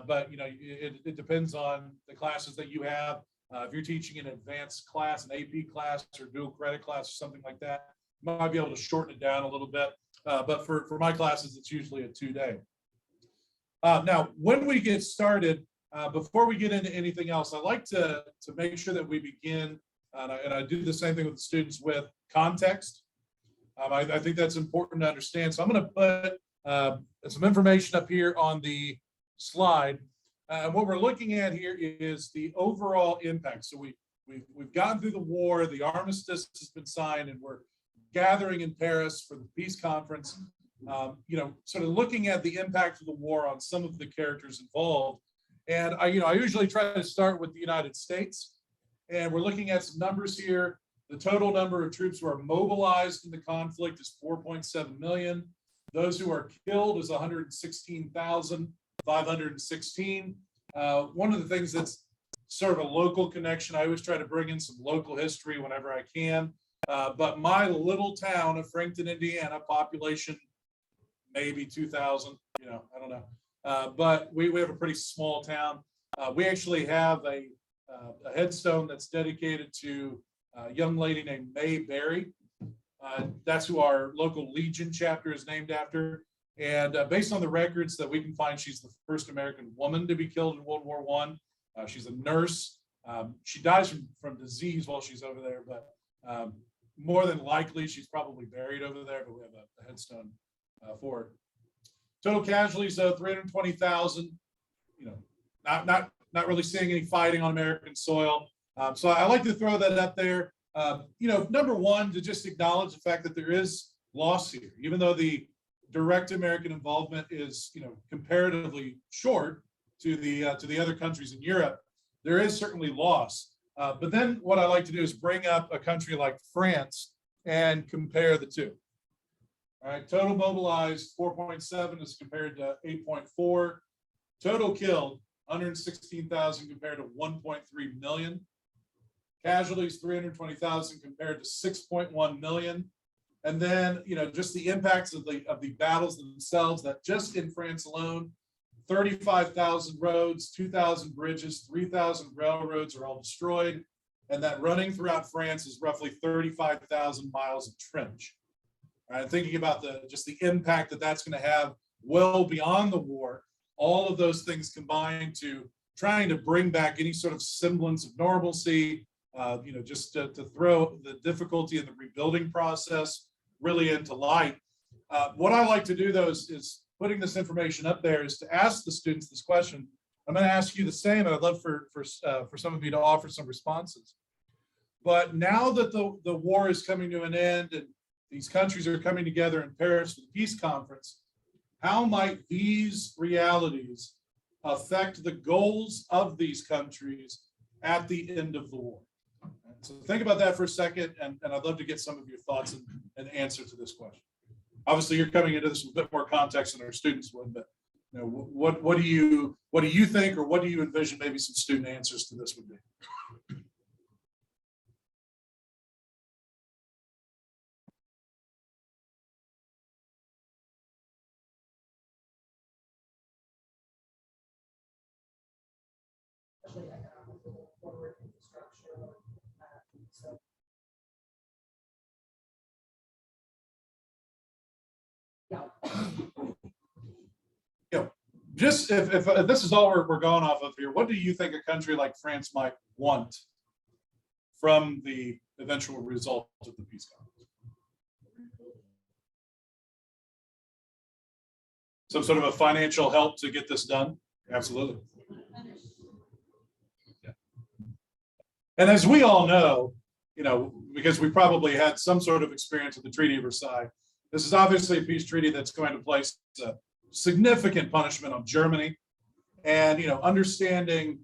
but it depends on the classes that you have. If you're teaching an advanced class, an AP class or dual credit class or something like that, you might be able to shorten it down a little bit. But for my classes, it's usually a 2-day. Now, when we get started, before we get into anything else, I like to make sure that we begin, and I do the same thing with the students, with context. I think that's important to understand. So I'm going to put some information up here on the slide. What we're looking at here is the overall impact. So we've gotten through the war, the armistice has been signed, and we're gathering in Paris for the peace conference. Sort of looking at the impact of the war on some of the characters involved. And I usually try to start with the United States, and we're looking at some numbers here. The total number of troops who are mobilized in the conflict is 4.7 million. Those who are killed is 116,516. One of the things that's sort of a local connection, I always try to bring in some local history whenever I can. But my little town of Frankton, Indiana, population maybe 2,000, I don't know. But we have a pretty small town. We actually have a headstone that's dedicated to a young lady named May Berry. That's who our local Legion chapter is named after. And based on the records that we can find, she's the first American woman to be killed in World War I. She's a nurse. She dies from disease while she's over there, but more than likely she's probably buried over there, but we have a headstone for her. Total casualties, though, 320,000. Not really seeing any fighting on American soil. So I like to throw that up there. Number one, to just acknowledge the fact that there is loss here, even though the direct American involvement is, comparatively short to the other countries in Europe, there is certainly loss. But then what I like to do is bring up a country like France and compare the two. All right, total mobilized 4.7 is compared to 8.4. Total killed 116,000 compared to 1.3 million. Casualties 320,000 compared to 6.1 million. And then, just the impacts of the battles themselves, that just in France alone, 35,000 roads, 2,000 bridges, 3,000 railroads are all destroyed. And that running throughout France is roughly 35,000 miles of trench. All right, thinking about just the impact that that's going to have well beyond the war, all of those things combined to trying to bring back any sort of semblance of normalcy, just to throw the difficulty in the rebuilding process really into light. What I like to do, though, is putting this information up there is to ask the students this question. I'm going to ask you the same, and I'd love for some of you to offer some responses. But now that the war is coming to an end and these countries are coming together in Paris for the peace conference, how might these realities affect the goals of these countries at the end of the war? So think about that for a second, and I'd love to get some of your thoughts and answer to this question. Obviously, you're coming into this with a bit more context than our students would, but what do you think, or what do you envision maybe some student answers to this would be? Especially economically forward infrastructure. So Just if this is all we're going off of here, what do you think a country like France might want from the eventual result of the peace conference? Some sort of a financial help to get this done? Absolutely. Yeah. And as we all know, because we probably had some sort of experience with the Treaty of Versailles, this is obviously a peace treaty that's going to place a significant punishment on Germany, and understanding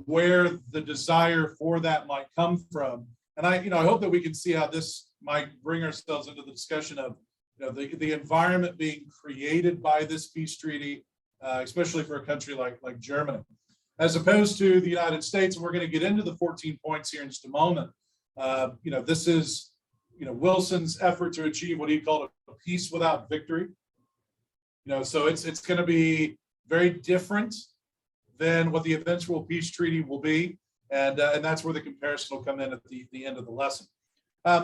where the desire for that might come from. And I hope that we can see how this might bring ourselves into the discussion of the environment being created by this peace treaty, especially for a country like Germany, as opposed to the United States. And we're going to get into the 14 points here in just a moment. This is Wilson's effort to achieve what he called a peace without victory. So it's going to be very different than what the eventual peace treaty will be, and that's where the comparison will come in at the end of the lesson.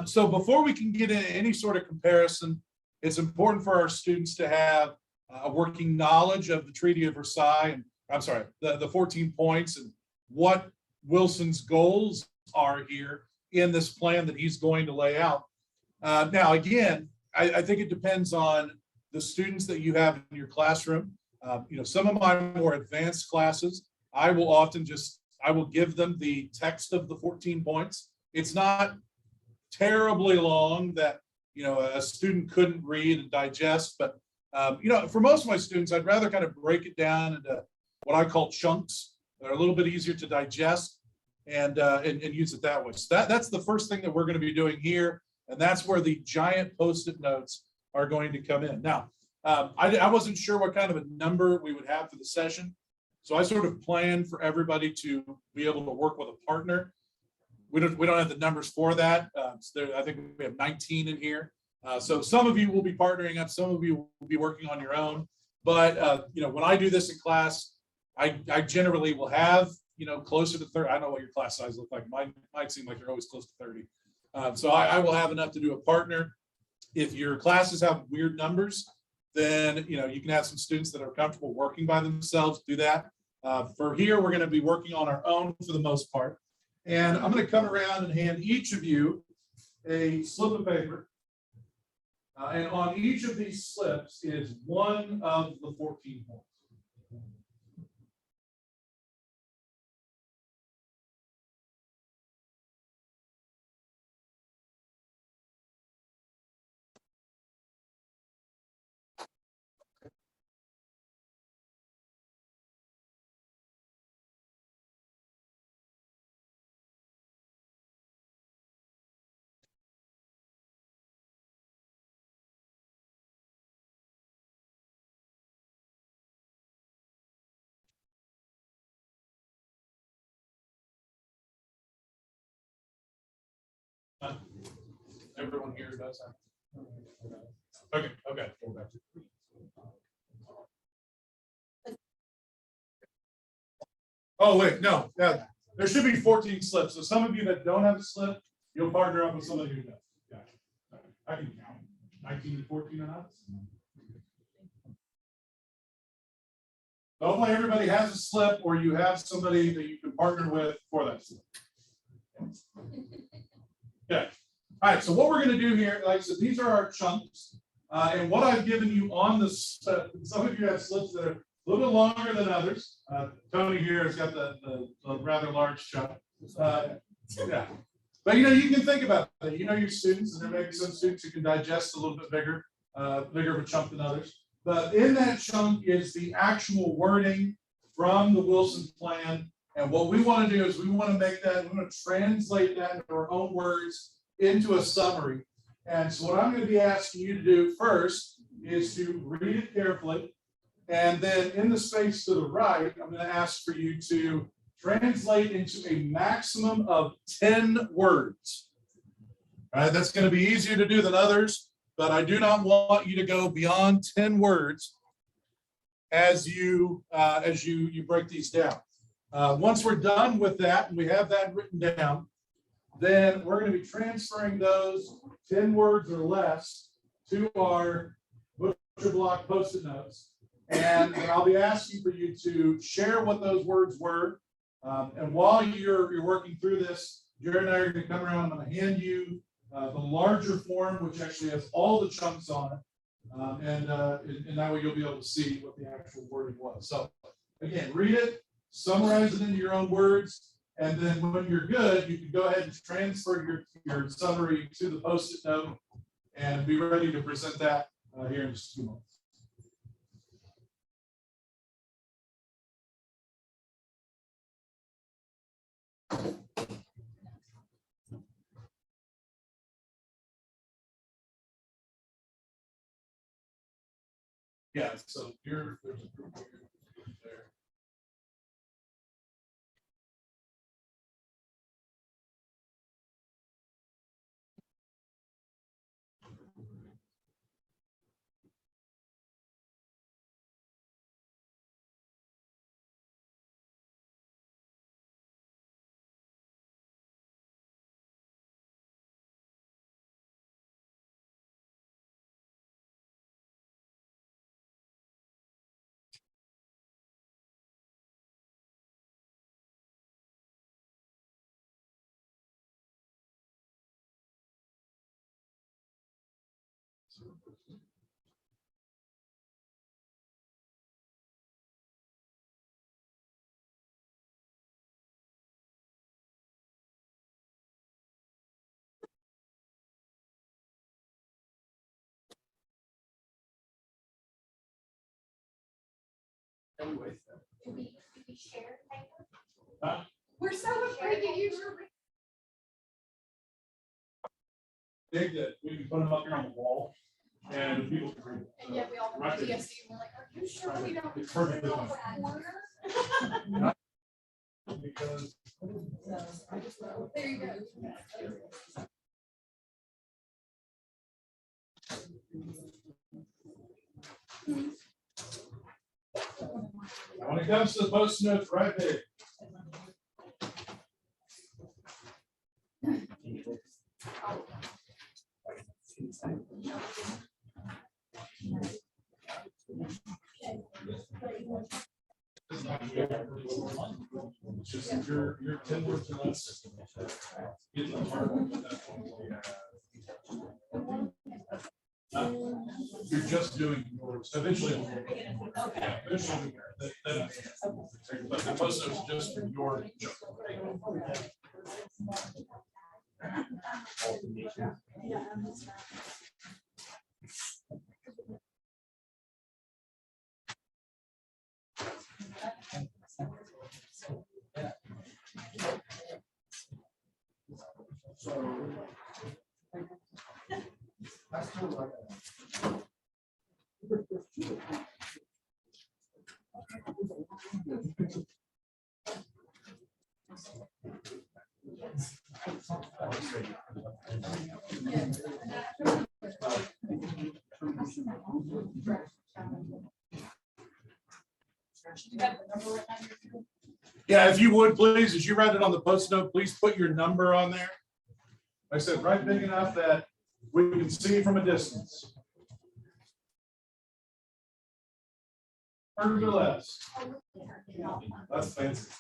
So before we can get into any sort of comparison, it's important for our students to have a working knowledge of the Treaty of Versailles, and I'm sorry, the 14 points and what Wilson's goals are here in this plan that he's going to lay out. Now, again, I think it depends on the students that you have in your classroom. Some of my more advanced classes, I will give them the text of the 14 points. It's not terribly long that a student couldn't read and digest, but for most of my students, I'd rather kind of break it down into what I call chunks that are a little bit easier to digest and use it that way. So that's the first thing that we're going to be doing here, and that's where the giant Post-it notes are going to come in. Now, I wasn't sure what kind of a number we would have for the session, so I sort of planned for everybody to be able to work with a partner. We don't have the numbers for that. I think we have 19 in here. So some of you will be partnering up, some of you will be working on your own. But when I do this in class, I generally will have closer to 30. I don't know what your class size look like. Mine might seem like they're always close to 30. So I will have enough to do a partner. If your classes have weird numbers, then you can have some students that are comfortable working by themselves, do that. For here, we're going to be working on our own for the most part. And I'm going to come around and hand each of you a slip of paper. And on each of these slips is one of the 14 points. Everyone here does that. Okay, okay. Go back to- Oh, wait, no, yeah, there should be 14 slips. So some of you that don't have a slip, you'll partner up with somebody who does. Yeah. I can count 19 to 14 or not. Hopefully everybody has a slip or you have somebody that you can partner with for that slip. Okay. All right, so what we're going to do here, like I said, these are our chunks. And what I've given you on this, some of you have slips that are a little bit longer than others. Tony here has got the rather large chunk. Yeah. But you know, you can think about that. You know your students, and there may be some students who can digest a little bit bigger of a chunk than others. But in that chunk is the actual wording from the Wilson plan. And what we want to do is we want to make that, we want to translate that into our own words into a summary. And so what I'm going to be asking you to do first is to read it carefully. And then in the space to the right, I'm going to ask for you to translate into a maximum of 10 words. All right, that's going to be easier to do than others, but I do not want you to go beyond 10 words as you break these down. Once we're done with that and we have that written down, then we're going to be transferring those 10 words or less to our butcher block Post-it notes. And I'll be asking for you to share what those words were. And while you're working through this, Jared and I are going to come around. I'm going to hand you the larger form, which actually has all the chunks on it. And that way you'll be able to see what the actual wording was. So again, read it, summarize it into your own words. And then when you're good, you can go ahead and transfer your summary to the Post-it note and be ready to present that here in just a few moments. Yeah, so there's a group there. We're so afraid to use your. Think that we can put them up here on the wall and people can read it. And yet we all Right have there. PSC, and we're like, are you sure we don't? It's perfectly put it fine. on the corner? Because There you go. when it comes to the Post-it notes, right there. Just your 10 words or less. Get the hard one at that point. You're just doing yours. Eventually. Yeah, eventually. But the Post-it notes just for your job. Yeah, if you would, please, as you write it on the post note, please put your number on there. Like I said, right big enough that we can see from a distance. Or less. That's fancy.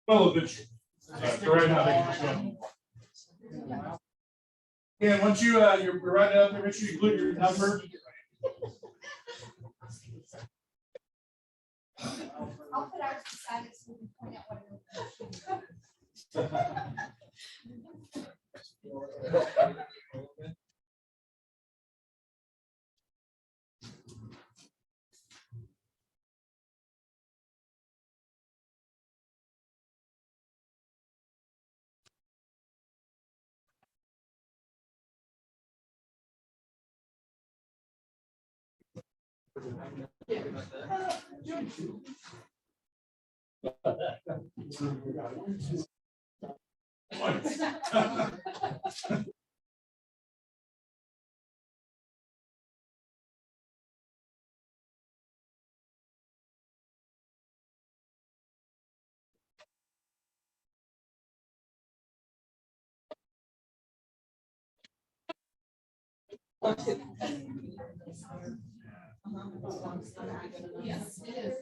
Well, a bit. Right now. Yeah, once you you're right up there, make sure you include your number. I'll put ours beside it so we can point out what it is. Yes, it is.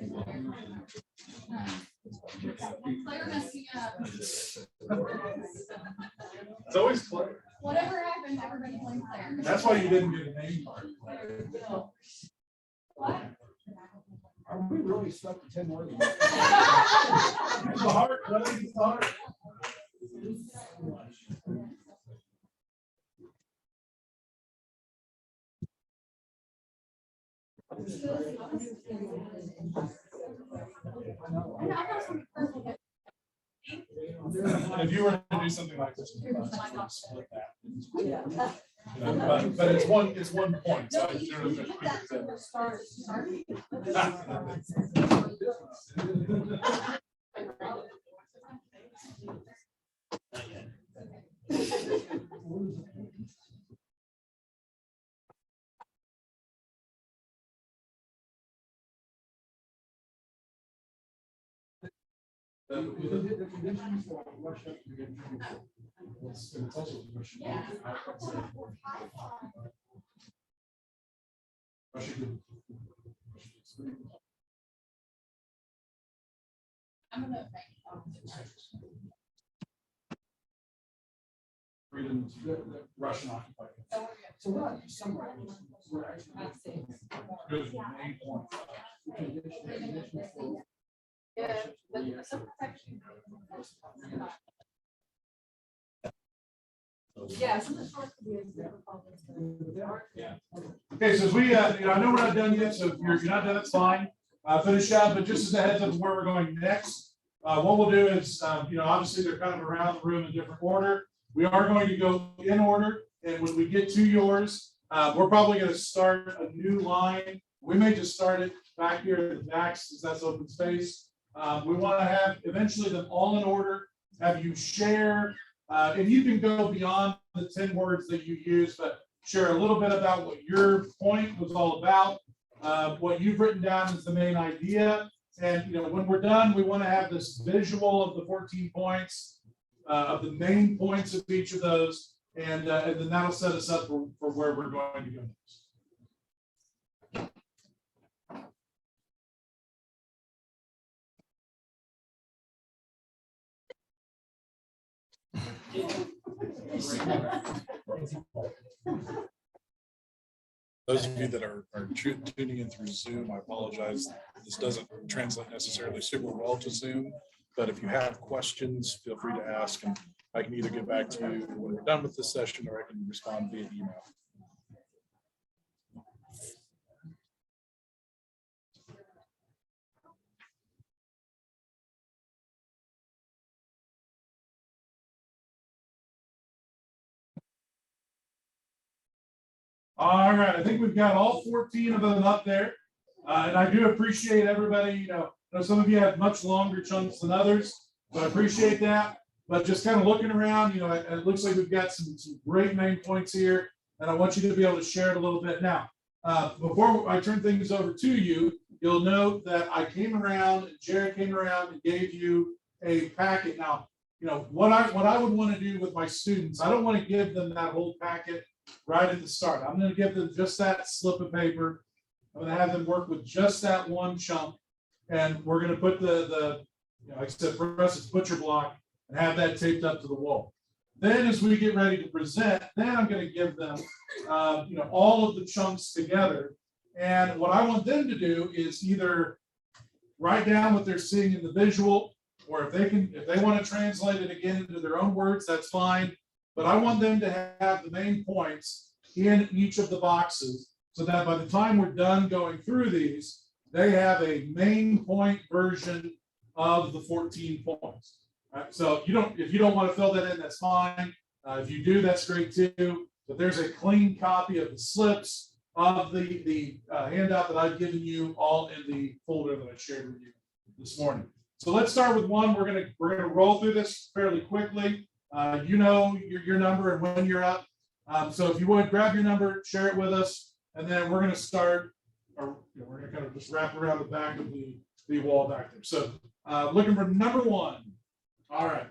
Claire messing up. It's always clear. Whatever happened, everybody blamed Claire. That's why you didn't get a name card. What? Are we really stuck to 10 words? The heart, buddy, the heart. If you were to do something like this, split that. But it's one point. So I generally think I'm gonna. freedom's Russian occupied. So we're not somewhere. We're actually. Good, 8.5. Yeah, but sometimes actually. Yeah, some of the short videos that were published. Yeah. Okay, so as we, I know we're not done yet, so if you're not done, that's fine. Finish up, but just as a heads up of where we're going next, what we'll do is, obviously they're kind of around the room in different order. We are going to go in order, and when we get to yours, we're probably going to start a new line. We may just start it back here at the back, since that's open space. We want to have eventually them all in order, have you share, and you can go beyond the 10 words that you use, but share a little bit about what your point was all about, what you've written down as the main idea. And when we're done, we want to have this visual of the 14 points, of the main points of each of those, and then that'll set us up for where we're going to go next. Those of you that are tuning in through Zoom, I apologize. This doesn't translate necessarily super well to Zoom, but if you have questions, feel free to ask, and I can either get back to you when we're done with this session, or I can respond via email. All right, I think we've got all 14 of them up there. And I do appreciate everybody, I know some of you have much longer chunks than others, but I appreciate that. But just kind of looking around, it looks like we've got some great main points here, and I want you to be able to share it a little bit. Now, before I turn things over to you, you'll note that I came around, Jared came around and gave you a packet. Now, what I would want to do with my students, I don't want to give them that whole packet right at the start. I'm going to give them just that slip of paper. I'm going to have them work with just that one chunk, and we're going to put the like I said, for us, it's butcher block, and have that taped up to the wall. Then as we get ready to present, then I'm going to give them, all of the chunks together. And what I want them to do is either write down what they're seeing in the visual, or if they want to translate it again into their own words, that's fine. But I want them to have the main points in each of the boxes, so that by the time we're done going through these, they have a main point version of the 14 points. Right? So if you don't want to fill that in, that's fine. If you do, that's great too. But there's a clean copy of the slips of the handout that I've given you, all in the folder that I shared with you this morning. So let's start with one. We're gonna roll through this fairly quickly. You know your number and when you're up. So if you would grab your number, share it with us, and then we're gonna start. Or we're gonna kind of just wrap around the back of the wall back there. So looking for number one. All right.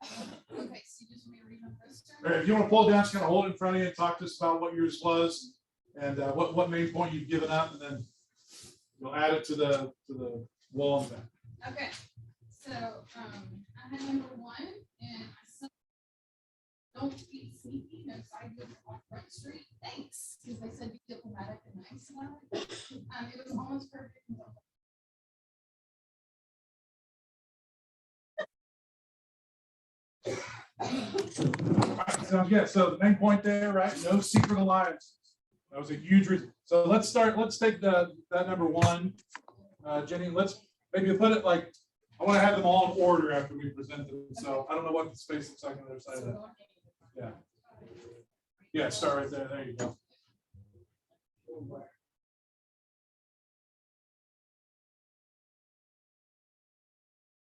Okay, so you just want me to read my first All right, if you want to pull it down, just kind of hold it in front of you and talk to us about what yours was and what main point you've given up, and then we'll add it to the wall and back. Okay, so I had number one, and I said, don't be sneaky, no side goods on Front Street, thanks, because they said be diplomatic and nice about it. It was almost perfect. Sounds good. So the main point there, right? No secret alliances. That was a huge reason. So let's take that number one. Jenny, let's maybe put it like, I want to have them all in order after we present them. So I don't know what the space looks like on the other side of that. Yeah. Yeah, start right there. There you go.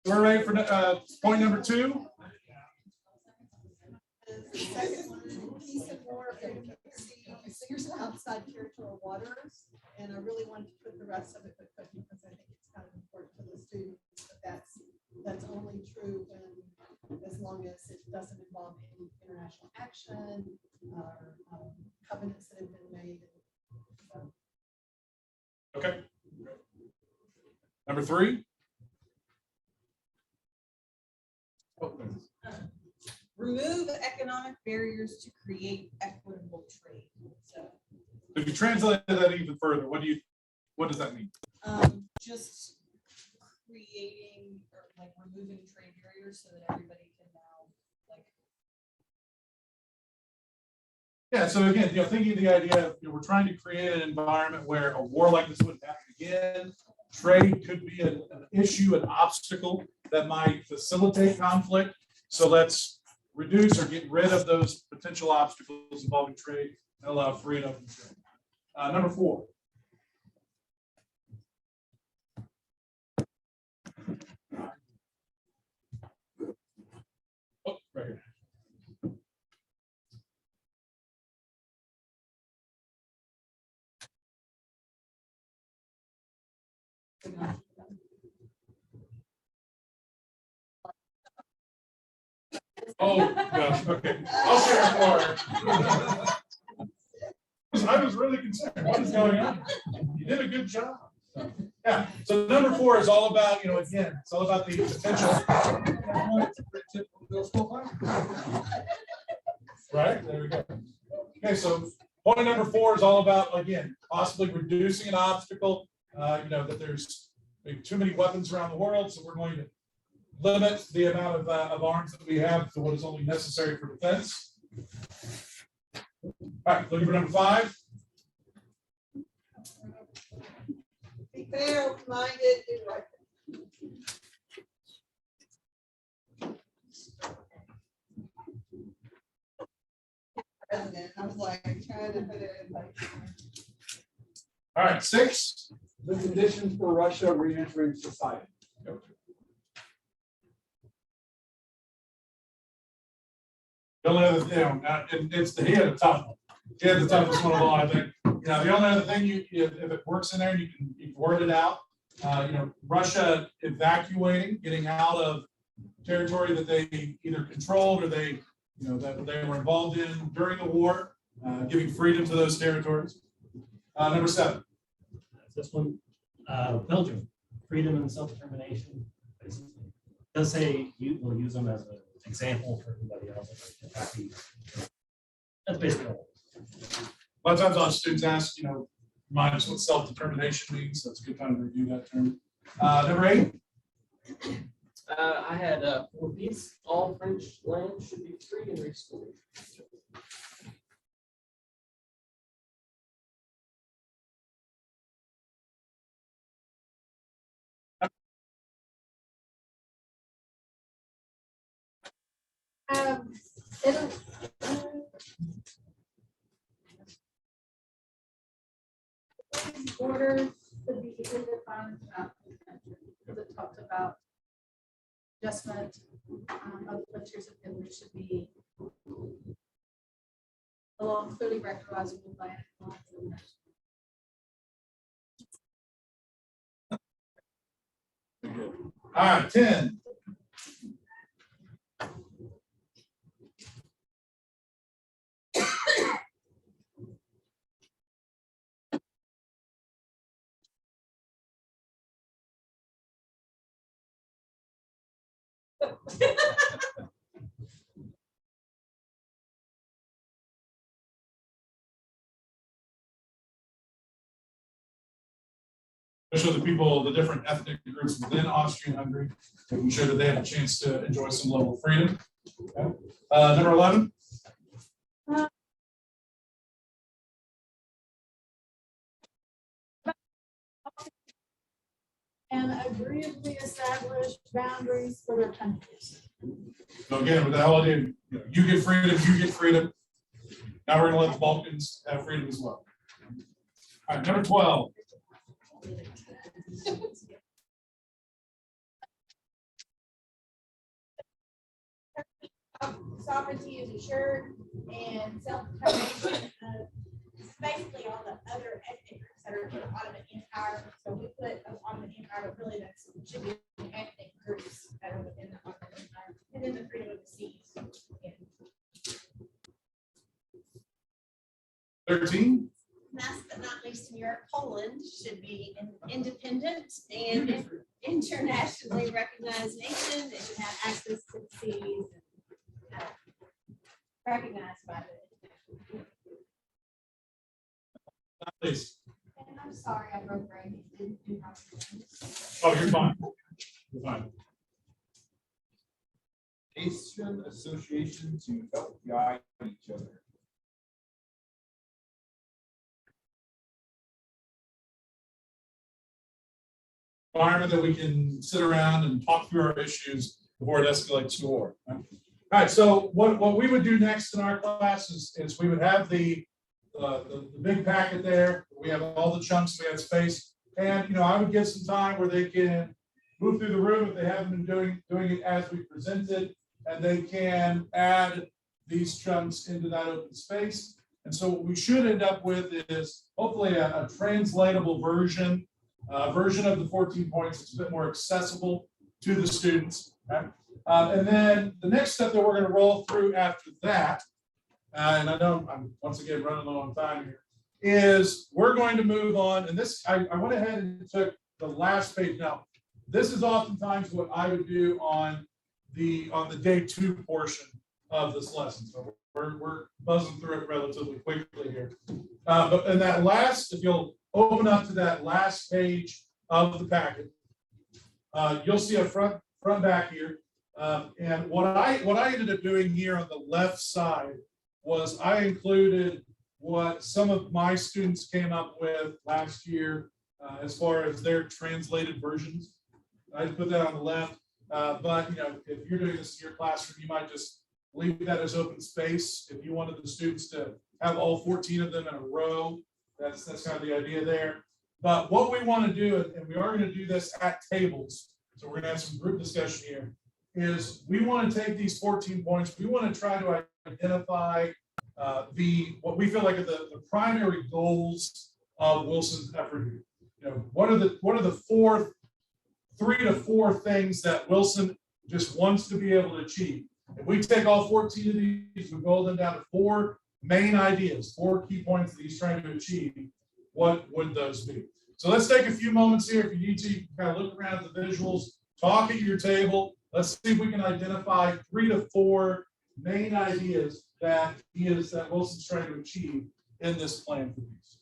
We're ready for point number two. The second one, he said more of the singers outside territorial waters, and I really wanted to put the rest of it, but because I think it's kind of important for the students, but that's only true when, as long as it doesn't involve any international action or covenants that have been made. So. Okay. Number three. Remove economic barriers to create equitable trade. So If you translate that even further, what does that mean? just creating or like removing trade barriers so that everybody can now like. Yeah, so again, thinking of the idea of we're trying to create an environment where a war like this wouldn't happen again. Trade could be an issue, an obstacle that might facilitate conflict. So let's reduce or get rid of those potential obstacles involving trade and allow free and open trade. Number four. Oh, right here. Oh, gosh, okay. I'll share more. I was really concerned. What is going on? You did a good job. Yeah, so number four is all about, again, it's all about the potential. Right, there we go. Okay, so point number four is all about, again, possibly reducing an obstacle, that there's maybe too many weapons around the world, so we're going to limit the amount of arms that we have to what is only necessary for defense. All right, looking for number five. Be fair, open-minded, do the right thing. president. I was like trying to put it in like. All right, 6. The conditions for Russia re-entering society. The only other thing, and it's he had a tough one. He had the toughest one of all, I think. The only other thing if it works in there, you can word it out. Russia evacuating, getting out of territory that they either controlled or that they were involved in during the war, giving freedom to those territories. Number 7. This one, Belgium, freedom and self-determination. Basically. It does say we'll use them as an example for everybody else. Like Kentucky. That's basically all. A lot of times, students ask, remind us what self-determination means. So it's a good time to review that term. Number 8. I had for peace, all French land should be free and restored. It'll, Borders could be easily defined because it talks about adjustment of the frontiers of Italy should be along clearly recognizable land. All right, 10. To show the people, the different ethnic groups within Austria-Hungary, making sure that they have a chance to enjoy some level of freedom. Okay. Number 11. and agreeably establish boundaries for their countries. So again, with the whole idea, you get freedom, you get freedom. Now we're gonna let the Balkans have freedom as well. All right, number 12. Sovereignty is assured and self-determination of basically all the other ethnic groups that are in the Ottoman Empire. So we put Ottoman Empire, but really that's should be ethnic groups that are within the Ottoman Empire, and then the freedom of the seas. 13. Last but not least, in Europe, Poland should be an independent and internationally recognized nation that should have access to the seas and recognized by the. Please. And I'm sorry, I broke bread. Didn't do my. Oh, you're fine. You're fine. Nation association to help guide each other. Environment that we can sit around and talk through our issues before it escalates to war. All right, so what we would do next in our class is we would have the big packet there. We have all the chunks, we have space. And I would give some time where they can move through the room if they haven't been doing it as we presented, and they can add these chunks into that open space. And so what we should end up with is hopefully a translatable version of the 14 points. It's a bit more accessible to the students. Okay? And then the next step that we're going to roll through after that, and I know I'm once again running low on time here, is we're going to move on. And this, I went ahead and took the last page. Now, this is oftentimes what I would do on the day 2 portion of this lesson. So we're buzzing through it relatively quickly here. But in that last, if you'll open up to that last page of the packet, you'll see a front back here. And what I ended up doing here on the left side was I included what some of my students came up with last year as far as their translated versions. I put that on the left, but if you're doing this in your classroom, you might just leave that as open space. If you wanted the students to have all 14 of them in a row, that's kind of the idea there. But what we want to do, and we are going to do this at tables, so we're going to have some group discussion here, is we want to take these 14 points, we want to try to identify what we feel like are the primary goals of Wilson's effort here. You know, what are the 3 to 4 things that Wilson just wants to be able to achieve? If we take all 14 of these, we boil them down to 4 main ideas, 4 key points that he's trying to achieve. What would those be? So let's take a few moments here. If you need to, you can kind of look around at the visuals, talk at your table. Let's see if we can identify 3 to 4 main ideas that Wilson's trying to achieve in this plan for these.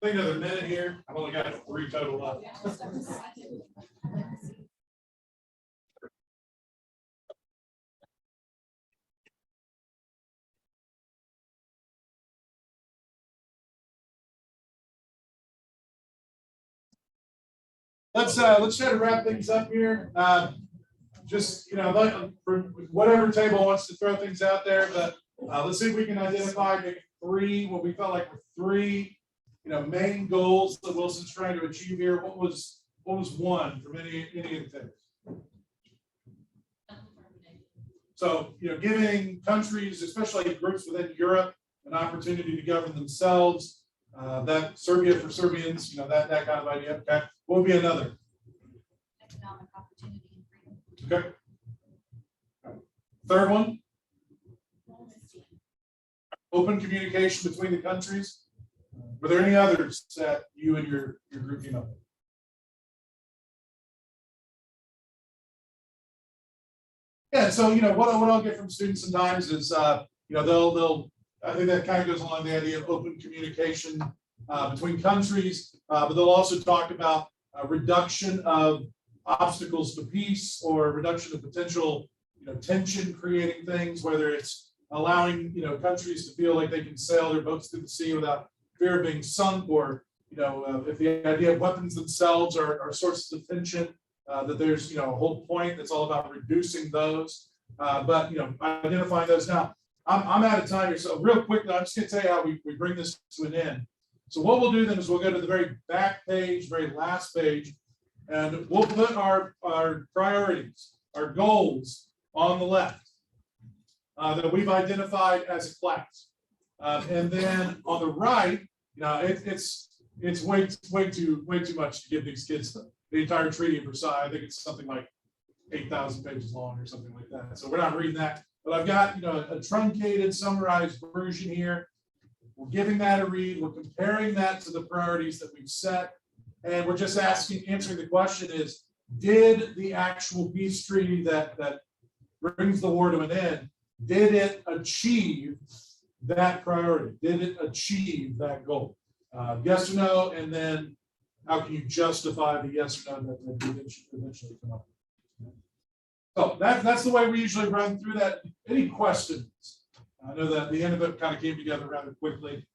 Take another minute here. I've only got 3 total left. Let's try to wrap things up here. Just for whatever table wants to throw things out there, but let's see if we can identify maybe 3 what we felt like were 3 main goals that Wilson's trying to achieve here. What was one from any of the tables? So giving countries, especially groups within Europe, an opportunity to govern themselves. That Serbia for Serbians, that kind of idea. Okay. What would be another? Economic opportunity and freedom. Okay. Third one. Open communication between the countries. Were there any others that you and your group came up with? Yeah, so what I'll get from students sometimes is they'll I think that kind of goes along the idea of open communication between countries, but they'll also talk about reduction of obstacles to peace or reduction of potential tension creating things, whether it's allowing countries to feel like they can sail their boats through the sea without fear of being sunk, or if the idea of weapons themselves are sources of tension, that there's a whole point that's all about reducing those, but identifying those. Now I'm out of time here, so real quickly, I'm just gonna tell you how we bring this to an end. So what we'll do then is we'll go to the very back page, very last page, and we'll put our priorities, our goals on the left that we've identified as a class. And then on the right, you know, it's way too much to give these kids the entire treaty of Versailles. I think it's something like 8,000 pages long or something like that. So we're not reading that, but I've got, you know, a truncated, summarized version here. We're giving that a read. We're comparing that to the priorities that we've set. And we're just answering the question is, did the actual peace treaty that brings the war to an end, did it achieve that priority? Did it achieve that goal? Yes or no? And then how can you justify the yes or no that you eventually come up with? So that's the way we usually run through that. Any questions? I know that the end of it kind of came together rather quickly.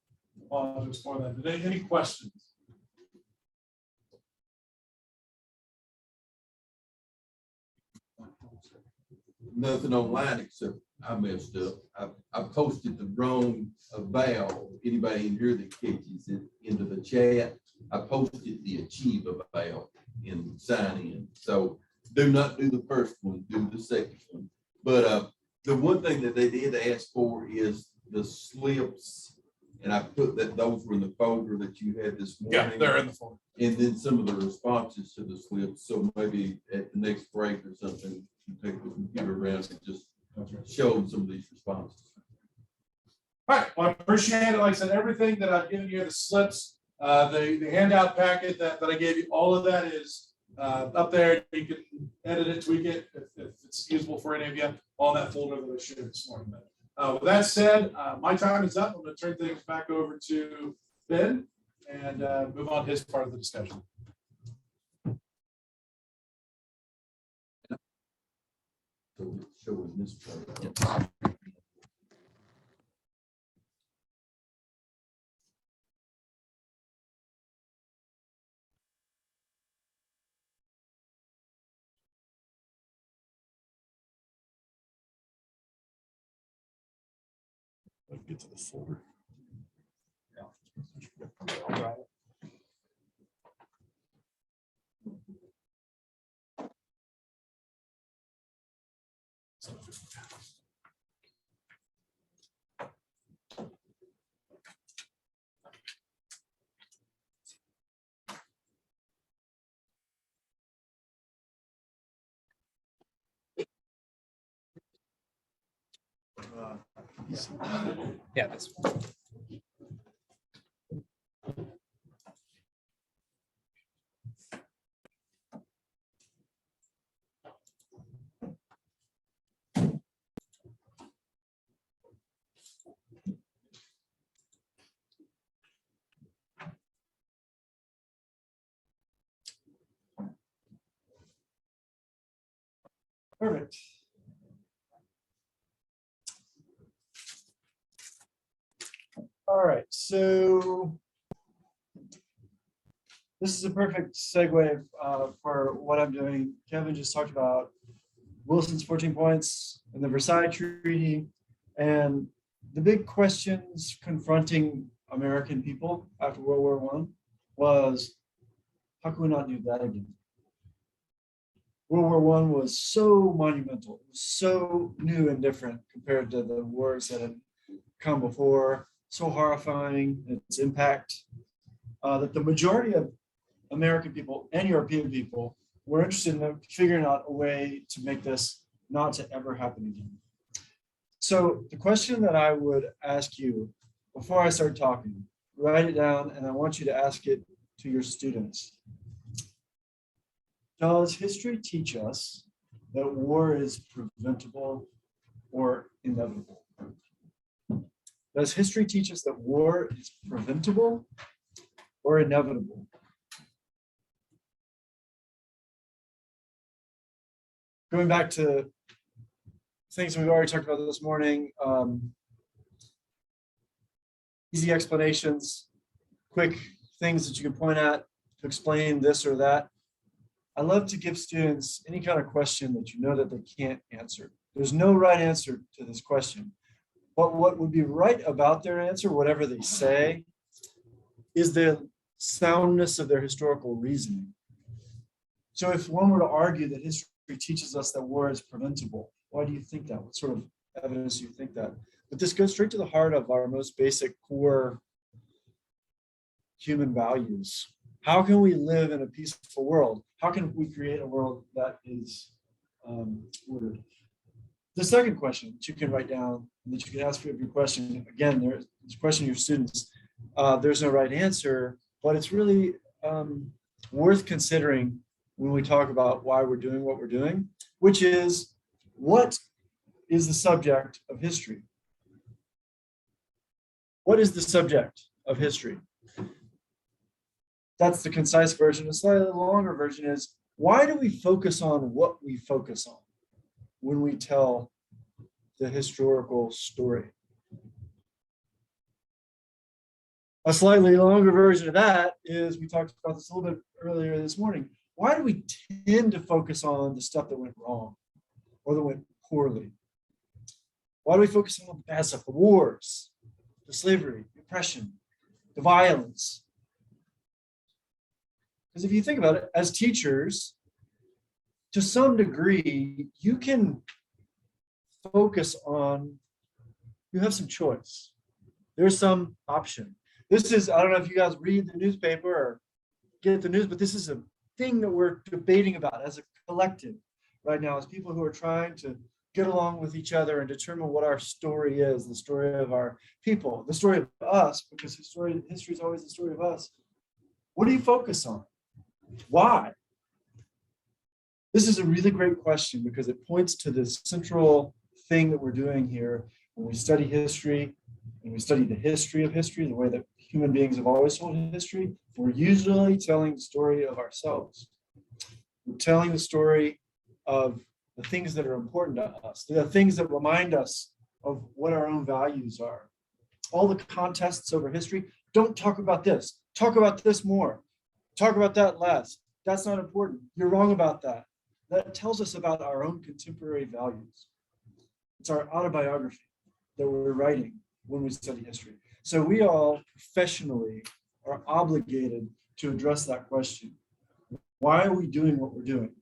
Apologies for that. But any questions? Nothing online except I messed up. I posted the wrong avail. Anybody in here that catches it into the chat, I posted the achieve avail in sign in. So do not do the first one, do the second one. But the one thing that they did ask for is the slips. And I put that those were in the folder that you had this morning. Yeah, they're in the folder. And then some of the responses to the slips. So maybe at the next break or something, you take the computer around and just show some of these responses. All right, well, I appreciate it. Like I said, everything that I've given you, the slips, the handout packet that I gave you, all of that is up there. You can edit it, tweak it if it's usable for any of you on that folder that I shared this morning. With that said, my time is up. I'm going to turn things back over to Ben and move on to his part of the discussion. So it's showing this part. Let's get to the folder. Yeah, this one. Perfect. All right, so this is a perfect segue for what I'm doing. Kevin just talked about Wilson's 14 points and the Versailles Treaty, and the big questions confronting American people after World War I was, how can we not do that again? World War I was so monumental, it was so new and different compared to the wars that had come before, so horrifying in its impact, that the majority of American people and European people were interested in figuring out a way to make this not to ever happen again. So the question that I would ask you before I start talking, write it down, and I want you to ask it to your students. Does history teach us that war is preventable or inevitable? Does history teach us that war is preventable or inevitable? Going back to things we've already talked about this morning, easy explanations, quick things that you can point at to explain this or that. I love to give students any kind of question that you know that they can't answer. There's no right answer to this question, But what would be right about their answer, whatever they say, is the soundness of their historical reasoning. So if one were to argue that history teaches us that war is preventable, why do you think that? What sort of evidence do you think that? But this goes straight to the heart of our most basic core human values. How can we live in a peaceful world? How can we create a world that is ordered? The second question that you can write down, that you can ask for your question, again, there's a question your students, there's no right answer, but it's really worth considering when we talk about why we're doing what we're doing, which is, what is the subject of history? What is the subject of history? That's the concise version. A slightly longer version is, why do we focus on what we focus on when we tell the historical story? A slightly longer version of that is, we talked about this a little bit earlier this morning, why do we tend to focus on the stuff that went wrong or that went poorly? Why do we focus on the bad stuff, the wars, the slavery, the oppression, the violence? Because if you think about it, as teachers, to some degree, you can focus on, you have some choice. There's some option. This is, I don't know if you guys read the newspaper or get the news, but this is a thing that we're debating about as a collective right now, as people who are trying to get along with each other and determine what our story is, the story of our people, the story of us, because history is always the story of us. What do you focus on? Why? This is a really great question because it points to this central thing that we're doing here when we study history, and we study the history of history, the way that human beings have always told history. We're usually telling the story of ourselves. We're telling the story of the things that are important to us, the things that remind us of what our own values are. All the contests over history, don't talk about this. Talk about this more. Talk about that less. That's not important. You're wrong about that. That tells us about our own contemporary values. It's our autobiography that we're writing when we study history. So we all professionally are obligated to address that question. Why are we doing what we're doing?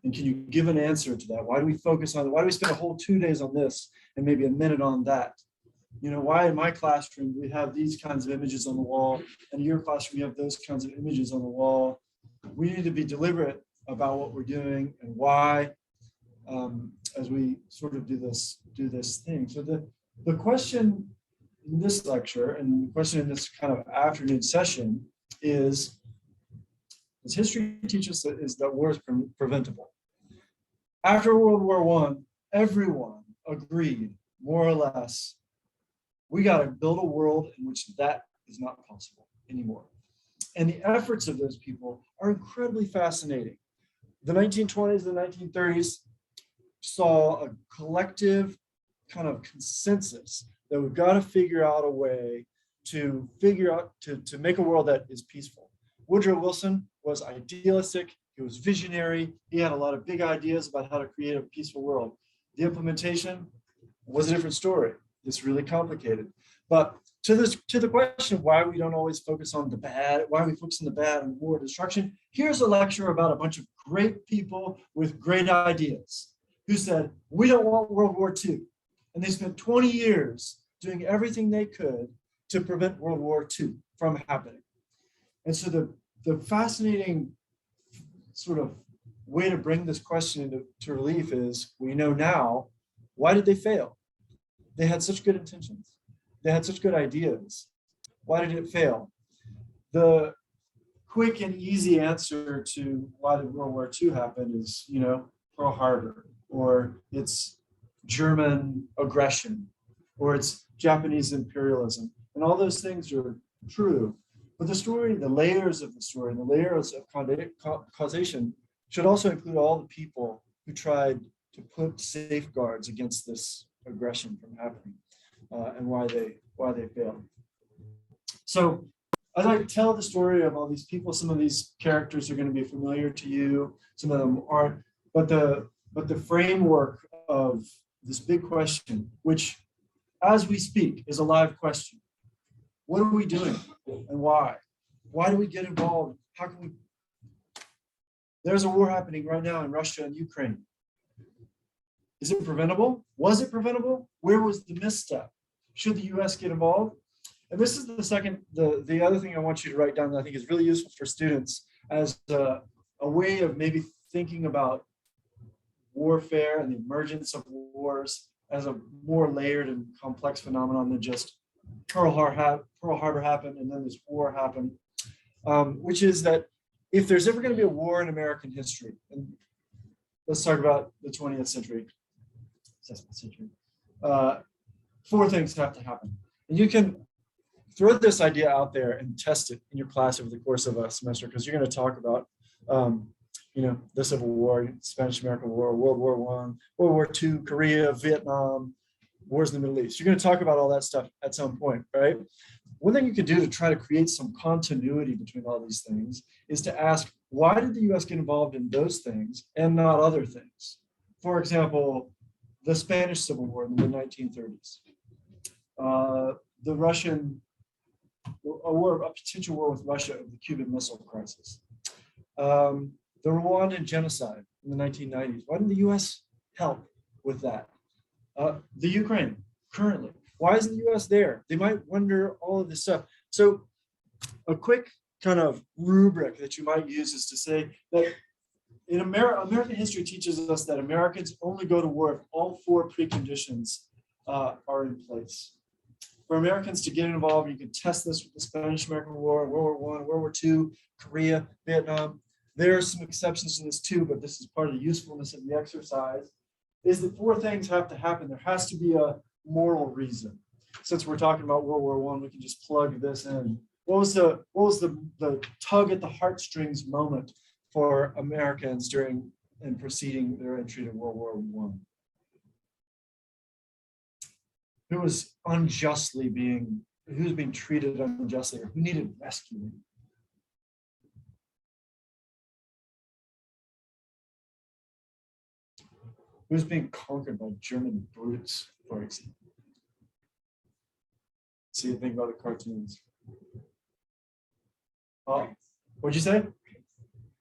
And can you give an answer to that? Why do we focus on it? Why do we spend a whole 2 days on this and maybe a minute on that? You know, why in my classroom we have these kinds of images on the wall, and in your classroom you have those kinds of images on the wall? We need to be deliberate about what we're doing and why, as we sort of do this thing. So the question in this lecture and the question in this kind of afternoon session is, does history teach us that war is preventable? After World War I, everyone agreed, more or less, we got to build a world in which that is not possible anymore. And the efforts of those people are incredibly fascinating. The 1920s and 1930s saw a collective kind of consensus that we've got to figure out a way to make a world that is peaceful. Woodrow Wilson was idealistic, he was visionary, he had a lot of big ideas about how to create a peaceful world. The implementation was a different story. It's really complicated. But to the question of why we don't always focus on the bad, why we focus on the bad and war destruction, here's a lecture about a bunch of great people with great ideas who said, we don't want World War II. And they spent 20 years doing everything they could to prevent World War II from happening. And so the fascinating sort of way to bring this question into relief is, we know now, why did they fail? They had such good intentions. They had such good ideas. Why did it fail? The quick and easy answer to why did World War II happen is, you know, Pearl Harbor, or it's German aggression, or it's Japanese imperialism. And all those things are true. But the story, the layers of the story, and the layers of causation should also include all the people who tried to put safeguards against this aggression from happening, and why they failed. So as I tell the story of all these people, some of these characters are going to be familiar to you, some of them aren't, but the framework of this big question, which as we speak, is a live question. What are we doing and why? Why do we get involved? How can we? There's a war happening right now in Russia and Ukraine. Is it preventable? Was it preventable? Where was the misstep? Should the US get involved? And this is the other thing I want you to write down that I think is really useful for students as a way of maybe thinking about warfare and the emergence of wars as a more layered and complex phenomenon than just Pearl Harbor happened and then this war happened, which is that if there's ever going to be a war in American history, and let's talk about the 20th century, four things have to happen. And you can throw this idea out there and test it in your class over the course of a semester, because you're going to talk about the Civil War, Spanish-American War, World War I, World War II, Korea, Vietnam, wars in the Middle East. You're going to talk about all that stuff at some point, right? One thing you could do to try to create some continuity between all these things is to ask, why did the US get involved in those things and not other things? For example, the Spanish Civil War in the mid-1930s, a potential war with Russia of the Cuban Missile Crisis, the Rwandan genocide in the 1990s. Why didn't the US help with that? The Ukraine currently. Why isn't the US there? They might wonder all of this stuff. So a quick kind of rubric that you might use is to say that in American history teaches us that Americans only go to war if all four preconditions are in place. For Americans to get involved, you can test this with the Spanish-American War, World War I, World War II, Korea, Vietnam. There are some exceptions to this too, but this is part of the usefulness of the exercise, is that four things have to happen. There has to be a moral reason. Since we're talking about World War I, we can just plug this in. What was the tug at the heartstrings moment for Americans during and preceding their entry to World War I? Who was being treated unjustly, or who needed rescuing? Who was being conquered by German brutes, for example? See, think about the cartoons. What'd you say?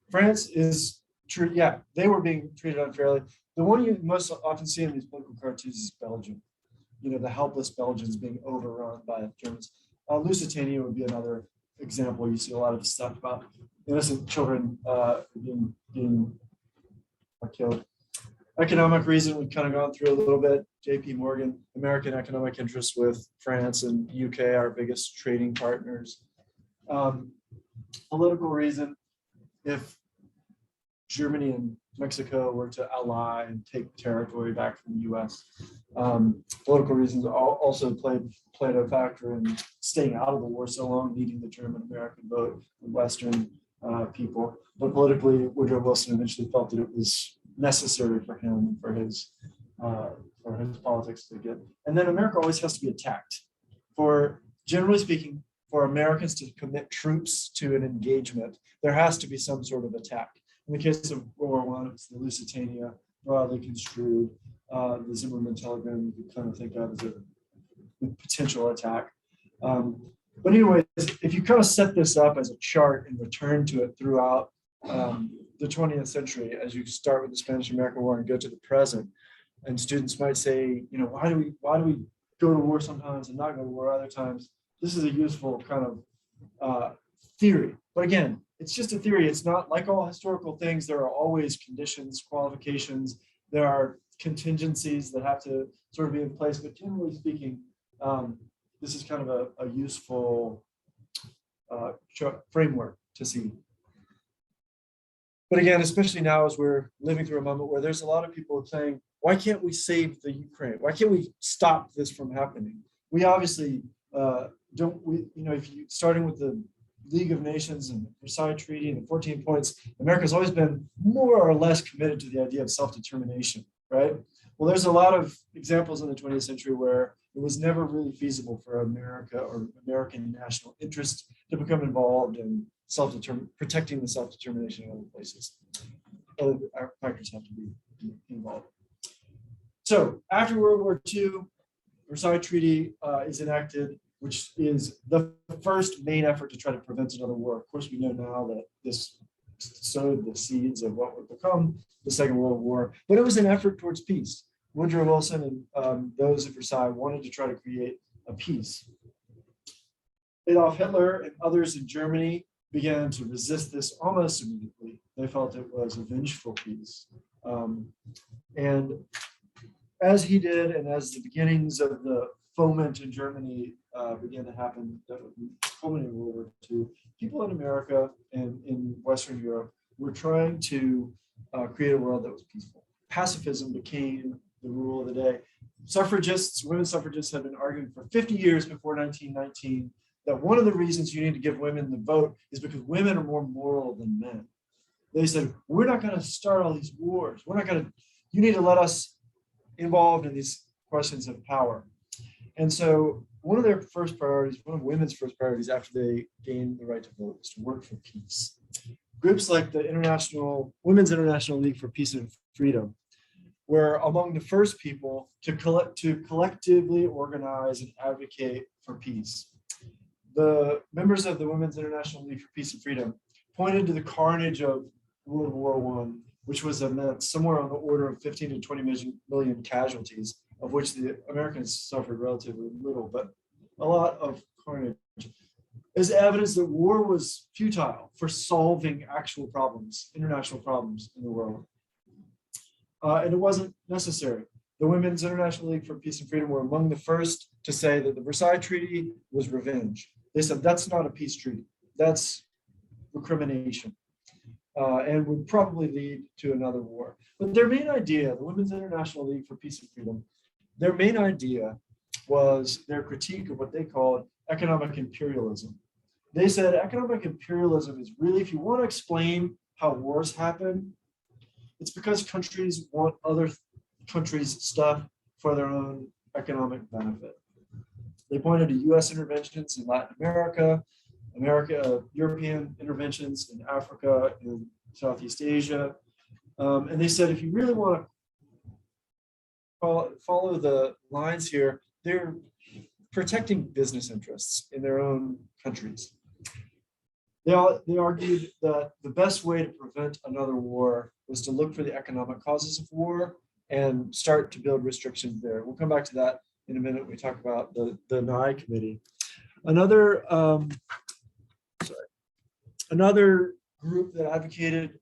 France is true. Yeah, they were being treated unfairly. The one you most often see in these political cartoons is Belgium. The helpless Belgians being overrun by Germans. Lusitania would be another example. You see a lot of stuff about innocent children being killed. Economic reason, we've kind of gone through a little bit. JP Morgan, American economic interests with France and UK, our biggest trading partners. Political reason, if Germany and Mexico were to ally and take territory back from the US. Political reasons also played a factor in staying out of the war so long, needing the German-American vote, the Western people. But politically, Woodrow Wilson eventually felt that it was necessary for him, for his politics to get. And then America always has to be attacked. Generally speaking, for Americans to commit troops to an engagement, there has to be some sort of attack. In the case of World War I, it's the Lusitania, broadly construed. The Zimmerman telegram you could kind of think of as a potential attack. But anyways, if you kind of set this up as a chart and return to it throughout the 20th century, as you start with the Spanish-American War and go to the present, and students might say, why do we go to war sometimes and not go to war other times? This is a useful kind of theory. But again, it's just a theory. It's not like all historical things. There are always conditions, qualifications. There are contingencies that have to sort of be in place. But generally speaking, this is kind of a useful framework to see. But again, especially now as we're living through a moment where there's a lot of people saying, why can't we save the Ukraine? Why can't we stop this from happening? We obviously if you starting with the League of Nations and the Versailles Treaty and the 14 points, America's always been more or less committed to the idea of self-determination, right? Well, there's a lot of examples in the 20th century where it was never really feasible for America or American national interest to become involved in protecting the self-determination in other places. Other factors have to be involved. So after World War II, Versailles Treaty is enacted, which is the first main effort to try to prevent another war. Of course, we know now that this sowed the seeds of what would become the Second World War, but it was an effort towards peace. Woodrow Wilson and those at Versailles wanted to try to create a peace. Adolf Hitler and others in Germany began to resist this almost immediately. They felt it was a vengeful peace. And as he did, and as the beginnings of the foment in Germany began to happen, that would culminate in World War II, people in America and in Western Europe were trying to create a world that was peaceful. Pacifism became the rule of the day. Suffragists, women suffragists had been arguing for 50 years before 1919 that one of the reasons you need to give women the vote is because women are more moral than men. They said, we're not going to start all these wars. We're not going to, you need to let us involved in these questions of power. And so one of their first priorities, one of women's first priorities after they gained the right to vote was to work for peace. Groups like the Women's International League for Peace and Freedom were among the first people to collectively organize and advocate for peace. The members of the Women's International League for Peace and Freedom pointed to the carnage of World War I, which was somewhere on the order of 15 to 20 million casualties, of which the Americans suffered relatively little, but a lot of carnage, as evidence that war was futile for solving actual problems, international problems in the world. And it wasn't necessary. The Women's International League for Peace and Freedom were among the first to say that the Versailles Treaty was revenge. They said that's not a peace treaty, that's recrimination, and would probably lead to another war. But their main idea, the Women's International League for Peace and Freedom, their main idea was their critique of what they called economic imperialism. They said economic imperialism is really, if you want to explain how wars happen, it's because countries want other countries' stuff for their own economic benefit. They pointed to US interventions in Latin America, European interventions in Africa and Southeast Asia. And they said, if you really want to follow the lines here, they're protecting business interests in their own countries. They argued that the best way to prevent another war was to look for the economic causes of war and start to build restrictions there. We'll come back to that in a minute when we talk about the NCHE committee. Another group that advocated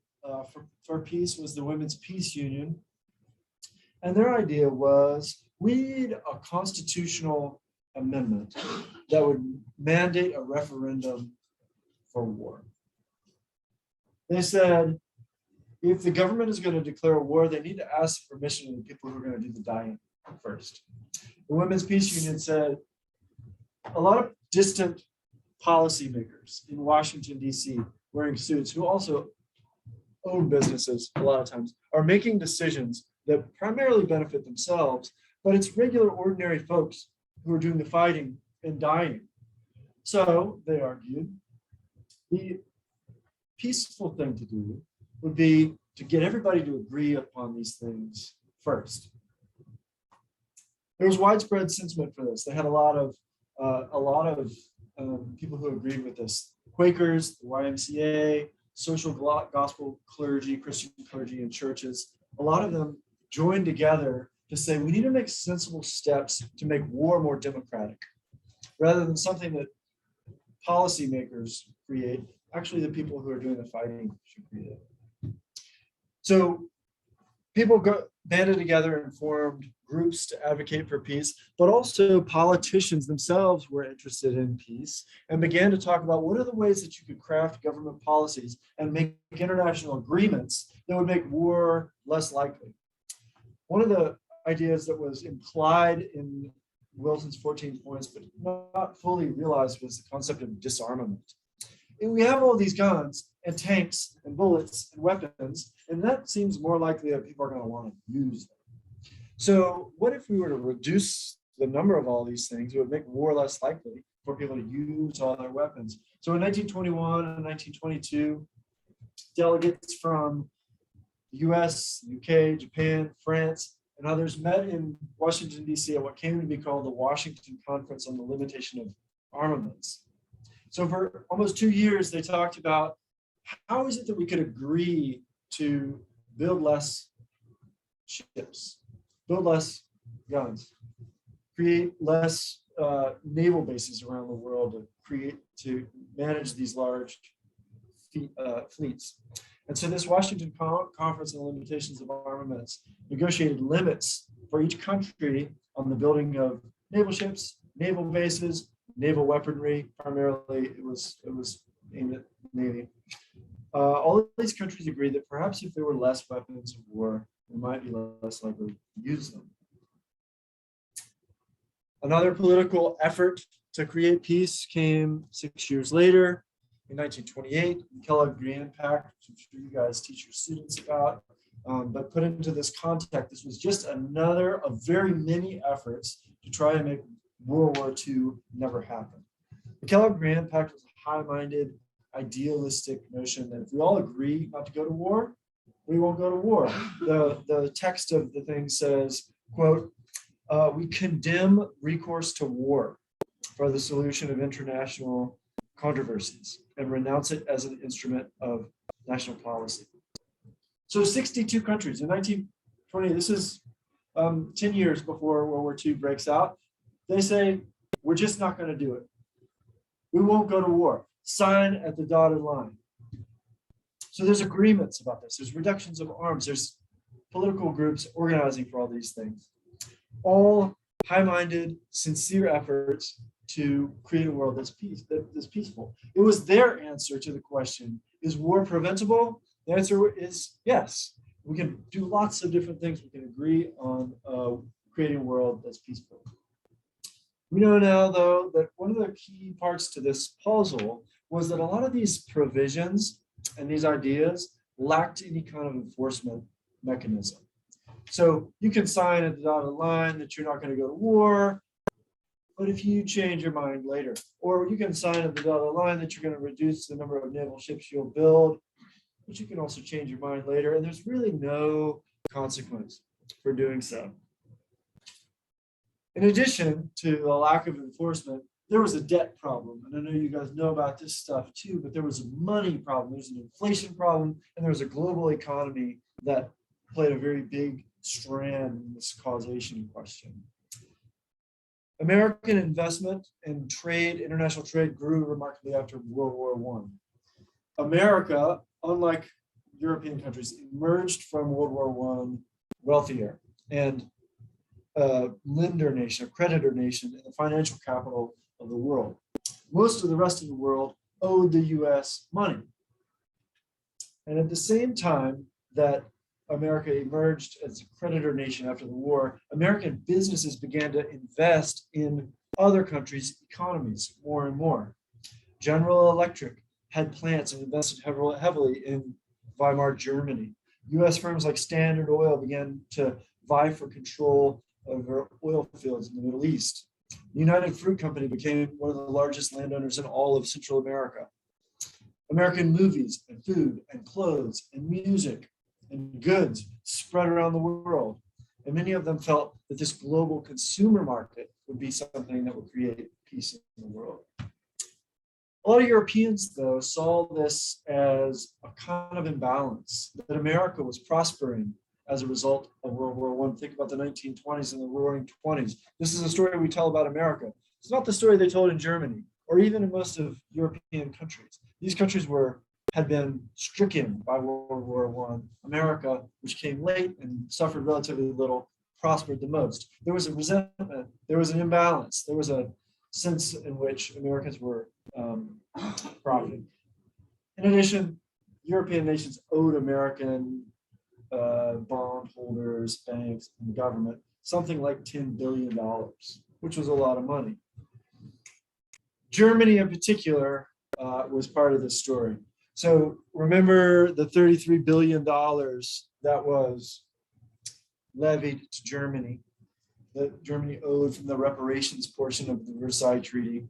for peace was the Women's Peace Union. And their idea was we need a constitutional amendment that would mandate a referendum for war. They said, if the government is going to declare a war, they need to ask permission of the people who are going to do the dying first. The Women's Peace Union said a lot of distant policymakers in Washington, D.C., wearing suits, who also own businesses a lot of times, are making decisions that primarily benefit themselves, but it's regular, ordinary folks who are doing the fighting and dying. So they argued the peaceful thing to do would be to get everybody to agree upon these things first. There was widespread sentiment for this. They had a lot of people who agreed with this. Quakers, the YMCA, social gospel clergy, Christian clergy and churches, a lot of them joined together to say we need to make sensible steps to make war more democratic, rather than something that policymakers create. Actually, the people who are doing the fighting should create it. So people banded together and formed groups to advocate for peace, but also politicians themselves were interested in peace and began to talk about what are the ways that you could craft government policies and make international agreements that would make war less likely. One of the ideas that was implied in Wilson's 14 points, but not fully realized, was the concept of disarmament. And we have all these guns and tanks and bullets and weapons, and that seems more likely that people are going to want to use them. So what if we were to reduce the number of all these things? It would make war less likely for people to use all their weapons. So in 1921 and 1922, delegates from the US, UK, Japan, France, and others met in Washington, D.C. at what came to be called the Washington Conference on the Limitation of Armaments. So for almost 2 years, they talked about how is it that we could agree to build less ships, build less guns, create less naval bases around the world to manage these large fleets. And so this Washington Conference on the Limitations of Armaments negotiated limits for each country on the building of naval ships, naval bases, naval weaponry. Primarily, it was aimed at Navy. All of these countries agreed that perhaps if there were less weapons of war, we might be less likely to use them. Another political effort to create peace came 6 years later in 1928, the Kellogg-Briand Pact, which I'm sure you guys teach your students about. But put into this context, this was just another of very many efforts to try and make World War II never happen. The Kellogg-Briand Pact was a high-minded, idealistic notion that if we all agree not to go to war, we won't go to war. The text of the thing says, quote, we condemn recourse to war for the solution of international controversies and renounce it as an instrument of national policy. So 62 countries in 1920, this is 10 years before World War II breaks out. They say, we're just not going to do it. We won't go to war. Sign at the dotted line. So there's agreements about this. There's reductions of arms. There's political groups organizing for all these things. All high-minded, sincere efforts to create a world that's peaceful. It was their answer to the question, is war preventable? The answer is yes. We can do lots of different things. We can agree on creating a world that's peaceful. We know now, though, that one of the key parts to this puzzle was that a lot of these provisions and these ideas lacked any kind of enforcement mechanism. So you can sign at the dotted line that you're not going to go to war, but if you change your mind later, or you can sign at the dotted line that you're going to reduce the number of naval ships you'll build, but you can also change your mind later, and there's really no consequence for doing so. In addition to the lack of enforcement, there was a debt problem. And I know you guys know about this stuff too, but there was a money problem, there's an inflation problem, and there was a global economy that played a very big strand in this causation question. American investment and trade, international trade, grew remarkably after World War I. America, unlike European countries, emerged from World War I wealthier and a lender nation, a creditor nation, and the financial capital of the world. Most of the rest of the world owed the US money. And at the same time that America emerged as a creditor nation after the war, American businesses began to invest in other countries' economies more and more. General Electric had plants and invested heavily in Weimar Germany. US firms like Standard Oil began to vie for control over oil fields in the Middle East. The United Fruit Company became one of the largest landowners in all of Central America. American movies and food and clothes and music and goods spread around the world. And many of them felt that this global consumer market would be something that would create peace in the world. A lot of Europeans, though, saw this as a kind of imbalance, that America was prospering as a result of World War I. Think about the 1920s and the Roaring 20s. This is a story we tell about America. It's not the story they told in Germany or even in most of European countries. These countries had been stricken by World War I. America, which came late and suffered relatively little, prospered the most. There was a resentment, there was an imbalance, there was a sense in which Americans were profiting. In addition, European nations owed American bondholders, banks, and the government something like $10 billion, which was a lot of money. Germany in particular was part of this story. So remember the $33 billion that was levied to Germany, that Germany owed from the reparations portion of the Versailles Treaty.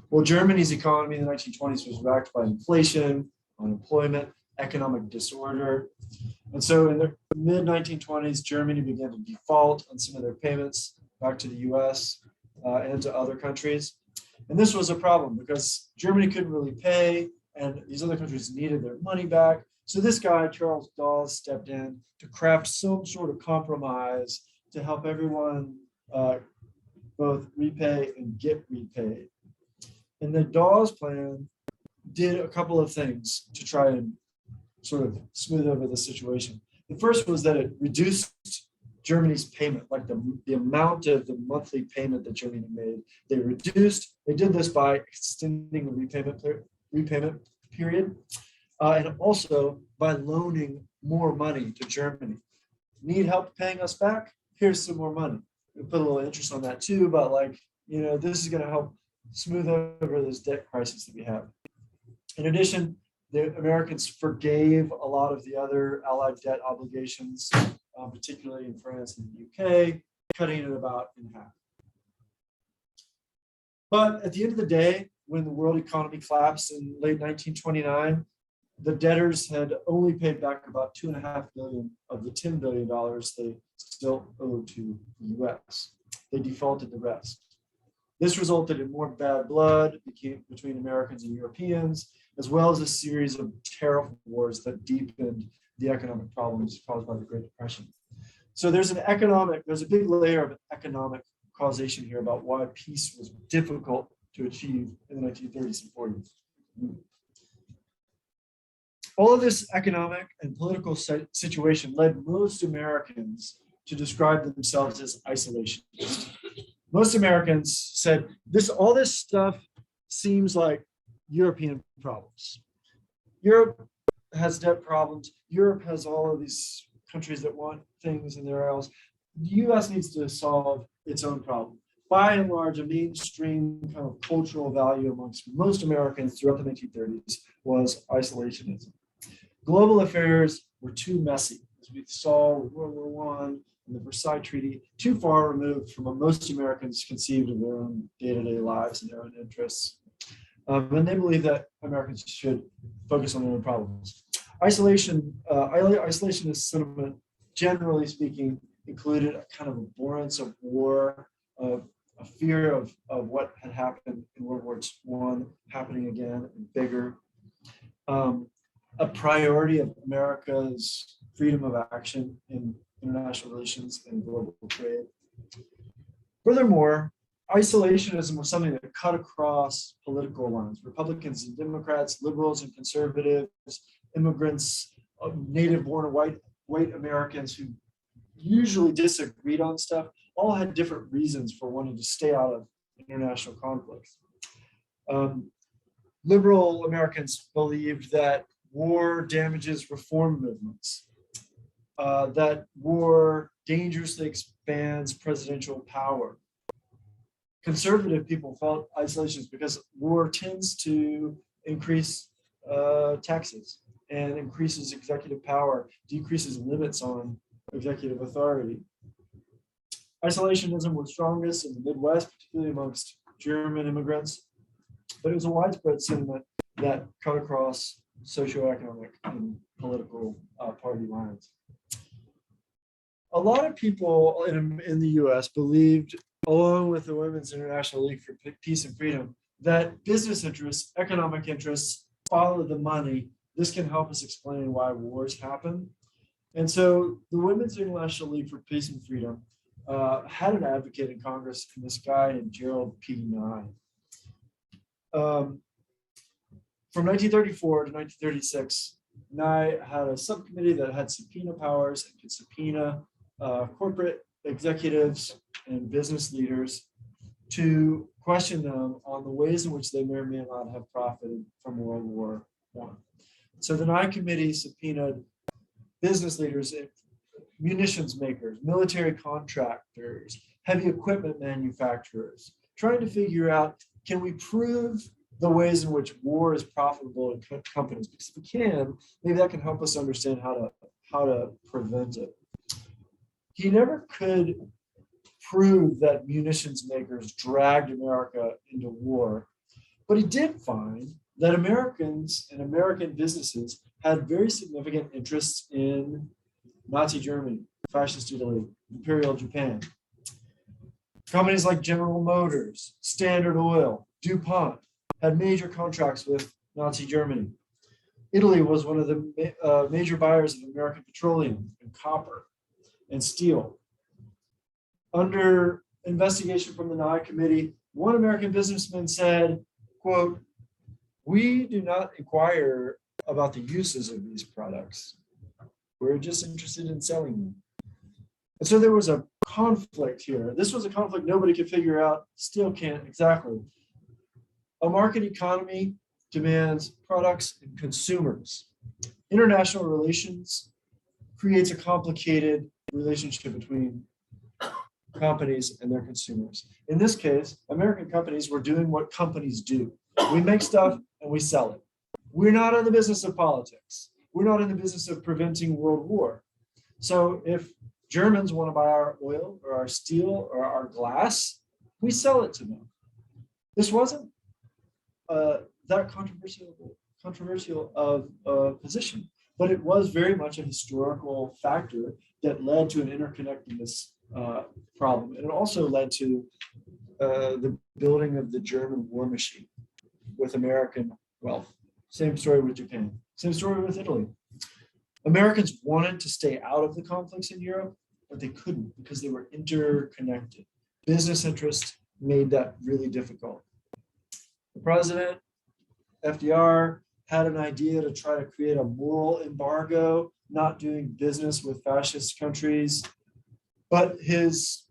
Well, Germany's economy in the 1920s was racked by inflation, unemployment. economic disorder. And so in the mid 1920s, Germany began to default on some of their payments back to the US and to other countries. And this was a problem because Germany couldn't really pay and these other countries needed their money back. So this guy, Charles Dawes, stepped in to craft some sort of compromise to help everyone both repay and get repaid. And the Dawes plan did a couple of things to try and sort of smooth over the situation. The first was that it reduced Germany's payment, like the amount of the monthly payment that Germany made. They did this by extending the repayment period, and also by loaning more money to Germany. Need help paying us back? Here's some more money. We put a little interest on that too, but like, this is going to help smooth over this debt crisis that we have. In addition, the Americans forgave a lot of the other Allied debt obligations, particularly in France and the UK, cutting it about in half. But at the end of the day, when the world economy collapsed in late 1929, the debtors had only paid back about $2.5 billion of the $10 billion they still owed to the US. They defaulted the rest. This resulted in more bad blood between Americans and Europeans, as well as a series of tariff wars that deepened the economic problems caused by the Great Depression. So there's a big layer of economic causation here about why peace was difficult to achieve in the 1930s and 40s. All of this economic and political situation led most Americans to describe themselves as isolationists. Most Americans said, all this stuff seems like European problems. Europe has debt problems. Europe has all of these countries that want things in their aisles. The US needs to solve its own problem. By and large, a mainstream kind of cultural value amongst most Americans throughout the 1930s was isolationism. Global affairs were too messy, as we saw with World War I and the Versailles Treaty, too far removed from what most Americans conceived of their own day-to-day lives and their own interests. And they believe that Americans should focus on their own problems. Isolationist sentiment, generally speaking, included a kind of abhorrence of war, a fear of what had happened in World War I happening again and bigger, a priority of America's freedom of action in international relations and global trade. Furthermore, isolationism was something that cut across political lines. Republicans and Democrats, liberals and conservatives, immigrants, native-born white Americans who usually disagreed on stuff, all had different reasons for wanting to stay out of international conflicts. Liberal Americans believed that war damages reform movements, that war dangerously expands presidential power. Conservative people felt isolationist because war tends to increase taxes and increases executive power, decreases limits on executive authority. Isolationism was strongest in the Midwest, particularly amongst German immigrants, but it was a widespread sentiment that cut across socioeconomic and political party lines. A lot of people in the US believed, along with the Women's International League for Peace and Freedom, that business interests, economic interests, follow the money. This can help us explain why wars happen. And so the Women's International League for Peace and Freedom had an advocate in Congress, this guy named Gerald P. Nye. From 1934 to 1936, Nye had a subcommittee that had subpoena powers and could subpoena corporate executives and business leaders to question them on the ways in which they may or may not have profited from World War I. So the Nye Committee subpoenaed business leaders, munitions makers, military contractors, heavy equipment manufacturers, trying to figure out, can we prove the ways in which war is profitable in companies? Because if we can, maybe that can help us understand how to prevent it. He never could prove that munitions makers dragged America into war, but he did find that Americans and American businesses had very significant interests in Nazi Germany, fascist Italy, Imperial Japan. Companies like General Motors, Standard Oil, DuPont had major contracts with Nazi Germany. Italy was one of the major buyers of American petroleum and copper and steel. Under investigation from the NCHE committee, one American businessman said, quote, "We do not inquire about the uses of these products. We're just interested in selling them." And so there was a conflict here. This was a conflict nobody could figure out, still can't exactly. A market economy demands products and consumers. International relations creates a complicated relationship between companies and their consumers. In this case, American companies were doing what companies do. We make stuff and we sell it. We're not in the business of politics. We're not in the business of preventing world war. So if Germans want to buy our oil or our steel or our glass, we sell it to them. This wasn't that controversial of a position, but it was very much a historical factor that led to an interconnectedness problem. And it also led to the building of the German war machine with American wealth. Same story with Japan, same story with Italy. Americans wanted to stay out of the conflicts in Europe, but they couldn't because they were interconnected. Business interests made that really difficult. The president, FDR, had an idea to try to create a moral embargo, not doing business with fascist countries, but his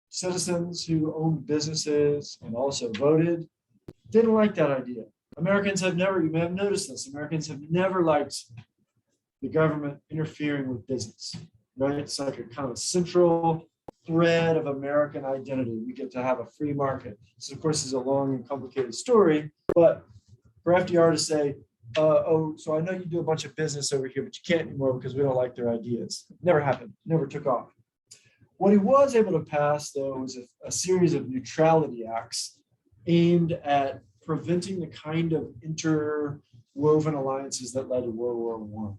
citizens who owned businesses and also voted didn't like that idea. Americans have never, you may have noticed this, Americans have never liked the government interfering with business, right? It's like a kind of central thread of American identity. We get to have a free market. This, of course, is a long and complicated story, but for FDR to say, oh, so I know you do a bunch of business over here, but you can't anymore because we don't like their ideas. Never happened, never took off. What he was able to pass, though, was a series of neutrality acts aimed at preventing the kind of interwoven alliances that led to World War I.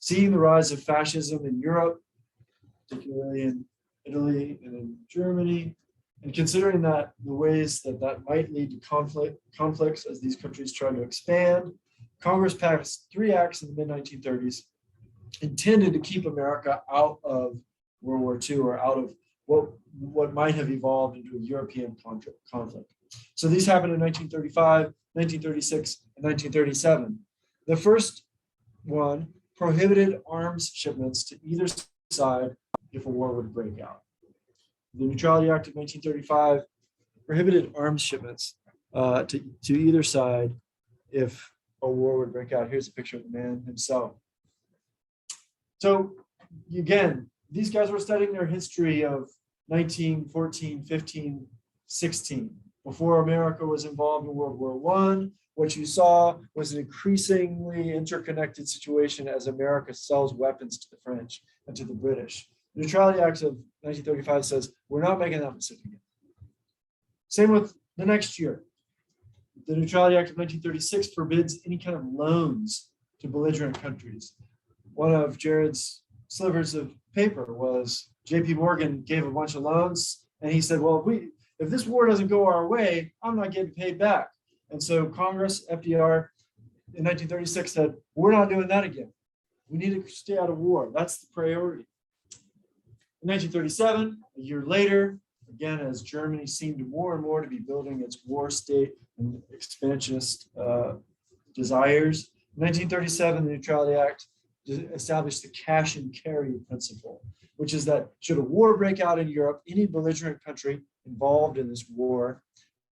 Seeing the rise of fascism in Europe, particularly in Italy and in Germany, and considering that the ways that that might lead to conflicts as these countries try to expand, Congress passed 3 acts in the mid-1930s intended to keep America out of World War II or out of what might have evolved into a European conflict. So these happened in 1935, 1936, and 1937. The first one prohibited arms shipments to either side if a war would break out. The Neutrality Act of 1935 prohibited arms shipments to either side if a war would break out. Here's a picture of the man himself. So again, these guys were studying their history of 1914, 15, 16. Before America was involved in World War I, what you saw was an increasingly interconnected situation as America sells weapons to the French and to the British. The Neutrality Act of 1935 says, we're not making that mistake again. Same with the next year. The Neutrality Act of 1936 forbids any kind of loans to belligerent countries. One of Jared's slivers of paper was JP Morgan gave a bunch of loans and he said, well, if this war doesn't go our way, I'm not getting paid back. And so Congress, FDR, in 1936 said, we're not doing that again. We need to stay out of war. That's the priority. In 1937, a year later, again, as Germany seemed more and more to be building its war state and expansionist desires, in 1937, the Neutrality Act established the cash and carry principle, which is that should a war break out in Europe, any belligerent country involved in this war,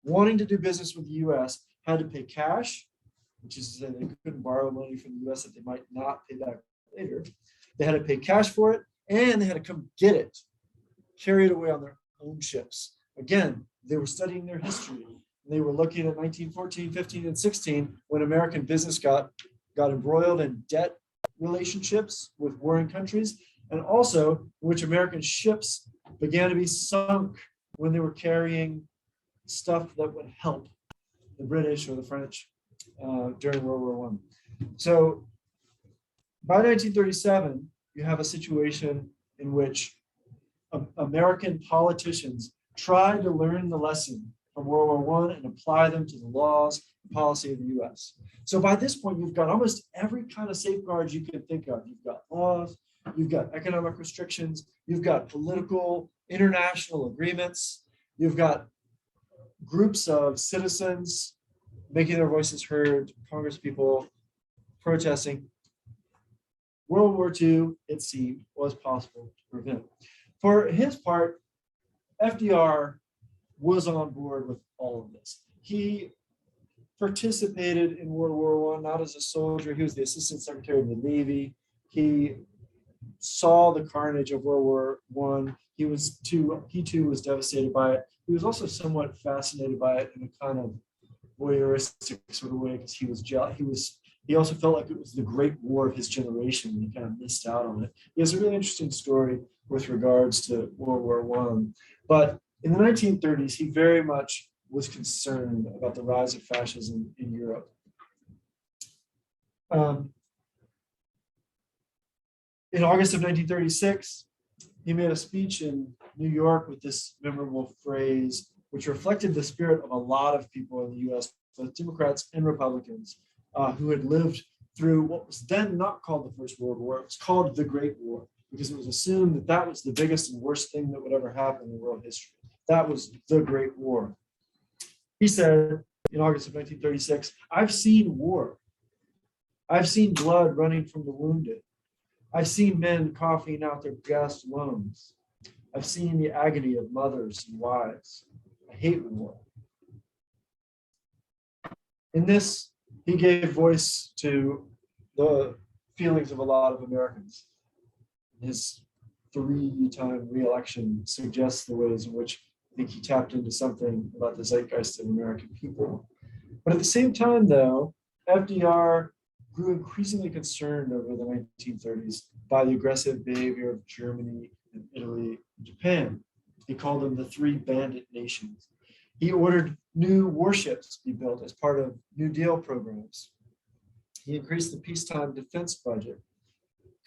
wanting to do business with the US, had to pay cash, which is to say they couldn't borrow money from the US that they might not pay back later. They had to pay cash for it, and they had to come get it, carry it away on their own ships. Again, they were studying their history. They were looking at 1914, 15, and 16 when American business got embroiled in debt relationships with warring countries, and also which American ships began to be sunk when they were carrying stuff that would help the British or the French during World War I. So by 1937, you have a situation in which American politicians tried to learn the lesson from World War I and apply them to the laws and policy of the US. So by this point, you've got almost every kind of safeguard you can think of. You've got laws, you've got economic restrictions, you've got political international agreements, you've got groups of citizens making their voices heard, Congress people protesting. World War II, it seemed, was possible to prevent. For his part, FDR was on board with all of this. He participated in World War I, not as a soldier. He was the Assistant Secretary of the Navy. He saw the carnage of World War I. He too was devastated by it. He was also somewhat fascinated by it in a kind of voyeuristic sort of way because he was jealous. He also felt like it was the great war of his generation and he kind of missed out on it. He has a really interesting story with regards to World War I. But in the 1930s, he very much was concerned about the rise of fascism in Europe. In August of 1936, he made a speech in New York with this memorable phrase, which reflected the spirit of a lot of people in the US, both Democrats and Republicans, who had lived through what was then not called the First World War. It was called the Great War, because it was assumed that that was the biggest and worst thing that would ever happen in world history. That was the Great War. He said in August of 1936, "I've seen war. I've seen blood running from the wounded. I've seen men coughing out their gassed lungs. I've seen the agony of mothers and wives. I hate war." In this, he gave voice to the feelings of a lot of Americans. His 3-time re-election suggests the ways in which I think he tapped into something about the zeitgeist of American people. But at the same time, though, FDR grew increasingly concerned over the 1930s by the aggressive behavior of Germany and Italy and Japan. He called them the three bandit nations. He ordered new warships to be built as part of New Deal programs. He increased the peacetime defense budget,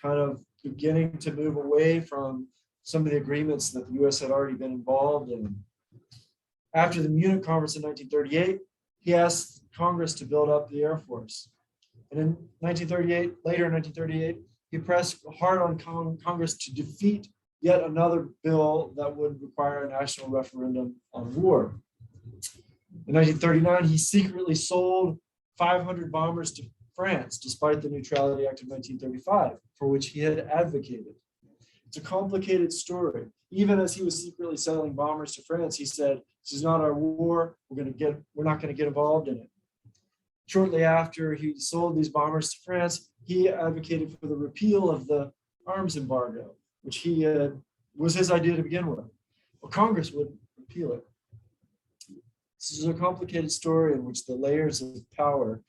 kind of beginning to move away from some of the agreements that the US had already been involved in. After the Munich Conference in 1938, he asked Congress to build up the Air Force. And in 1938, he pressed hard on Congress to defeat yet another bill that would require a national referendum on war. In 1939, he secretly sold 500 bombers to France, despite the Neutrality Act of 1935, for which he had advocated. It's a complicated story. Even as he was secretly selling bombers to France, he said, "This is not our war. We're not going to get involved in it." Shortly after he sold these bombers to France, he advocated for the repeal of the arms embargo, which was his idea to begin with. Well, Congress would repeal it. This is a complicated story in which the layers of power,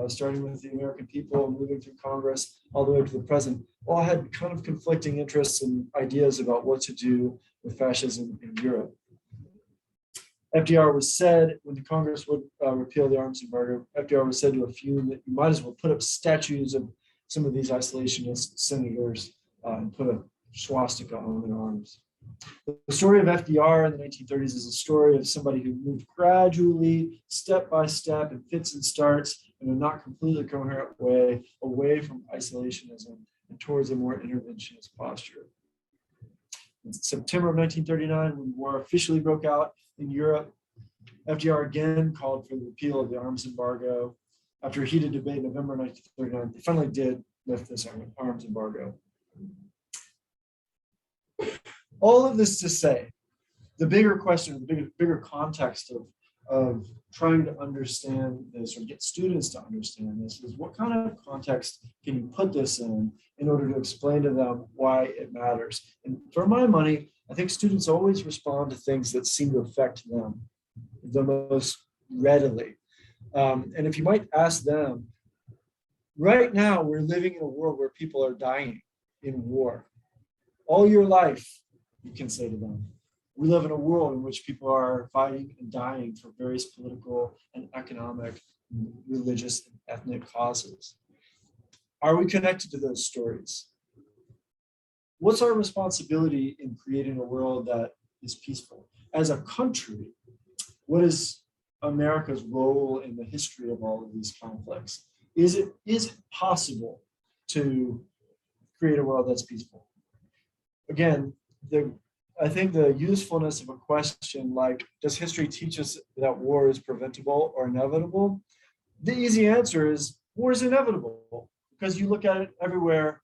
starting with the American people, moving through Congress, all the way to the present, all had kind of conflicting interests and ideas about what to do with fascism in Europe. FDR was said, when the Congress would repeal the arms embargo, FDR was said to have fumed that you might as well put up statues of some of these isolationist senators and put a swastika on their arms. The story of FDR in the 1930s is a story of somebody who moved gradually, step by step, in fits and starts, in a not completely coherent way, away from isolationism and towards a more interventionist posture. In September of 1939, when war officially broke out in Europe, FDR again called for the repeal of the arms embargo. After a heated debate in November 1939, they finally did lift this arms embargo. All of this to say, the bigger question, the bigger context of trying to understand this or get students to understand this is what kind of context can you put this in order to explain to them why it matters. And for my money, I think students always respond to things that seem to affect them the most readily. And if you might ask them, right now we're living in a world where people are dying in war. All your life, you can say to them, We live in a world in which people are fighting and dying for various political and economic, religious, and ethnic causes. Are we connected to those stories? What's our responsibility in creating a world that is peaceful? As a country, what is America's role in the history of all of these conflicts? Is it possible to create a world that's peaceful? Again, I think the usefulness of a question like, does history teach us that war is preventable or inevitable? The easy answer is war is inevitable, because you look at it everywhere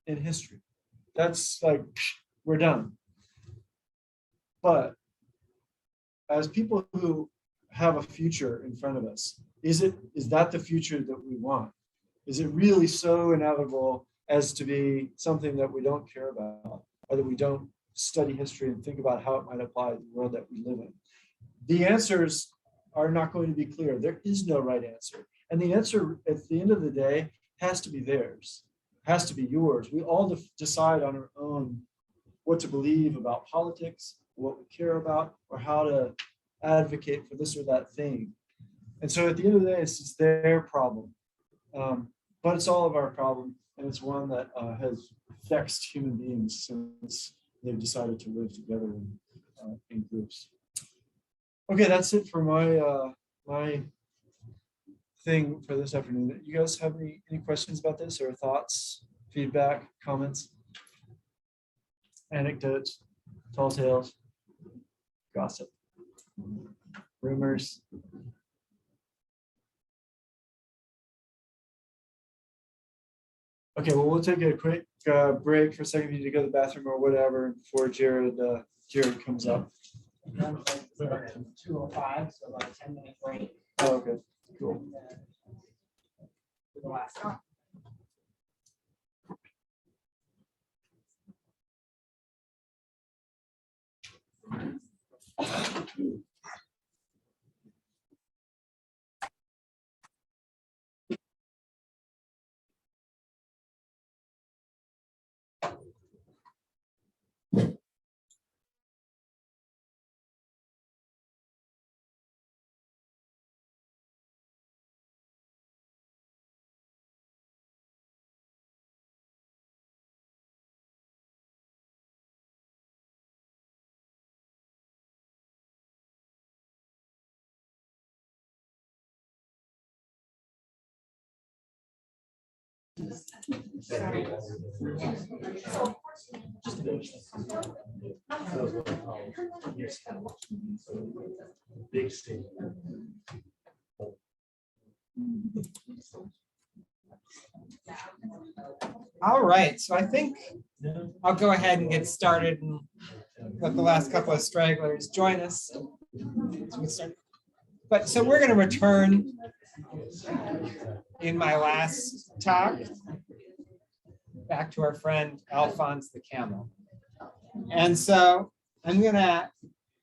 in history. That's like, we're done. But as people who have a future in front of us, is that the future that we want? Is it really so inevitable as to be something that we don't care about, or that we don't study history and think about how it might apply to the world that we live in? The answers are not going to be clear. There is no right answer. And the answer at the end of the day has to be theirs, has to be yours. We all decide on our own what to believe about politics, what we care about, or how to advocate for this or that thing. And so at the end of the day, it's their problem. But it's all of our problem. And it's one that has vexed human beings since they've decided to live together in groups. Okay, that's it for my thing for this afternoon. You guys have any questions about this, or thoughts, feedback, comments, anecdotes, tall tales, gossip, rumors? Okay, well, we'll take a quick break for a second. You need to go to the bathroom or whatever before Jared comes up. 2:05, so about a 10-minute break. Oh, okay, cool. For the last time. Big state. All right, so I think I'll go ahead and get started and let the last couple of stragglers join us. But so we're going to return in my last talk back to our friend Alphonse the camel. And so I'm going to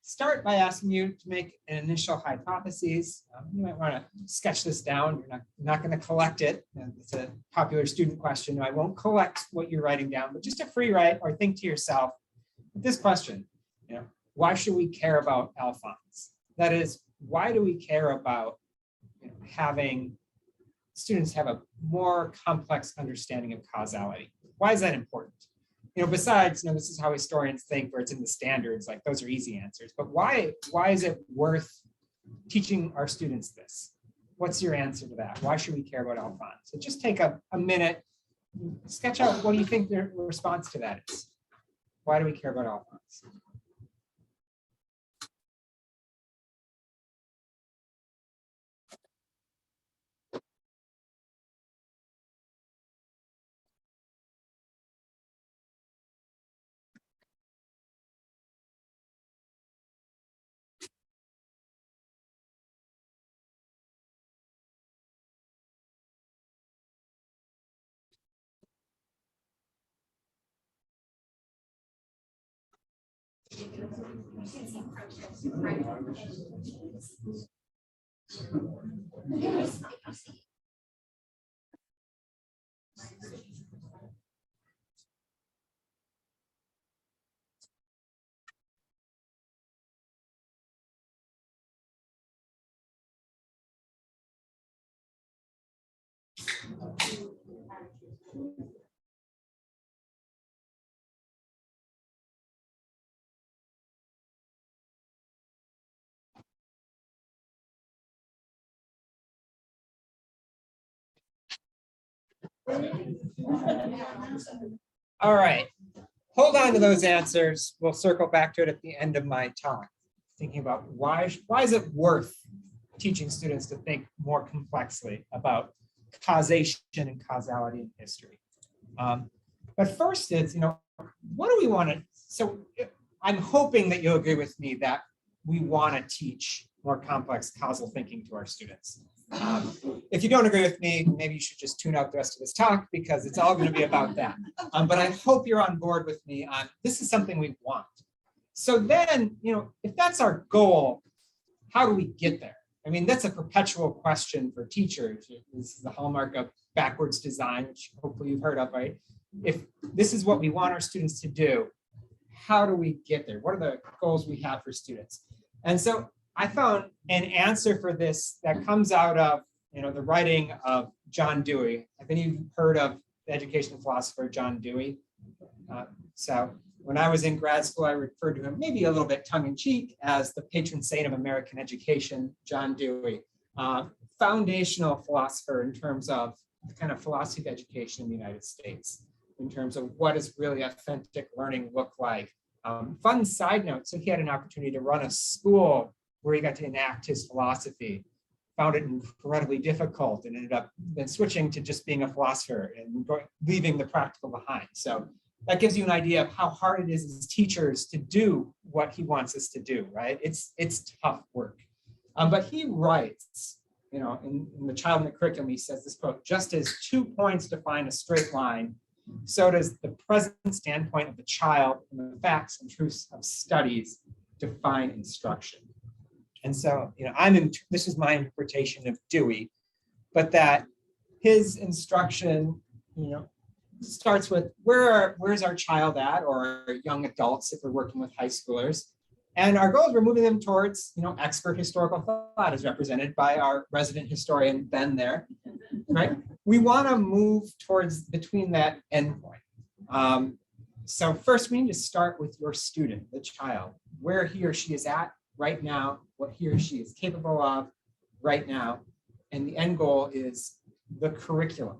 start by asking you to make an initial hypothesis. You might want to sketch this down. You're not going to collect it. It's a popular student question. I won't collect what you're writing down, but just a free write or think to yourself, this question, why should we care about Alphonse? That is, why do we care about having students have a more complex understanding of causality? Why is that important? Besides, this is how historians think, where it's in the standards, like those are easy answers. But why is it worth teaching our students this? What's your answer to that? Why should we care about Alphonse? So just take a minute, sketch out what do you think the response to that is? Why do we care about Alphonse? All right, hold on to those answers. We'll circle back to it at the end of my talk. Thinking about why is it worth teaching students to think more complexly about causation and causality in history. But first it's, what do we want to, so I'm hoping that you'll agree with me that we want to teach more complex causal thinking to our students. If you don't agree with me, maybe you should just tune out the rest of this talk because it's all going to be about that. But I hope you're on board with me on this is something we want. So then, if that's our goal, how do we get there? I mean, that's a perpetual question for teachers. This is the hallmark of backwards design, which hopefully you've heard of, right? If this is what we want our students to do, how do we get there? What are the goals we have for students? And so I found an answer for this that comes out of the writing of John Dewey. Have any of you heard of the educational philosopher John Dewey? So when I was in grad school, I referred to him maybe a little bit tongue-in-cheek as the patron saint of American education, John Dewey. Foundational philosopher in terms of the kind of philosophy of education in the United States, in terms of what does really authentic learning look like. Fun side note, so he had an opportunity to run a school where he got to enact his philosophy, found it incredibly difficult and ended up then switching to just being a philosopher and leaving the practical behind. So that gives you an idea of how hard it is as teachers to do what he wants us to do, right? It's tough work. But he writes, in The Child in the Curriculum, he says this quote, just as 2 points define a straight line, so does the present standpoint of the child and the facts and truths of studies define instruction. And so, this is my interpretation of Dewey, but that his instruction, starts with where's our child at, or young adults if we're working with high schoolers. And our goal is we're moving them towards, expert historical thought as represented by our resident historian, Ben there, right? We want to move towards between that endpoint. So first we need to start with your student, the child, where he or she is at right now, what he or she is capable of right now. And the end goal is the curriculum.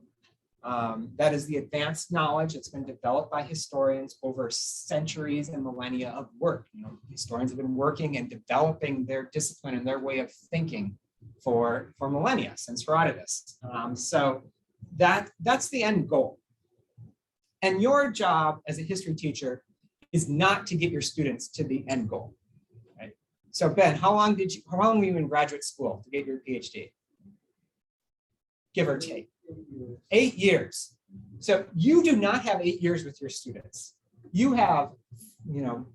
That is the advanced knowledge that's been developed by historians over centuries and millennia of work. Historians have been working and developing their discipline and their way of thinking for millennia, since Herodotus. So that's the end goal. And your job as a history teacher is not to get your students to the end goal. Right? So Ben, how long were you in graduate school to get your PhD? Give or take. 8 years. So you do not have 8 years with your students. You have,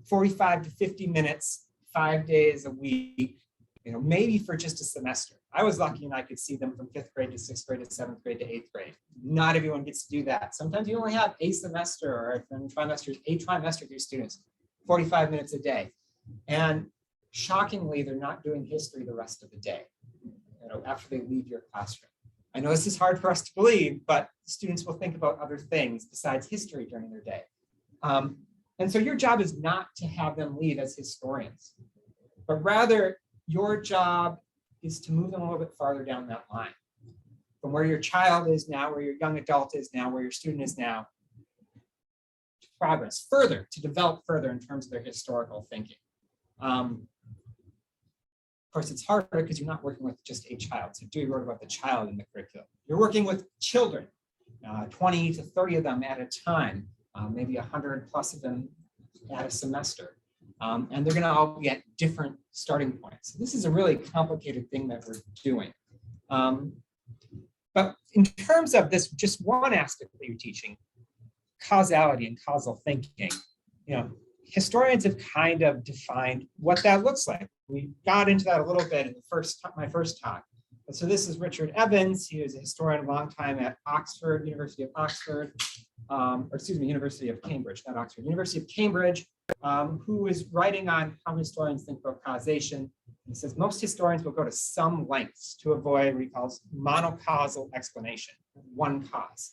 45 to 50 minutes, 5 days a week, maybe for just a semester. I was lucky and I could see them from 5th grade to 6th grade to 7th grade to 8th grade. Not everyone gets to do that. Sometimes you only have a semester or a trimester with your students, 45 minutes a day. And shockingly, they're not doing history the rest of the day, after they leave your classroom. I know this is hard for us to believe, but students will think about other things besides history during their day. And so your job is not to have them leave as historians, but rather your job is to move them a little bit farther down that line. From where your child is now, where your young adult is now, where your student is now, to progress further, to develop further in terms of their historical thinking. Of course, it's harder because you're not working with just a child. So do work about the child in the curriculum. You're working with children, 20 to 30 of them at a time, maybe 100 plus of them at a semester. And they're going to all be at different starting points. So this is a really complicated thing that we're doing. But in terms of this, just one aspect that you're teaching, causality and causal thinking, historians have kind of defined what that looks like. We got into that a little bit in my first talk. And so this is Richard Evans. He was a historian a long time at Oxford, University of Oxford, University of Cambridge, not Oxford, University of Cambridge, who is writing on how historians think about causation. He says most historians will go to some lengths to avoid what he calls monocausal explanation, one cause.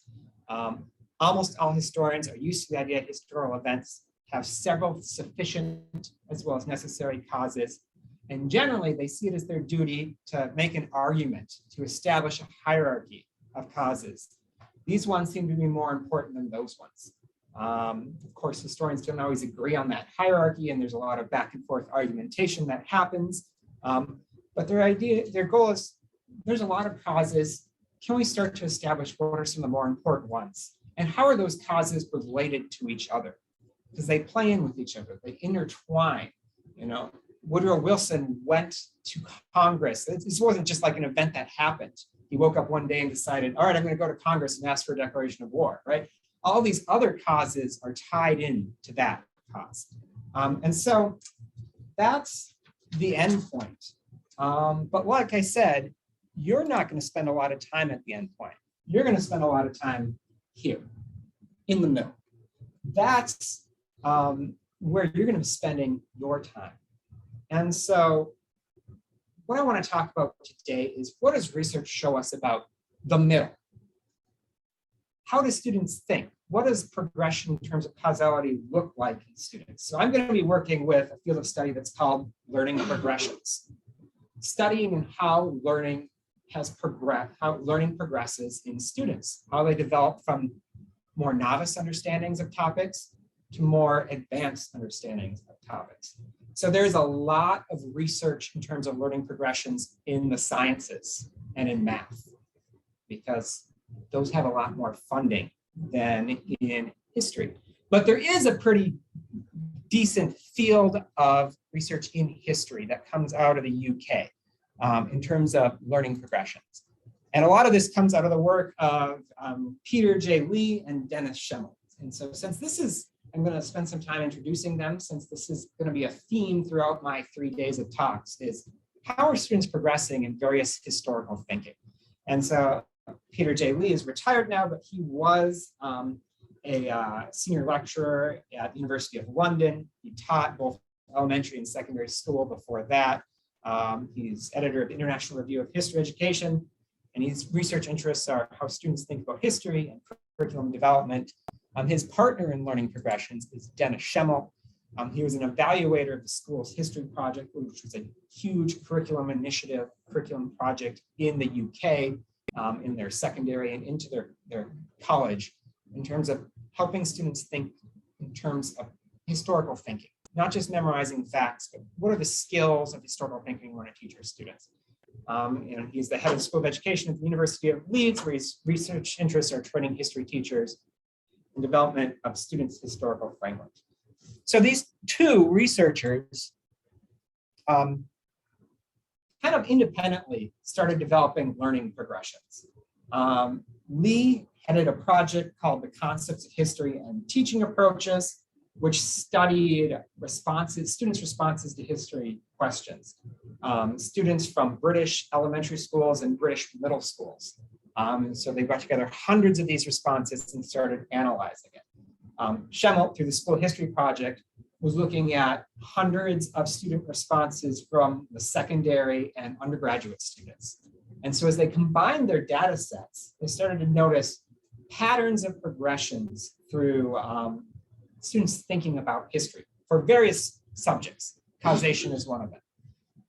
Almost all historians are used to the idea that historical events have several sufficient as well as necessary causes. And generally, they see it as their duty to make an argument to establish a hierarchy of causes. These ones seem to be more important than those ones. Of course, historians don't always agree on that hierarchy, and there's a lot of back and forth argumentation that happens. But their goal is, there's a lot of causes. Can we start to establish what are some of the more important ones? And how are those causes related to each other? Because they play in with each other, they intertwine. Woodrow Wilson went to Congress. This wasn't just like an event that happened. He woke up one day and decided, all right, I'm going to go to Congress and ask for a declaration of war, right? All these other causes are tied in to that cause. And so that's the end point. But like I said, you're not going to spend a lot of time at the end point. You're going to spend a lot of time here in the middle. That's where you're going to be spending your time. And so what I want to talk about today is, what does research show us about the middle? How do students think? What does progression in terms of causality look like in students? So I'm going to be working with a field of study that's called learning progressions, studying how learning progresses in students, how they develop from more novice understandings of topics to more advanced understandings of topics. So there's a lot of research in terms of learning progressions in the sciences and in math, because those have a lot more funding than in history. But there is a pretty decent field of research in history that comes out of the UK in terms of learning progressions. And a lot of this comes out of the work of Peter J. Lee and Dennis Schemmel. And so since this is, I'm going to spend some time introducing them, since this is going to be a theme throughout my 3 days of talks, is how are students progressing in various historical thinking? And so Peter J. Lee is retired now, but he was a senior lecturer at the University of London. He taught both elementary and secondary school before that. He's editor of the International Review of History Education, and his research interests are how students think about history and curriculum development. His partner in learning progressions is Dennis Schemmel. He was an evaluator of the school's history project, which was a huge curriculum project in the UK, in their secondary and into their college, in terms of helping students think in terms of historical thinking, not just memorizing facts, but what are the skills of historical thinking we want to teach our students. And he's the head of the School of Education at the University of Leeds, where his research interests are training history teachers and development of students' historical frameworks. So these two researchers kind of independently started developing learning progressions. Lee headed a project called the Concepts of History and Teaching Approaches, which studied students' responses to history questions. Students from British elementary schools and British middle schools. And so they brought together hundreds of these responses and started analyzing it. Schemmel, through the School History Project, was looking at hundreds of student responses from the secondary and undergraduate students. And so as they combined their data sets, they started to notice patterns of progressions through students thinking about history for various subjects. Causation is one of them.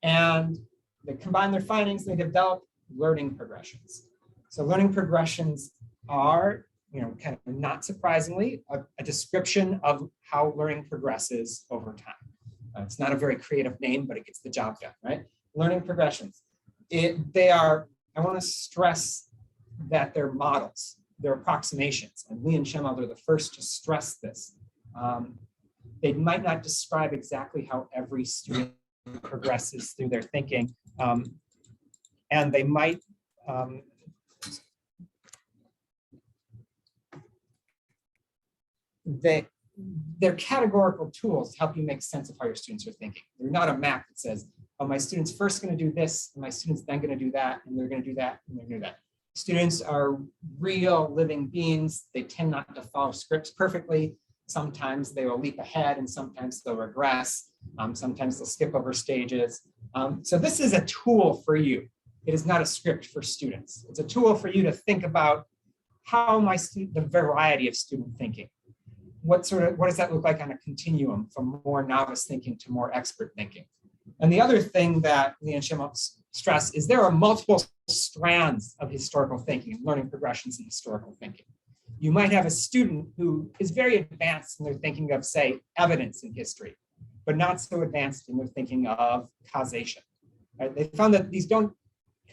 And they combined their findings, they developed learning progressions. So learning progressions are, kind of not surprisingly, a description of how learning progresses over time. It's not a very creative name, but it gets the job done, right? Learning progressions. I want to stress that they're models, they're approximations, and Lee and Schemmel are the first to stress this. They might not describe exactly how every student progresses through their thinking, and they might they're categorical tools to help you make sense of how your students are thinking. They're not a map that says, oh, my student's first going to do this, and my student's then going to do that, and they're going to do that, and they're going to do that. Students are real living beings. They tend not to follow scripts perfectly. Sometimes they will leap ahead, and sometimes they'll regress. Sometimes they'll skip over stages. So this is a tool for you. It is not a script for students. It's a tool for you to think about how the variety of student thinking. What does that look like on a continuum from more novice thinking to more expert thinking? And the other thing that Lee and Schimmel stress is there are multiple strands of historical thinking and learning progressions in historical thinking. You might have a student who is very advanced in their thinking of, say, evidence in history, but not so advanced in their thinking of causation. Right? They found that these don't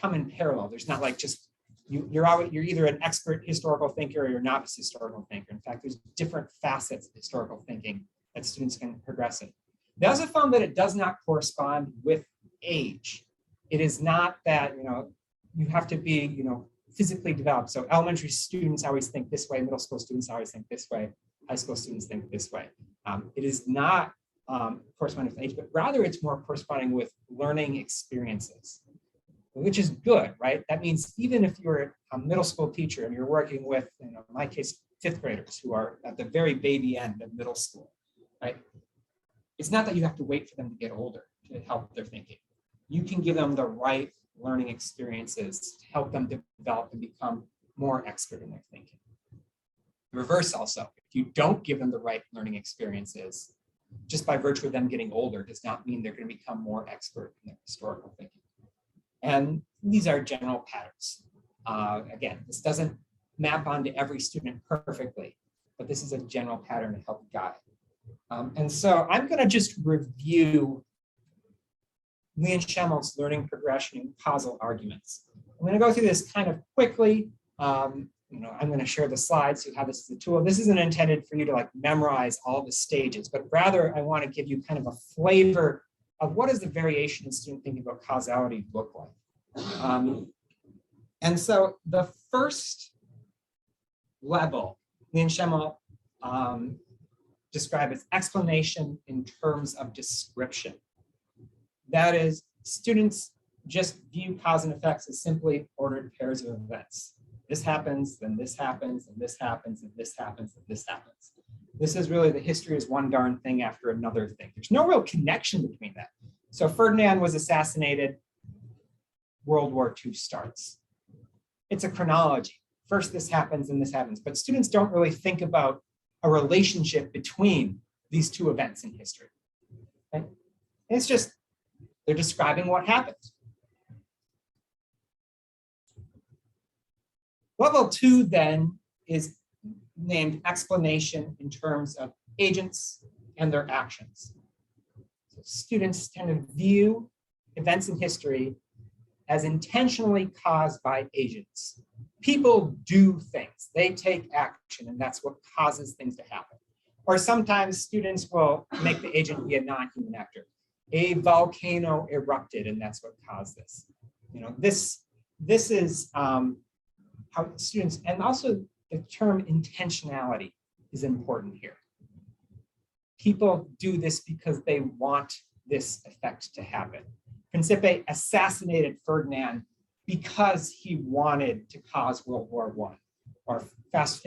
come in parallel. There's not like just you're either an expert historical thinker or you're a novice historical thinker. In fact, there's different facets of historical thinking that students can progress in. They also found that it does not correspond with age. It is not that you have to be physically developed. So elementary students always think this way, middle school students always think this way, high school students think this way. It is not corresponding with age, but rather it's more corresponding with learning experiences, which is good, right? That means even if you're a middle school teacher and you're working with, in my case, fifth graders who are at the very baby end of middle school, right? It's not that you have to wait for them to get older to help their thinking. You can give them the right learning experiences to help them develop and become more expert in their thinking. The reverse also, if you don't give them the right learning experiences, just by virtue of them getting older does not mean they're going to become more expert in their historical thinking. And these are general patterns. Again, this doesn't map onto every student perfectly, but this is a general pattern to help guide. And so I'm going to just review Lee and Schimmel's learning progression and causal arguments. I'm going to go through this kind of quickly. I'm going to share the slides so you have this as a tool. This isn't intended for you to like memorize all the stages, but rather I want to give you kind of a flavor of what does the variation in student thinking about causality look like. And so the first level, Lee and Schimmel describe as explanation in terms of description. That is, students just view cause and effects as simply ordered pairs of events. This happens, then this happens, and this happens, and this happens, and this happens. This is really the history is one darn thing after another thing. There's no real connection between that. So Ferdinand was assassinated, World War II starts. It's a chronology. First this happens and this happens, but students don't really think about a relationship between these two events in history. Okay? It's just, they're describing what happened. Level 2 then is named explanation in terms of agents and their actions. So students tend to view events in history as intentionally caused by agents. People do things, they take action, and that's what causes things to happen. Or sometimes students will make the agent be a non-human actor. A volcano erupted, and that's what caused this. This is how students, and also the term intentionality is important here. People do this because they want this effect to happen. Principe assassinated Ferdinand because he wanted to cause World War I. Or fast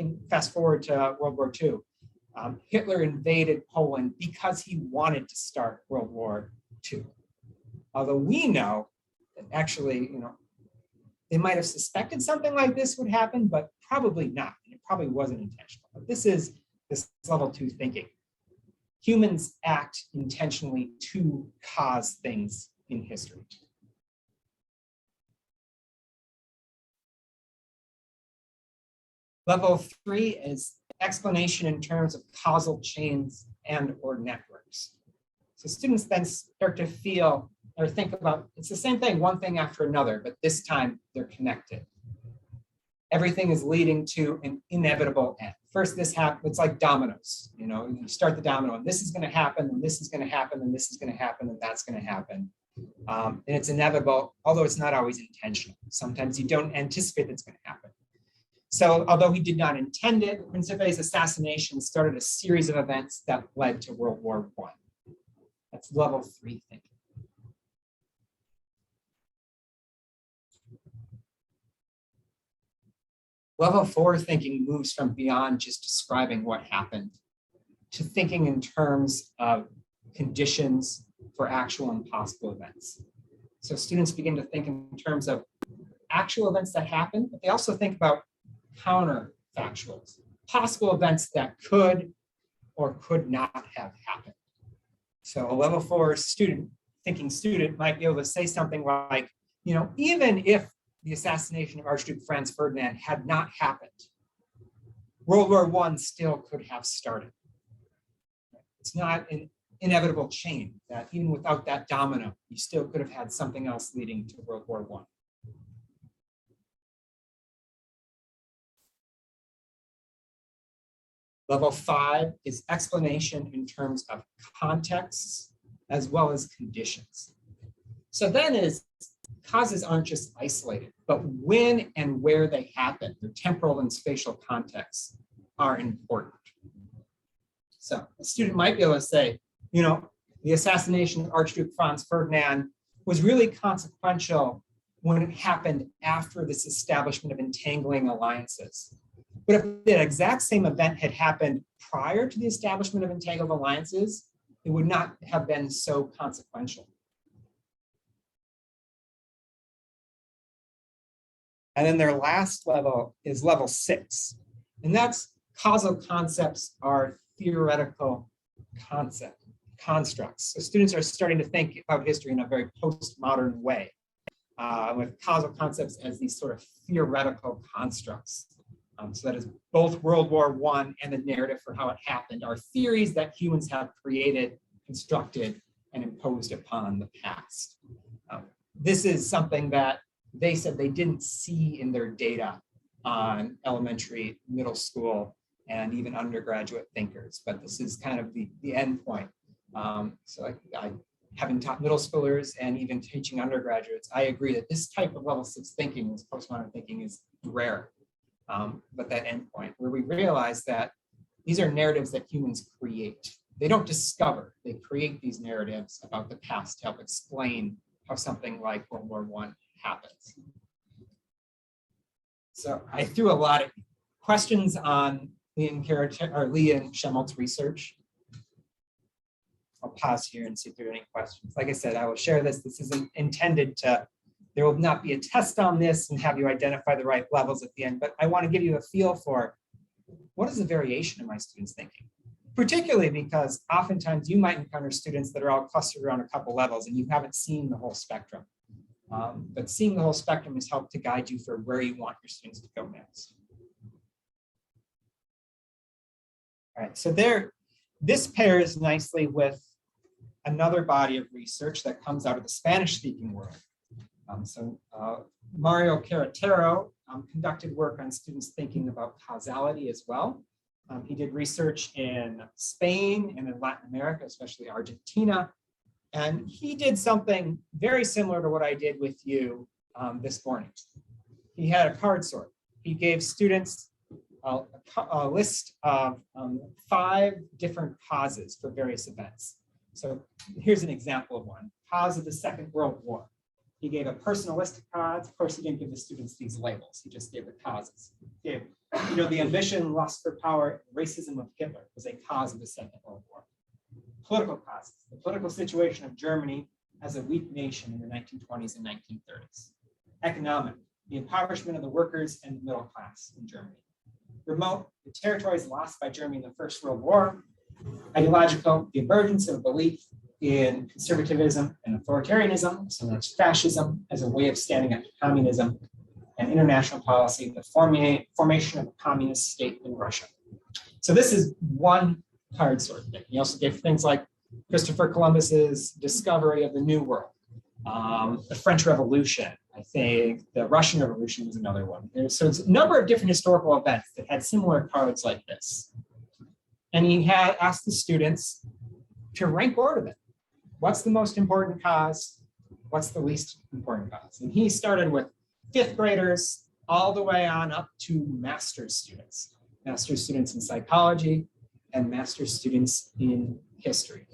forward to World War II. Hitler invaded Poland because he wanted to start World War II. Although we know that actually, they might have suspected something like this would happen, but probably not. It probably wasn't intentional. But this is this level 2 thinking. Humans act intentionally to cause things in history. Level 3 is explanation in terms of causal chains and or networks. So students then start to feel or think about, it's the same thing, one thing after another, but this time they're connected. Everything is leading to an inevitable end. First, this happens, it's like dominoes. You start the domino, and this is going to happen, and this is going to happen, and this is going to happen, and that's going to happen. And it's inevitable, although it's not always intentional. Sometimes you don't anticipate that's going to happen. So although he did not intend it, Principe's assassination started a series of events that led to World War I. That's level 3 thinking. Level 4 thinking moves from beyond just describing what happened to thinking in terms of conditions for actual and possible events. So students begin to think in terms of actual events that happen, but they also think about counterfactuals, possible events that could or could not have happened. So a level 4 student might be able to say something like, you know, even if the assassination of Archduke Franz Ferdinand had not happened, World War I still could have started. It's not an inevitable chain that even without that domino, you still could have had something else leading to World War I. Level 5 is explanation in terms of contexts as well as conditions. So then is causes aren't just isolated, but when and where they happen, their temporal and spatial contexts are important. So a student might be able to say, you know, the assassination of Archduke Franz Ferdinand was really consequential when it happened after this establishment of entangling alliances. But if the exact same event had happened prior to the establishment of entangled alliances, it would not have been so consequential. And then their last level is level 6. And that's causal concepts are theoretical constructs. So students are starting to think about history in a very postmodern way, with causal concepts as these sort of theoretical constructs. So that is both World War I and the narrative for how it happened are theories that humans have created, constructed, and imposed upon the past. This is something that they said they didn't see in their data on elementary, middle school, and even undergraduate thinkers, but this is kind of the end point. So having taught middle schoolers and even teaching undergraduates, I agree that this type of level 6 thinking, this postmodern thinking, is rare. But that endpoint where we realize that these are narratives that humans create. They don't discover, they create these narratives about the past to help explain how something like World War I happens. So I threw a lot of questions on Lee and Schemmelt's research. I'll pause here and see if there are any questions. Like I said, I will share this. This isn't intended to, there will not be a test on this and have you identify the right levels at the end, but I want to give you a feel for what is the variation in my students' thinking, particularly because oftentimes you might encounter students that are all clustered around a couple levels and you haven't seen the whole spectrum. But seeing the whole spectrum has helped to guide you for where you want your students to go next. All right, so this pairs nicely with another body of research that comes out of the Spanish-speaking world. Mario Carretero conducted work on students thinking about causality as well. He did research in Spain and in Latin America, especially Argentina. And he did something very similar to what I did with you this morning. He had a card sort. He gave students a list of 5 different causes for various events. So here's an example of one, cause of the Second World War. He gave a personalistic cause. Of course, he didn't give the students these labels. He just gave the causes. He gave, the ambition, lust for power, racism of Hitler was a cause of the Second World War. Political causes, the political situation of Germany as a weak nation in the 1920s and 1930s. Economic, the impoverishment of the workers and the middle class in Germany. Remote, the territories lost by Germany in the First World War. Ideological, the emergence of a belief in conservatism and authoritarianism, so that's fascism as a way of standing up to communism, and international policy, the formation of a communist state in Russia. So this is one card sort thing. He also gave things like Christopher Columbus's discovery of the New World, the French Revolution. I think the Russian Revolution was another one. So it's a number of different historical events that had similar cards like this. And he had asked the students to rank order them. What's the most important cause? What's the least important cause? And he started with 5th graders all the way on up to master's students in psychology and master's students in history.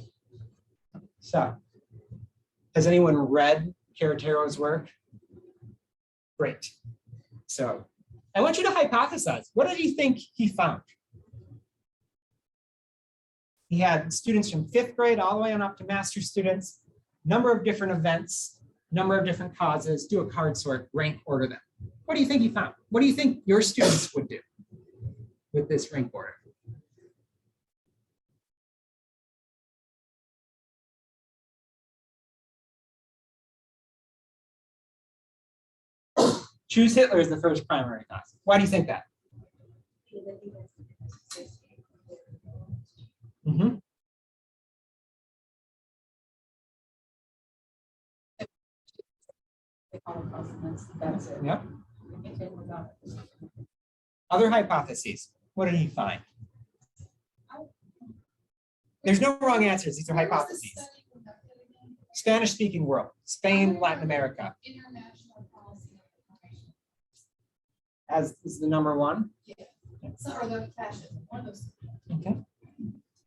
So, has anyone read Carretero's work? Great. So, I want you to hypothesize. What do you think he found? He had students from 5th grade all the way on up to master students, number of different events, number of different causes, do a card sort, rank order them. What do you think he found? What do you think your students would do with this rank order? Choose Hitler as the first primary cause. Why do you think that? Mhm. Yep. Other hypotheses. What did he find? There's no wrong answers. These are hypotheses. Spanish speaking world, Spain, Latin America. As is the number one. Okay.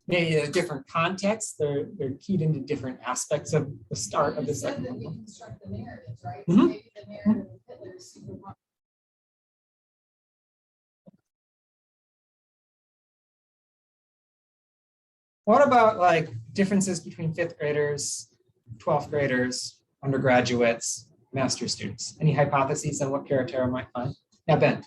Maybe a different context. They're keyed into different aspects of the start of the second one. What about like differences between 5th graders, 12th graders, undergraduates, master students? Any hypotheses on what Karatera might find? Yeah, Ben.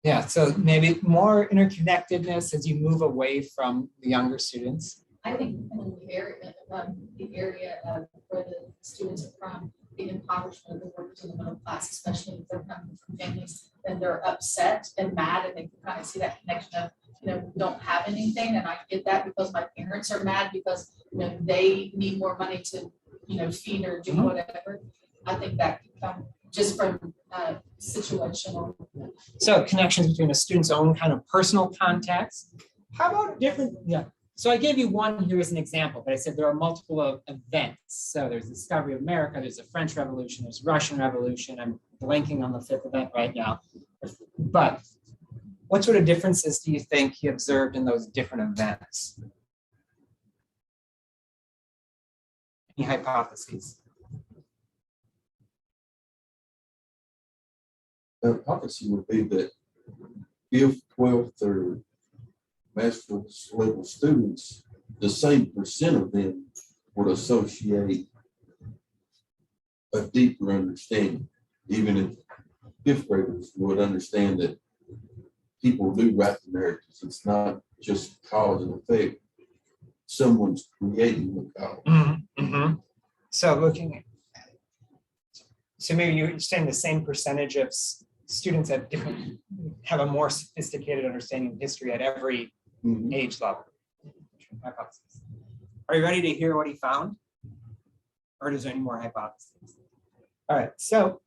Yeah, so maybe more interconnectedness as you move away from the younger students. I think in the area of where the students are from, the impoverishment of the workers in the middle class, especially if they're coming from families, then they're upset and mad, and they can kind of see that connection of, we don't have anything, and I get that because my parents are mad because, they need more money to, feed or do whatever. I think that can come just from situational. So connections between a student's own kind of personal context. How about different, yeah. So I gave you one here as an example, but I said there are multiple events. So there's the discovery of America, there's the French Revolution, there's Russian Revolution. I'm blanking on the 5th event right now. But what sort of differences do you think he observed in those different events? Any hypotheses? The hypothesis would be that if 12th or master's level students, the same percent of them would associate a deeper understanding, even if 5th graders would understand that people do write the narratives. It's not just cause and effect. Someone's creating the cause. So looking at, so maybe you're saying the same percentage of students have a more sophisticated understanding of history at every age level. Hypothesis. Are you ready to hear what he found? Or is there any more hypotheses? All right, so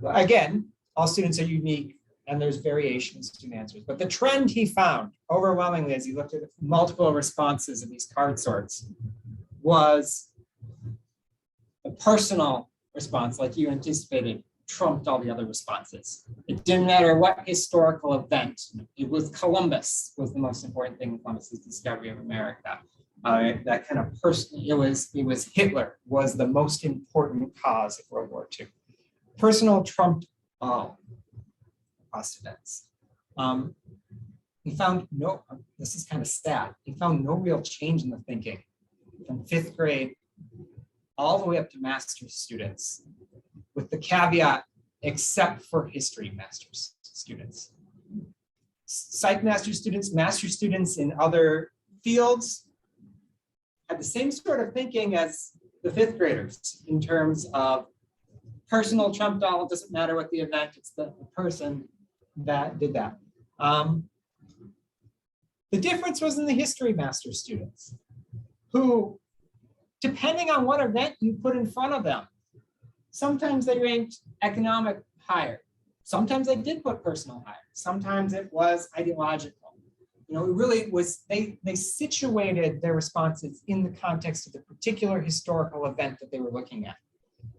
again, all students are unique and there's variations to answers, but the trend he found overwhelmingly as he looked at multiple responses of these card sorts was the personal response, like you anticipated, trumped all the other responses. It didn't matter what historical event. It was Columbus was the most important thing in Columbus's discovery of America. That kind of person, it was Hitler was the most important cause of World War II. Personal trumped all cost events. He found no, this is kind of sad, he found no real change in the thinking from 5th grade all the way up to master's students, with the caveat, except for history master's students. Psych master's students in other fields had the same sort of thinking as the 5th graders in terms of personal trumped all, it doesn't matter what the event, it's the person that did that. The difference was in the history master's students, who, depending on what event you put in front of them, sometimes they ranked economic higher. Sometimes they did put personal higher. Sometimes it was ideological. You know, it really was, they situated their responses in the context of the particular historical event that they were looking at.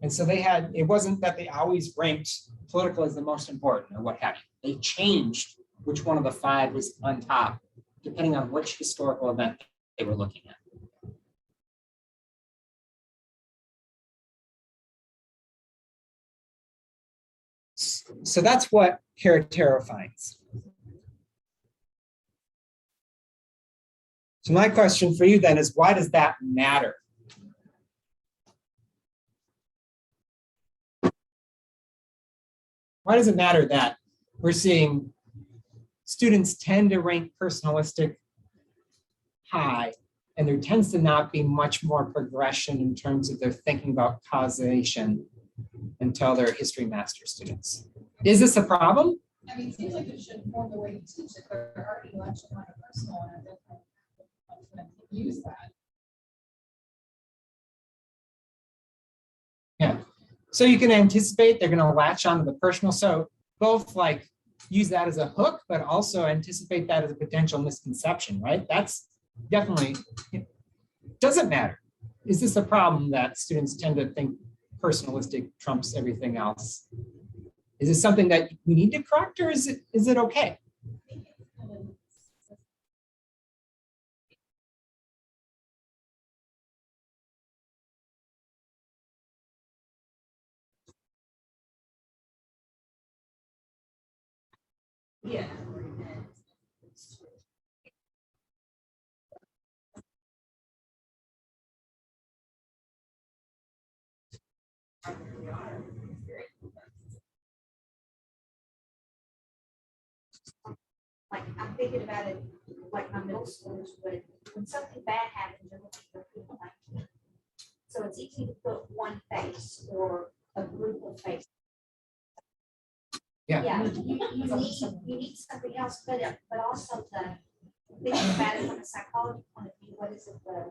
And so they had, it wasn't that they always ranked political as the most important or what have you. They changed which one of the 5 was on top, depending on which historical event they were looking at. So that's what Caratero finds. So my question for you then is, why does that matter? Why does it matter that we're seeing students tend to rank personalistic high, and there tends to not be much more progression in terms of their thinking about causation until they're history master students? Is this a problem? I mean, it seems like it should inform the way you teach it, but they're already latching on a personal and a different. Use that. Yeah. So you can anticipate they're going to latch onto the personal. So both like use that as a hook, but also anticipate that as a potential misconception, right? That's definitely, it doesn't matter. Is this a problem that students tend to think personalistic trumps everything else? Is it something that we need to correct, or is it okay? Yeah. Like, I'm thinking about it, like my middle schoolers would, when something bad happens, you're looking for people like me. So it's easy to put one face or a group of faces. Yeah. Yeah, you need something else, but also thinking about it from a psychology point of view, what is it, the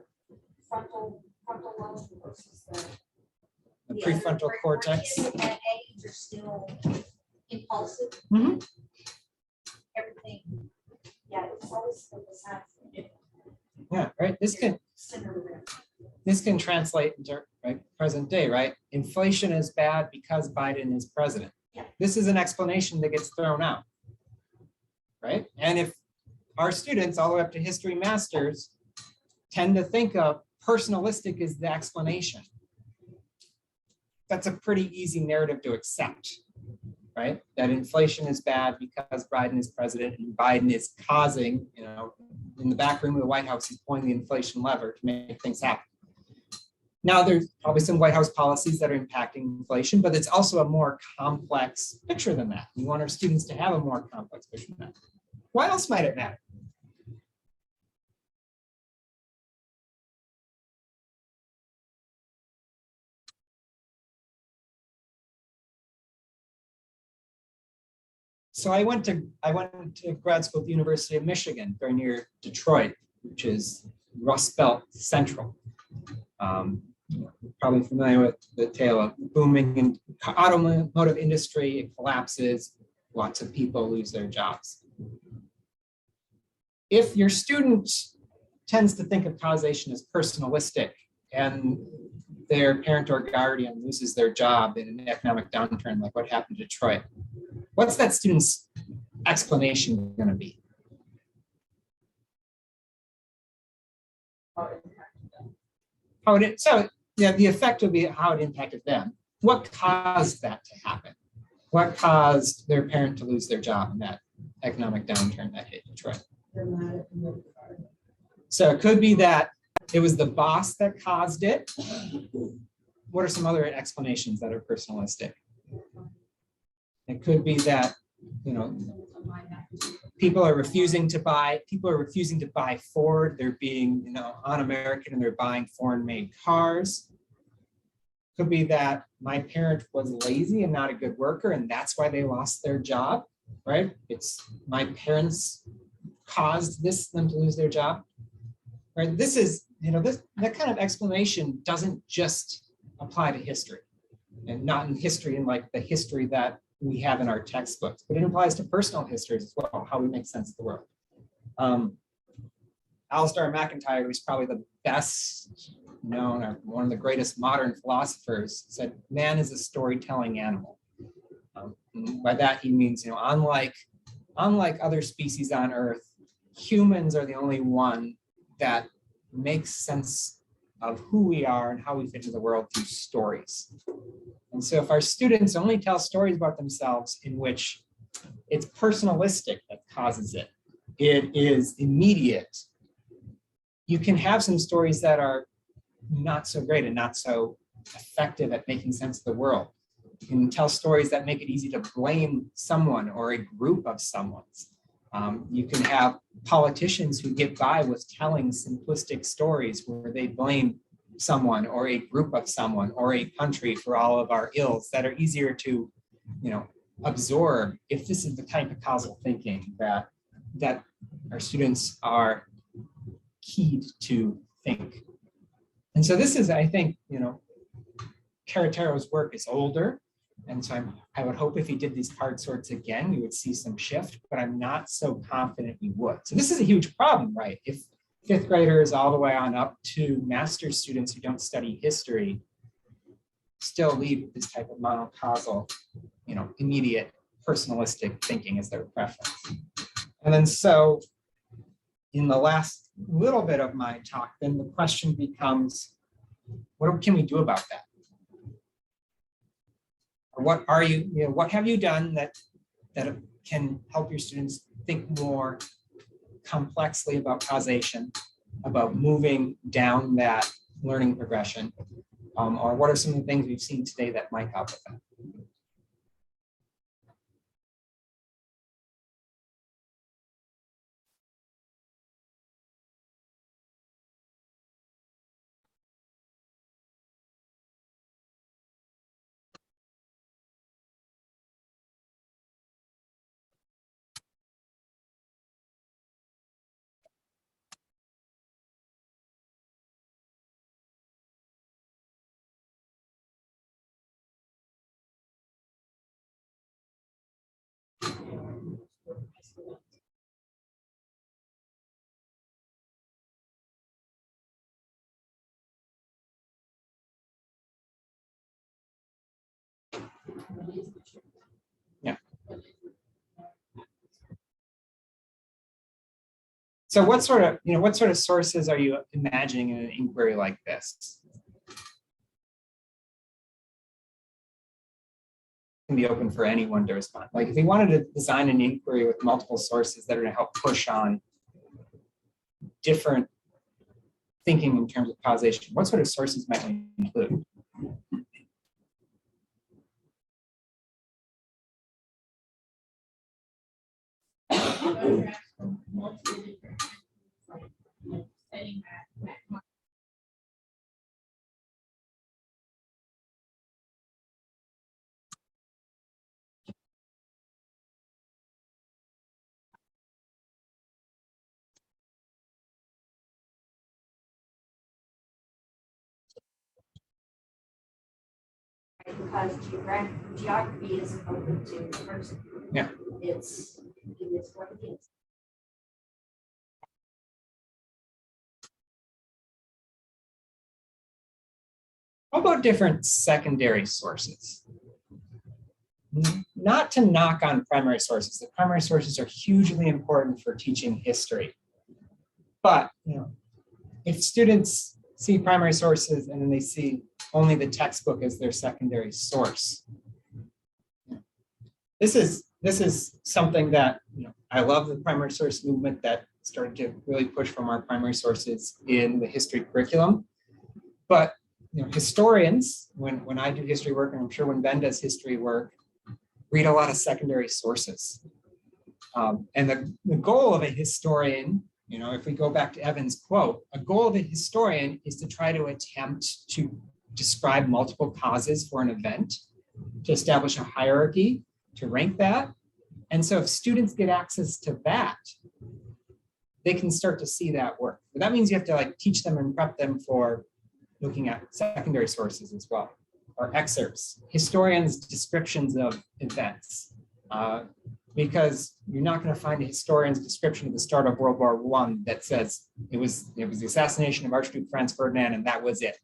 frontal lobe versus The prefrontal where cortex. kids at that age are still impulsive. Mhm. Everything, yeah, it's always the science. Yeah, right. This can translate into present day, right? Inflation is bad because Biden is president. Yeah. This is an explanation that gets thrown out, right? And if our students all the way up to history masters tend to think of personalistic as the explanation, that's a pretty easy narrative to accept, right? That inflation is bad because Biden is president and Biden is causing, you know, in the back room of the White House, he's pulling the inflation lever to make things happen. Now, there's probably some White House policies that are impacting inflation, but it's also a more complex picture than that. We want our students to have a more complex picture than that. Why else might it matter? So I went to grad school at the University of Michigan, very near Detroit, which is Rust Belt Central. Probably familiar with the tale of booming in automotive industry. It collapses, lots of people lose their jobs. If your student tends to think of causation as personalistic and their parent or guardian loses their job in an economic downturn, like what happened to Detroit, what's that student's explanation going to be? So yeah, the effect would be how it impacted them. What caused that to happen? What caused their parent to lose their job in that economic downturn that hit Detroit? So it could be that it was the boss that caused it. What are some other explanations that are personalistic? It could be that, you know, people are refusing to buy Ford. They're being, you know, un-American and they're buying foreign-made cars. Could be that my parent was lazy and not a good worker, and that's why they lost their job, right? It's my parents caused them to lose their job, right? This is, you know, that kind of explanation doesn't just apply to history, and not in history in like the history that we have in our textbooks, but it applies to personal histories as well, how we make sense of the world. Alistair McIntyre, who's probably the best known or one of the greatest modern philosophers, said man is a storytelling animal. By that he means, unlike other species on Earth, humans are the only one that makes sense of who we are and how we fit into the world through stories. And so if our students only tell stories about themselves in which it's personalistic that causes it, it is immediate, you can have some stories that are not so great and not so effective at making sense of the world. You can tell stories that make it easy to blame someone or a group of someone's. You can have politicians who get by with telling simplistic stories where they blame someone or a group of someone or a country for all of our ills that are easier to, absorb if this is the type of causal thinking that our students are keyed to think. And so this is, I think, Caratero's work is older. And so I would hope if he did these card sorts again, we would see some shift, but I'm not so confident we would. So this is a huge problem, right? If fifth graders all the way on up to master's students who don't study history still lead with this type of monocausal, immediate personalistic thinking as their preference. And then so in the last little bit of my talk, then the question becomes, what can we do about that? Or what are what have you done that can help your students think more complexly about causation, about moving down that learning progression? Or what are some of the things we've seen today that might help with that? Yeah. So what sort of sources are you imagining in an inquiry like this? Can be open for anyone to respond. Like if we wanted to design an inquiry with multiple sources that are going to help push on different thinking in terms of causation, what sort of sources might we include? Because geography isn't open to the person. Yeah. It is what it is. How about different secondary sources? Not to knock on primary sources. The primary sources are hugely important for teaching history. But if students see primary sources and then they see only the textbook as their secondary source, this is something that I love the primary source movement that started to really push from our primary sources in the history curriculum. But historians, when I do history work, and I'm sure when Ben does history work, read a lot of secondary sources. And the goal of a historian, if we go back to Evan's quote, a goal of a historian is to try to attempt to describe multiple causes for an event, to establish a hierarchy, to rank that. And so if students get access to that, they can start to see that work. But that means you have to teach them and prep them for looking at secondary sources as well, or excerpts, historians' descriptions of events, because you're not going to find a historian's description of the start of World War I that says it was the assassination of Archduke Franz Ferdinand and that was it.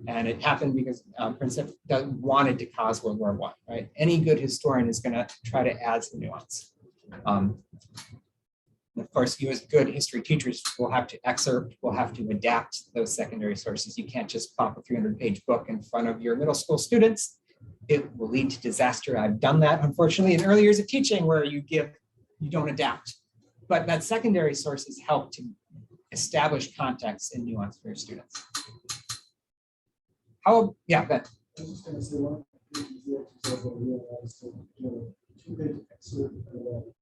And it happened because Prince Philip wanted to cause World War I, right? Any good historian is going to try to add some nuance. And of course, you as good history teachers will have to excerpt, will have to adapt those secondary sources. You can't just plop a 300-page book in front of your middle school students. It will lead to disaster. I've done that, unfortunately, in early years of teaching where you don't adapt. But that secondary sources help to establish context and nuance for your students. How, yeah, that. I was just gonna say one of the easy exercises I realized, so, you know, 2-page excerpt of that.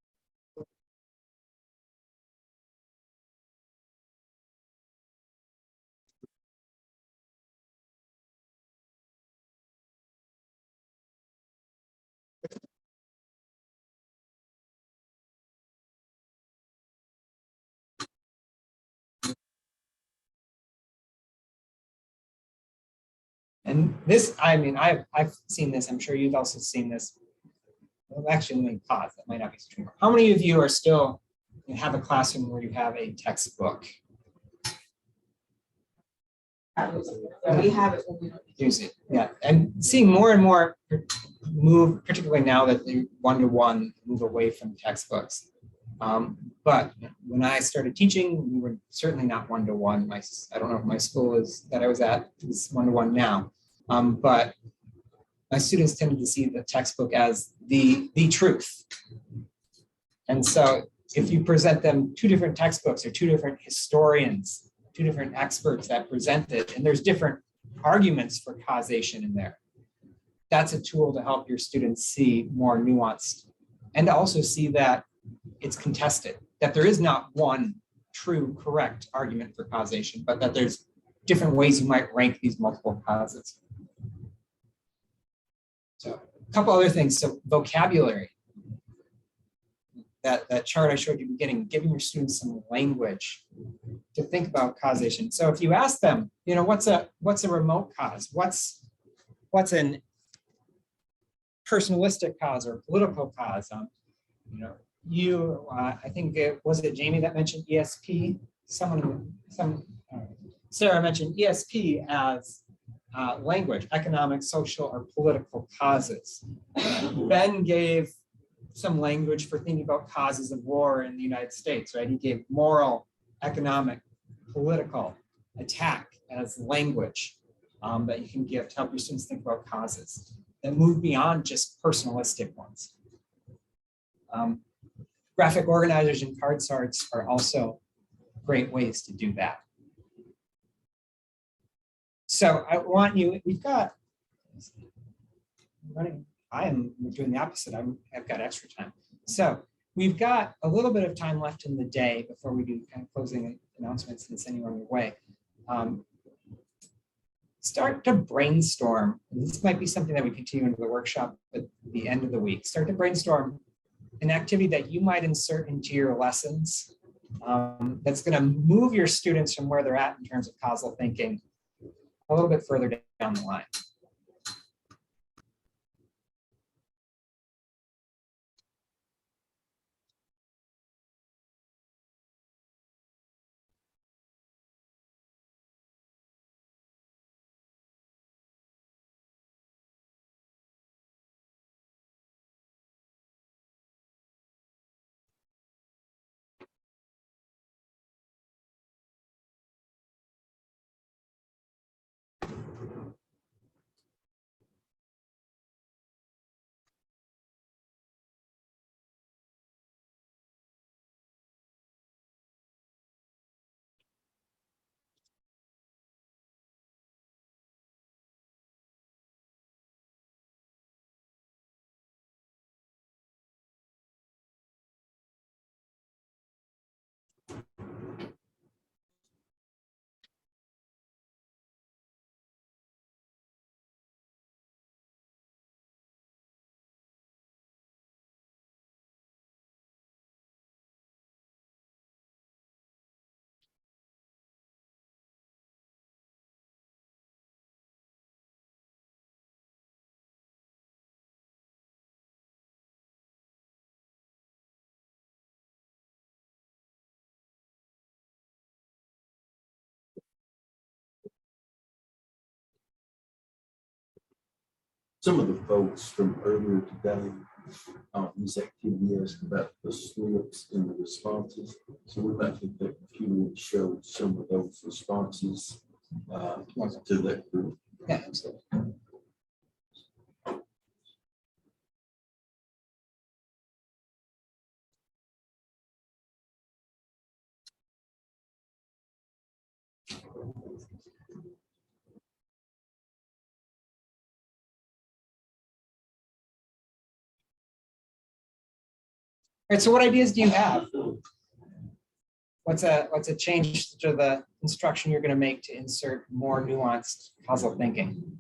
And this, I mean, I've seen this, I'm sure you've also seen this. Well, actually, let me pause, that might not be so true. How many of you are still, you have a classroom where you have a textbook? We have it when we don't. Use it, yeah, and seeing more and more move, particularly now that the one-to-one move away from textbooks. But when I started teaching, we were certainly not one-to-one. I don't know if my school that I was at is one-to-one now. But my students tended to see the textbook as the truth. And so if you present them 2 different textbooks or 2 different historians, 2 different experts that present it, and there's different arguments for causation in there, that's a tool to help your students see more nuanced and to also see that it's contested, that there is not one true, correct argument for causation, but that there's different ways you might rank these multiple causes. So a couple other things. So vocabulary. That chart I showed you at the beginning, giving your students some language to think about causation. So if you ask them, you know, what's a remote cause? What's an personalistic cause or political cause? You know, I think was it Jamie that mentioned ESP? Sarah mentioned ESP as language, economic, social, or political causes. Ben gave some language for thinking about causes of war in the United States, right? He gave moral, economic, political, attack as language that you can give to help your students think about causes that move beyond just personalistic ones. Graphic organizers and card charts are also great ways to do that. So I want you, I am doing the opposite. I've got extra time. So we've got a little bit of time left in the day before we do kind of closing announcements and sending you on your way. Start to brainstorm. This might be something that we continue into the workshop at the end of the week. Start to brainstorm an activity that you might insert into your lessons that's going to move your students from where they're at in terms of causal thinking a little bit further down the line. some of the folks from earlier today, this activity asked about the slips in the responses. So we might take that a few minutes, show some of those responses to that group. Yeah, absolutely. All right, so what ideas do you have? What's a change to the instruction you're going to make to insert more nuanced causal thinking?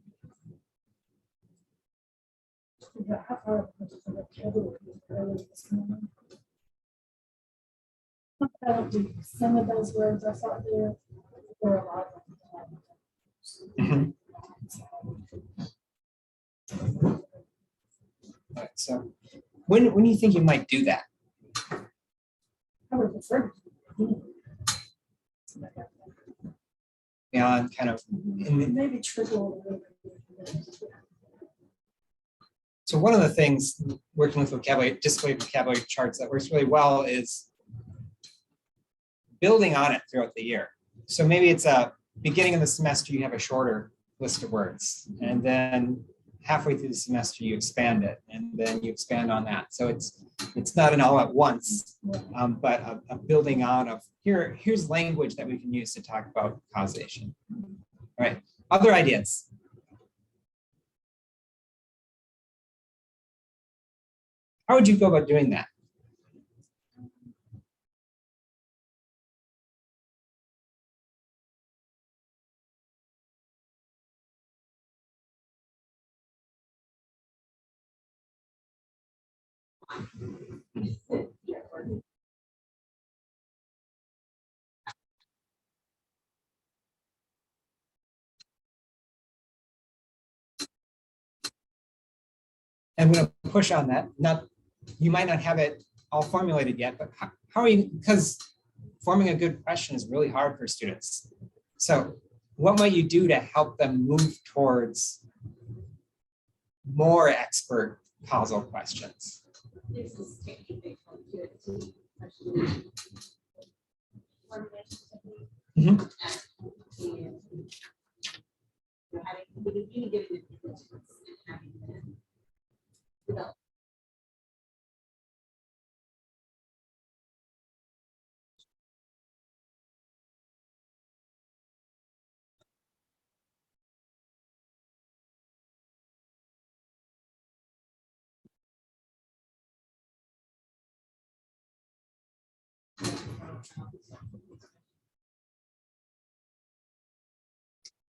Some of those words I thought there were a lot of them. All right, so when do you think you might do that? I would prefer. Beyond kind of Maybe trickle. So one of the things working with vocabulary, display vocabulary charts that works really well is building on it throughout the year. So maybe it's a beginning of the semester, you have a shorter list of words, and then halfway through the semester, you expand it, and then you expand on that. So it's not an all at once, but a building on of here's language that we can use to talk about causation. All right, other ideas? How would you go about doing that? I'm going to push on that. You might not have it all formulated yet, but how are you, because forming a good question is really hard for students. So what might you do to help them move towards more expert causal questions? Mhm.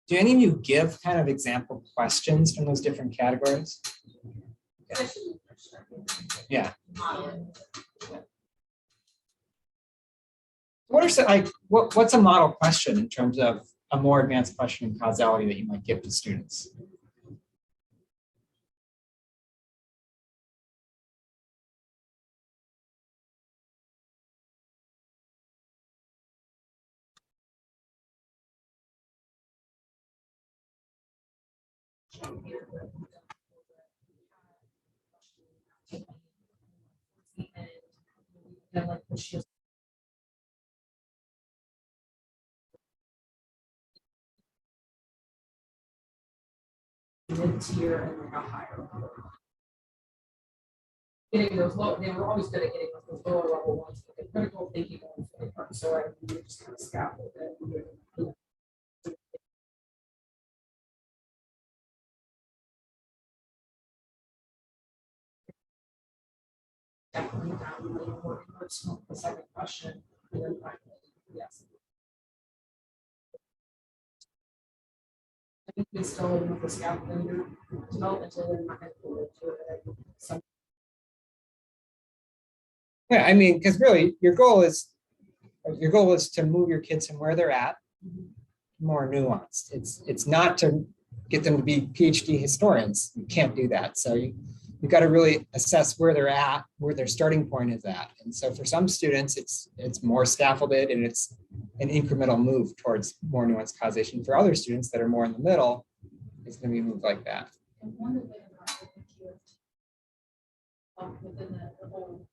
Do any of you give kind of example questions from those different categories? Yeah. What are some, like, what's a model question in terms of a more advanced question in causality that you might give to students? Mid-tier and like a higher level. Getting those low, they were always good at getting those lower level ones, but the critical thinking ones, so I just kind of scaffold it. Definitely more personal, the second question, and then finally, yes. I think we still with the scaffolding development, and then not going to go into it. Yeah, I mean, because really your goal is to move your kids from where they're at more nuanced. It's not to get them to be PhD historians. You can't do that. So you've got to really assess where they're at, where their starting point is at. And so for some students, it's more scaffolded and it's an incremental move towards more nuanced causation. For other students that are more in the middle, it's going to be moved like that. And one of the within the whole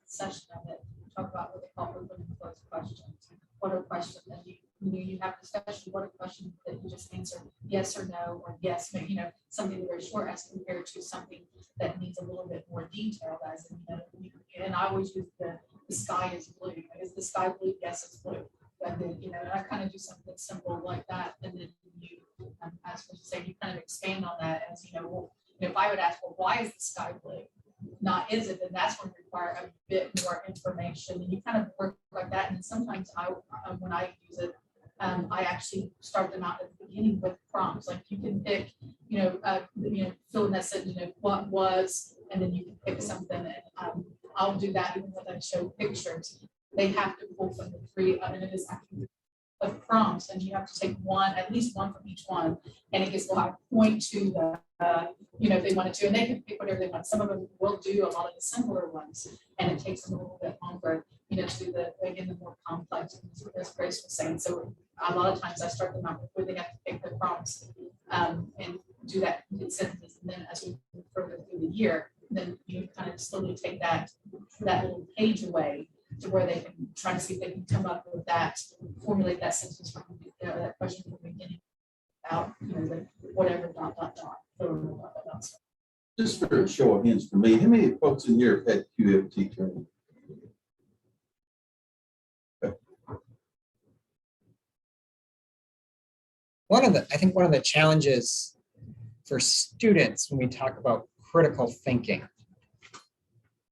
session of it, talk about what they call open and closed questions. What are questions that you have discussion, what are questions that you just answer yes or no, or yes, maybe, something very short as compared to something that needs a little bit more detail, as in, and I always use the sky is blue. Is the sky blue? Yes, it's blue. But then, and I kind of do something simple like that. And then you, as we say, you kind of expand on that as, well, if I would ask, well, why is the sky blue? Not is it, then that's going to require a bit more information. And you kind of work like that. And sometimes when I use it, I actually start them out at the beginning with prompts. Like you can pick, fill in that sentence, what was, and then you can pick something. And I'll do that even when I show pictures. They have to pull from the three, and it is actually of prompts, and you have to take one, at least one from each one, and it gets, will point to the, if they wanted to, and they can pick whatever they want. Some of them will do a lot of the simpler ones, and it takes them a little bit longer, to do the more complex, as Grace was saying. So a lot of times I start them out with where they have to pick the prompts, and do that in sentences, and then as we move further through the year, then you kind of slowly take that little page away to where they can try to see if they can come up with that, formulate that sentence from that question from the beginning out, the whatever dot. Just for a show of hands for me, how many folks in here have had QFT training? I think one of the challenges for students when we talk about critical thinking,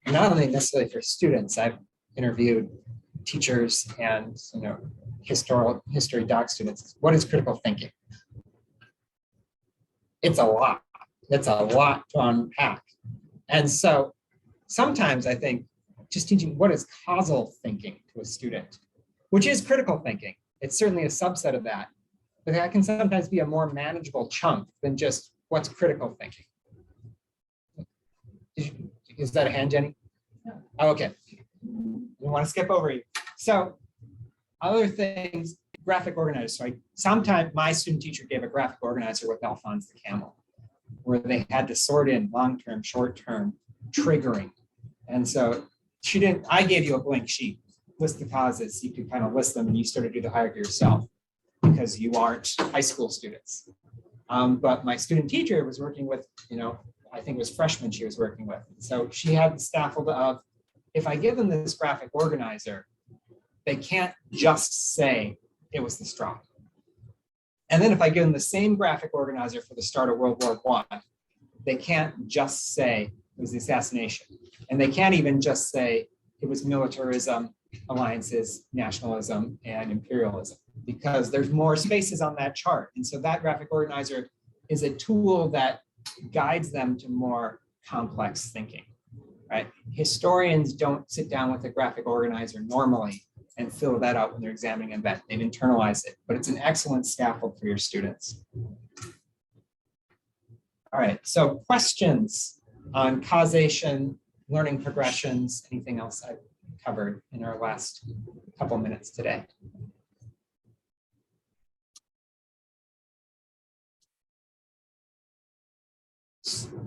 not only necessarily for students, I've interviewed teachers and history doc students. What is critical thinking? It's a lot. It's a lot to unpack. And so sometimes I think just teaching what is causal thinking to a student, which is critical thinking. It's certainly a subset of that, but that can sometimes be a more manageable chunk than just what's critical thinking. Is that a hand, Jenny? No. Oh, okay. We want to skip over you. So other things, graphic organizers. So sometime my student teacher gave a graphic organizer with Alphonse the Camel, where they had to sort in long-term, short-term, triggering. And so I gave you a blank sheet, list the causes, you could kind of list them and you sort of do the hierarchy yourself because you aren't high school students. But my student teacher was working with, I think it was freshmen she was working with. So she had the scaffold of, if I give them this graphic organizer, they can't just say it was the straw. And then if I give them the same graphic organizer for the start of World War I, they can't just say it was the assassination. And they can't even just say it was militarism, alliances, nationalism, and imperialism, because there's more spaces on that chart. And so that graphic organizer is a tool that guides them to more complex thinking, right? Historians don't sit down with a graphic organizer normally and fill that out when they're examining an event. They've internalized it, but it's an excellent scaffold for your students. All right, so questions on causation, learning progressions, anything else I've covered in our last couple minutes today?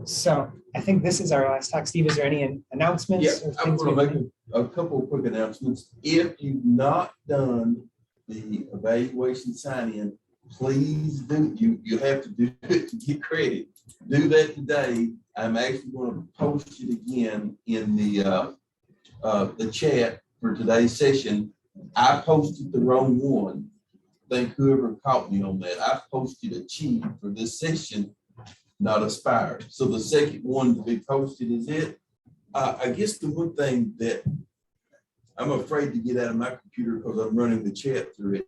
So I think this is our last talk. Steve, is there any announcements? Yeah, or I'm things going to make a couple of quick announcements. If you've not done the evaluation sign-in, please do. You have to do it to get credit. Do that today. I'm actually going to post it again in the chat for today's session. I posted the wrong one. Thank whoever caught me on that. I posted a cheat for this session, not Aspire. So the second one to be posted is it. I guess the one thing that I'm afraid to get out of my computer because I'm running the chat through it,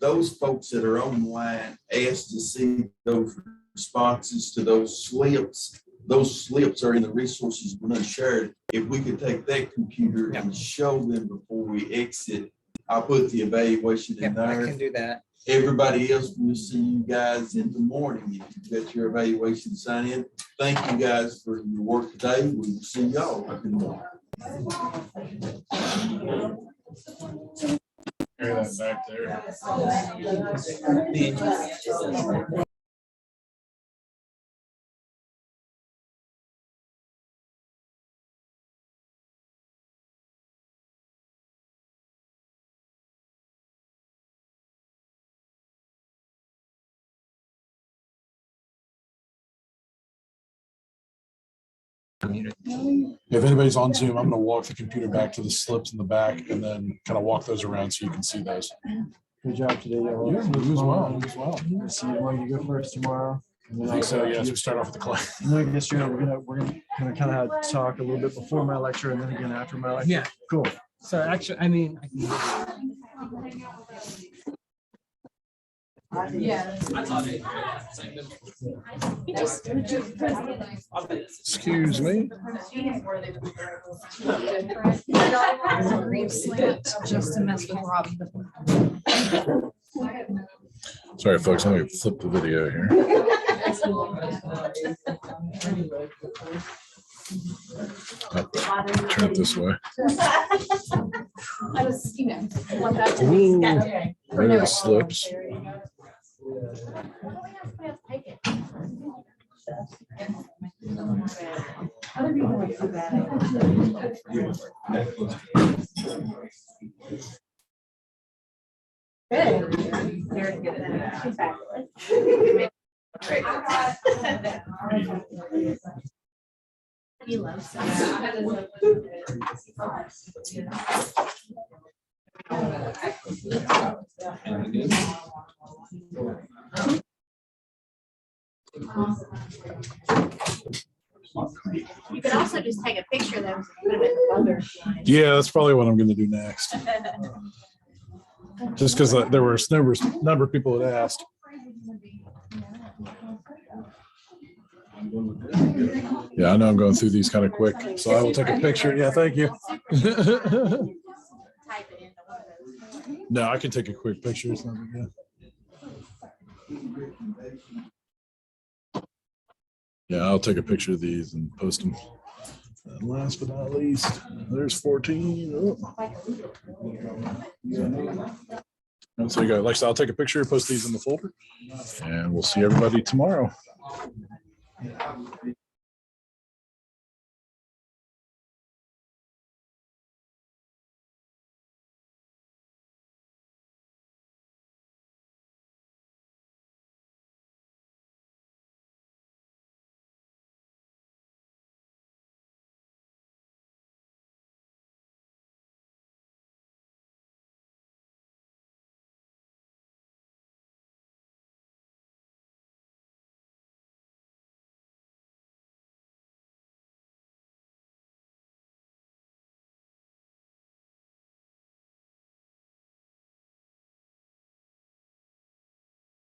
those folks that are online asked to see those responses to those slips. Those slips are in the resources we're not shared. If we could take that computer and show them before we exit, I'll put the evaluation in there. I can do that. Everybody else, we'll see you guys in the morning if you've got your evaluation sign in. Thank you guys for your work today. We will see y'all. Good morning. Carry that back there. If anybody's on Zoom, I'm gonna walk the computer back to the slips in the back and then kind of walk those around so you can see those. Good job today, y'all. Yeah, you as well, you as well. See you tomorrow. You go first tomorrow. And I then think so, I'll- yes, we start off with the class. And then I guess, we're gonna kind of have talk a little bit before my lecture and then again after my lecture. Yeah. Cool. So actually, I mean, Yeah. Excuse me. Just to mess with Robbie. Sorry, folks, I'm gonna flip the video here. Turn it this way. I was, want that to Ooh, be. there the slips. He loves You could also just take a picture of them. And put them in the folder. Yeah, that's probably what I'm gonna do next. Just because there were a number of people that asked. Yeah, I know I'm going through these kind of quick, so I will take a picture. Yeah, thank you. No, I can take a quick picture. It's not big deal. Yeah, I'll take a picture of these and post them. And last but not least, there's 14. Oh. And so you go, like I said, I'll take a picture, post these in the folder, and we'll see everybody tomorrow.